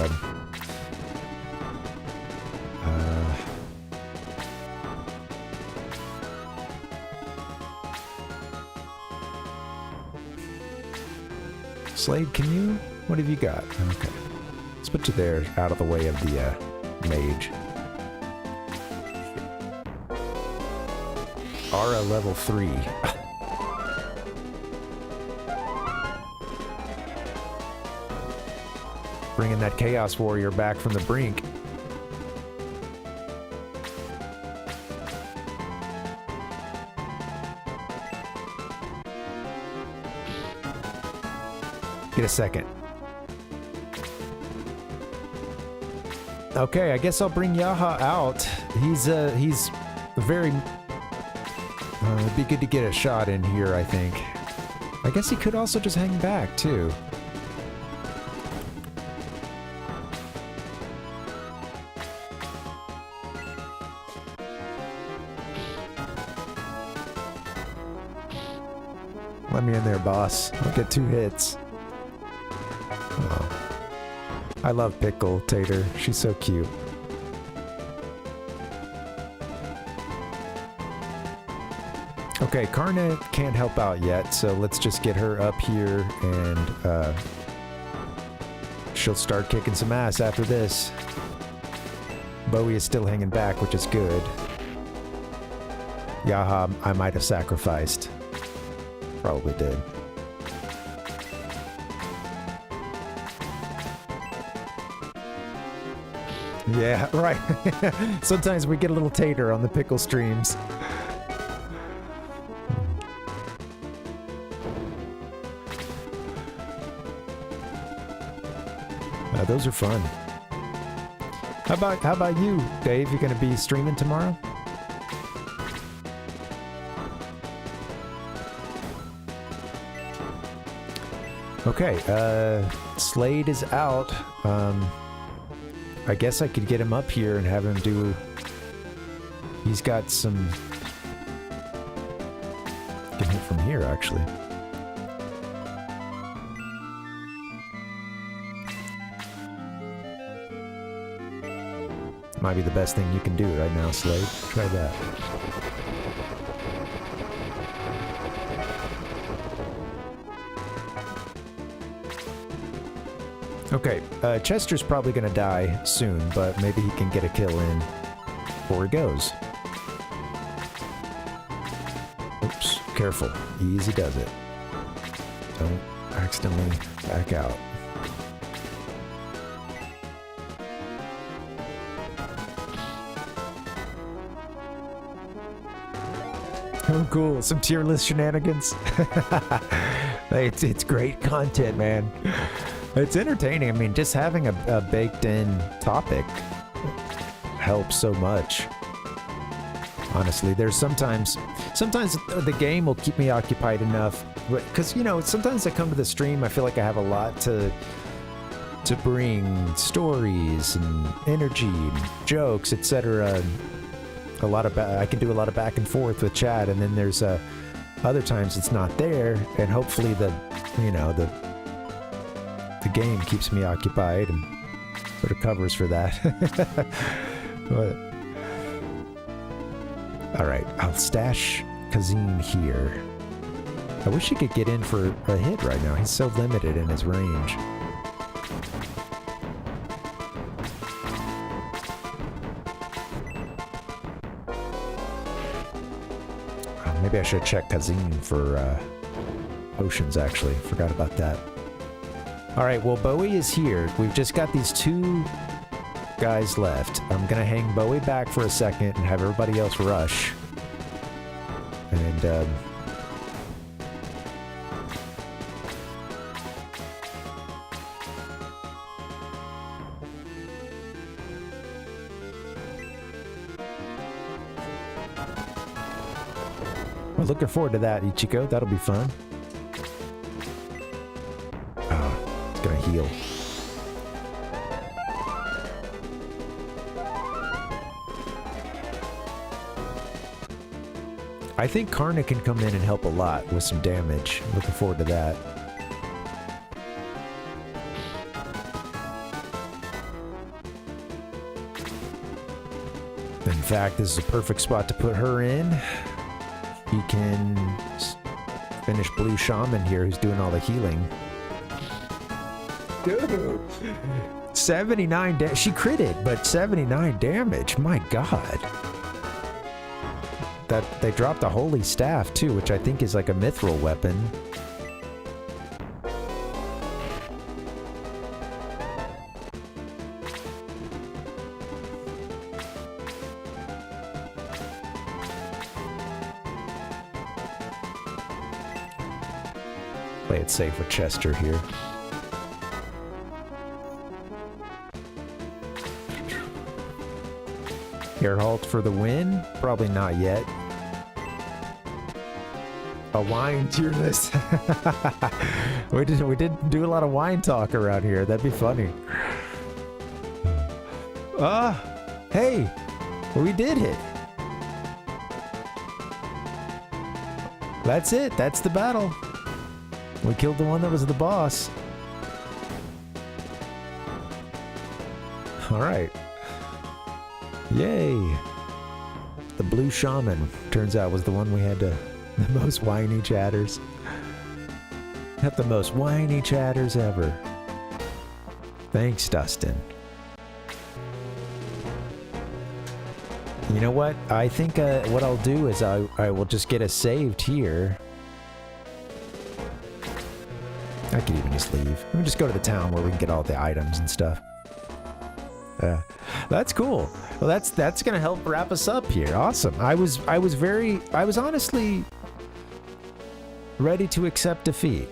Slade, can you? What have you got? Okay. Let's put you there, out of the way of the, mage. Aura level 3. Bringing that Chaos Warrior back from the brink. Get a second. Okay, I guess I'll bring Yaha out. He's very... it'd be good to get a shot in here, I think. I guess he could also just hang back, too. Let me in there, boss. I'll get 2 hits. Oh. I love Pickle Tater. She's so cute. Okay, Karna can't help out yet, so let's just get her up here and she'll start kicking some ass after this. Bowie is still hanging back, which is good. Yaha, I might have sacrificed. Probably did. Yeah, right. Sometimes we get a little tater on the pickle streams. Those are fun. How about you, Dave? You gonna be streaming tomorrow? Okay, Slade is out. I guess I could get him up here and have him do... He's got some... Can hit from here, actually. Might be the best thing you can do right now, Slade. Try that. Okay, Chester's probably gonna die soon, but maybe he can get a kill in before he goes. Oops, careful. Easy does it. Don't accidentally back out. Oh, cool. Some tier list shenanigans. It's great content, man. It's entertaining. I mean, just having a baked-in topic helps so much. Honestly, there's sometimes the game will keep me occupied enough, because you know, sometimes I come to the stream, I feel like I have a lot to bring, stories and energy, and jokes, etc. A lot of I can do a lot of back and forth with chat, and then there's other times it's not there, and hopefully the game keeps me occupied and sort of covers for that. But all right, I'll stash ZEON here. I wish he could get in for a hit right now. He's so limited in his range. Maybe I should check ZEON for potions, actually. Forgot about that. All right, well, BOWIE is here. We've just got these 2 guys left. I'm going to hang BOWIE back for a second and have everybody else rush. And, we're looking forward to that, Ichiko. That'll be fun. Oh, it's going to heal. I think Karna can come in and help a lot with some damage. Looking forward to that. In fact, this is a perfect spot to put her in. He can finish Blue Shaman here, who's doing all the healing. Dude! 79 damage. She critted, but 79 damage. My god. That they dropped a holy staff too, which I think is like a mithril weapon. Play it safe with Chester here. Geralt for the win? Probably not yet. A wine tier list. we didn't do a lot of wine talk around here. That'd be funny. Hey, we did it. That's it. That's the battle. We killed the one that was the boss. All right. Yay. The Blue Shaman, turns out, was the one we had to... The most whiny chatters. Have the most whiny chatters ever. Thanks, Dustin. You know what? I think what I'll do is I will just get us saved here. I could even just leave. Let me just go to the town where we can get all the items and stuff. That's cool. Well, that's gonna help wrap us up here. Awesome. I was honestly ready to accept defeat,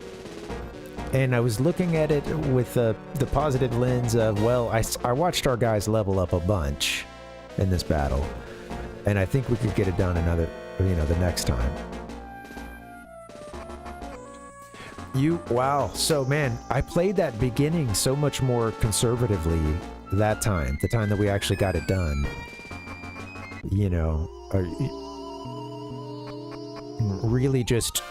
and I was looking at it with the positive lens of, well, I watched our guys level up a bunch in this battle, and I think we could get it done another, the next time. Wow. So man, I played that beginning so much more conservatively that time, the time that we actually got it done. Really just,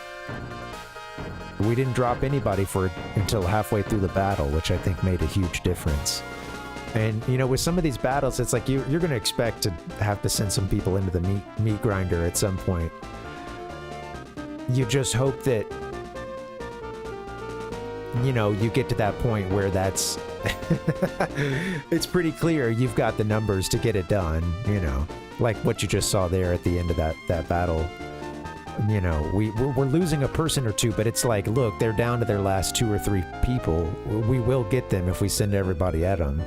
we didn't drop anybody until halfway through the battle, which I think made a huge difference. And with some of these battles, it's like you're going to expect to have to send some people into the meat grinder at some point. You just hope that you get to that point where that's it's pretty clear you've got the numbers to get it done, like what you just saw there at the end of that battle. We're losing a person or two, but it's like, look, they're down to their last 2 or 3 people. We will get them if we send everybody at them.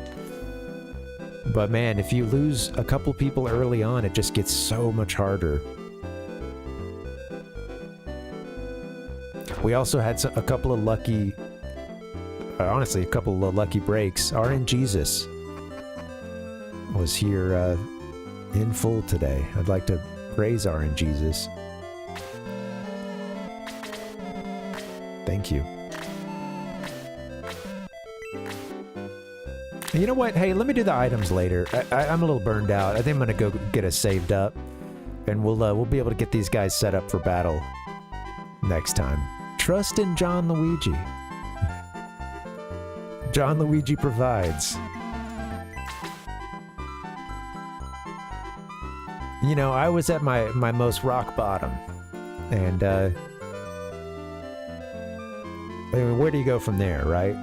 But man, if you lose a couple people early on, it just gets so much harder. We also had a couple of lucky honestly, a couple of lucky breaks. RN Jesus was here in full today. I'd like to praise RN Jesus. Thank you. You know what? Hey, let me do the items later. I'm a little burned out. I think I'm gonna go get us saved up, and we'll be able to get these guys set up for battle next time. Trust in John Luigi. John Luigi provides. You know, I was at my most rock bottom, and I mean, where do you go from there, right?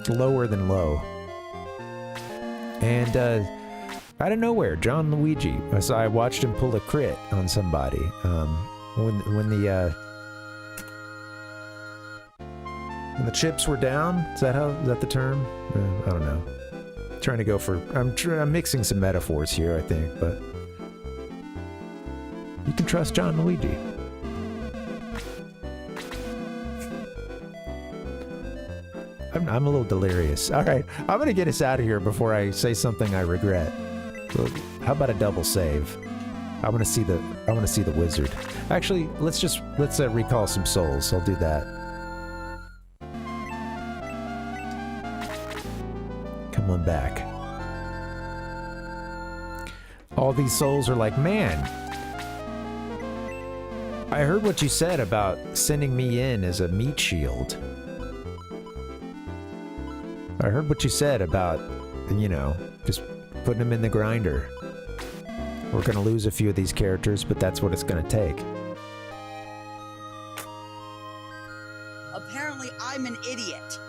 Lower than low. And out of nowhere, John Luigi. So I watched him pull a crit on somebody. When the chips were down. Is that the term? I don't know. Trying to go for. I'm mixing some metaphors here, I think, but you can trust John Luigi. I'm a little delirious. All right, I'm gonna get us out of here before I say something I regret. So, how about a double save? I want to see the wizard. Actually, let's recall some souls. I'll do that. Come on back. All these souls are like, man, I heard what you said about sending me in as a meat shield. I heard what you said about, you know, just putting them in the grinder. We're gonna lose a few of these characters, but that's what it's gonna take. Apparently, I'm an idiot.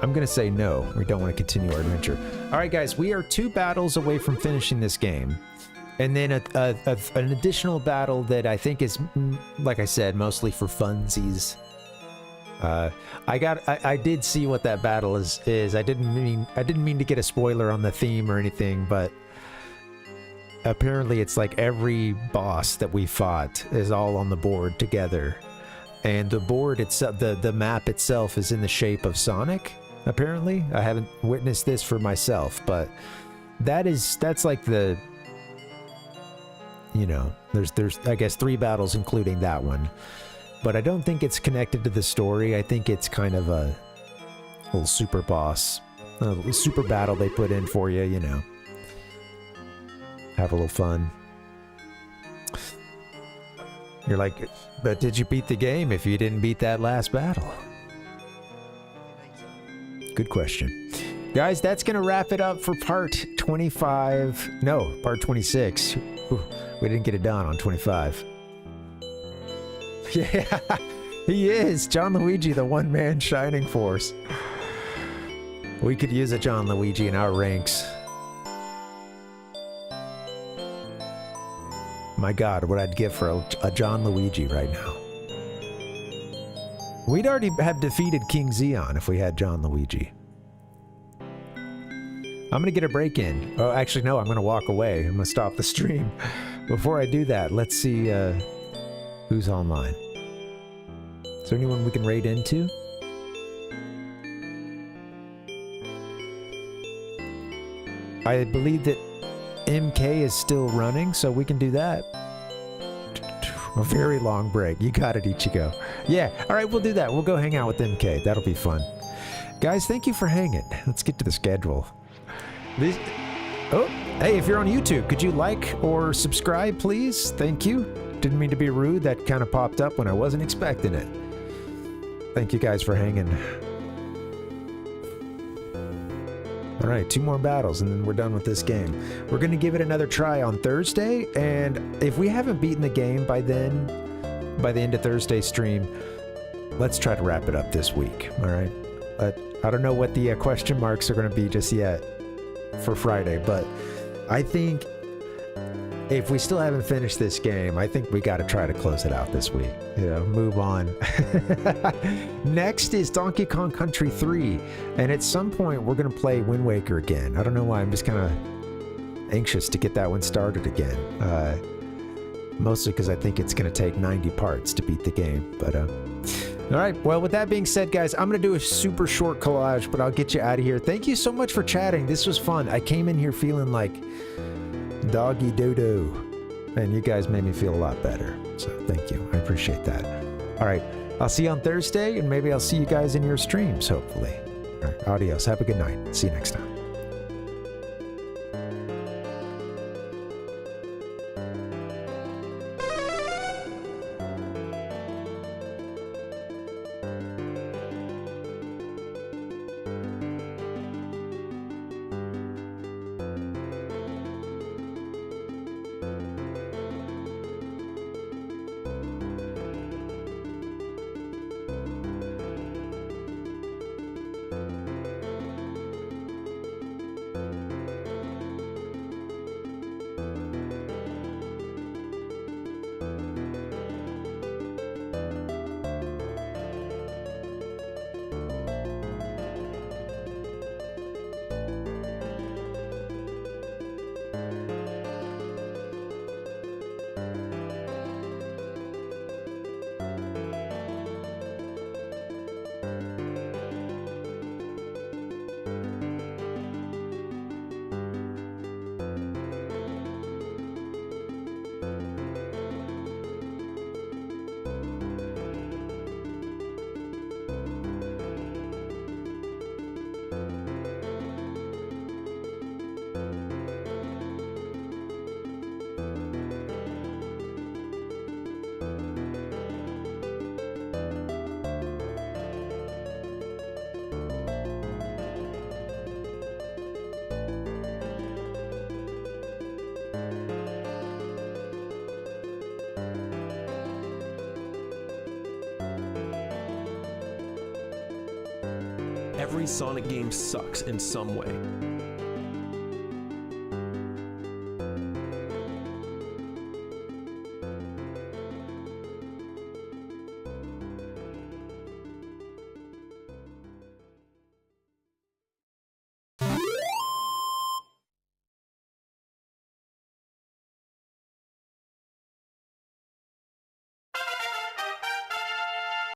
I'm gonna say no. We don't want to continue our adventure. All right, guys, we are 2 battles away from finishing this game. And then an additional battle that I think is, like I said, mostly for funsies. I did see what that battle is. I didn't mean to get a spoiler on the theme or anything, but apparently it's like every boss that we fought is all on the board together, and the board itself, the map itself, is in the shape of Sonic. Apparently, I haven't witnessed this for myself, but that's like the, you know, there's I guess 3 battles including that one. But I don't think it's connected to the story. I think it's kind of a little super boss, a little super battle they put in for you, you know. Have a little fun. You're like, but did you beat the game if you didn't beat that last battle? Good question. Guys, that's going to wrap it up for part 25. No, part 26. Whew, we didn't get it done on 25. Yeah, he is. John Luigi, the one-man shining force. We could use a John Luigi in our ranks. My God, what I'd give for a John Luigi right now. We'd already have defeated King ZEON if we had John Luigi. I'm going to get a break in. Oh, actually, no, I'm going to walk away. I'm going to stop the stream. Before I do that, let's see who's online. Is there anyone we can raid into? I believe that MK is still running, so we can do that. A very long break. You got it, Ichigo. Yeah, alright, we'll do that. We'll go hang out with MK. That'll be fun. Guys, thank you for hanging. Let's get to the schedule. Oh, hey, if you're on YouTube, could you like or subscribe, please? Thank you. Didn't mean to be rude. That kind of popped up when I wasn't expecting it. Thank you guys for hanging. Alright, 2 more battles and then we're done with this game. We're going to give it another try on Thursday, and if we haven't beaten the game by then, by the end of Thursday's stream, let's try to wrap it up this week, alright? I don't know what the question marks are going to be just yet for Friday, but I think if we still haven't finished this game, I think we got to try to close it out this week. You know, move on. Next is Donkey Kong Country 3, and at some point we're going to play Wind Waker again. I don't know why, I'm just kind of anxious to get that one started again. Mostly because I think it's going to take 90 parts to beat the game. But, all right. Well, with that being said, guys, I'm going to do a super short collage, but I'll get you out of here. Thank you so much for chatting. This was fun. I came in here feeling like doggy doo-doo, and you guys made me feel a lot better. So thank you. I appreciate that. All right. I'll see you on Thursday, and maybe I'll see you guys in your streams, hopefully. All right. Adios. Have a good night. See you next time. Every Sonic game sucks in some way.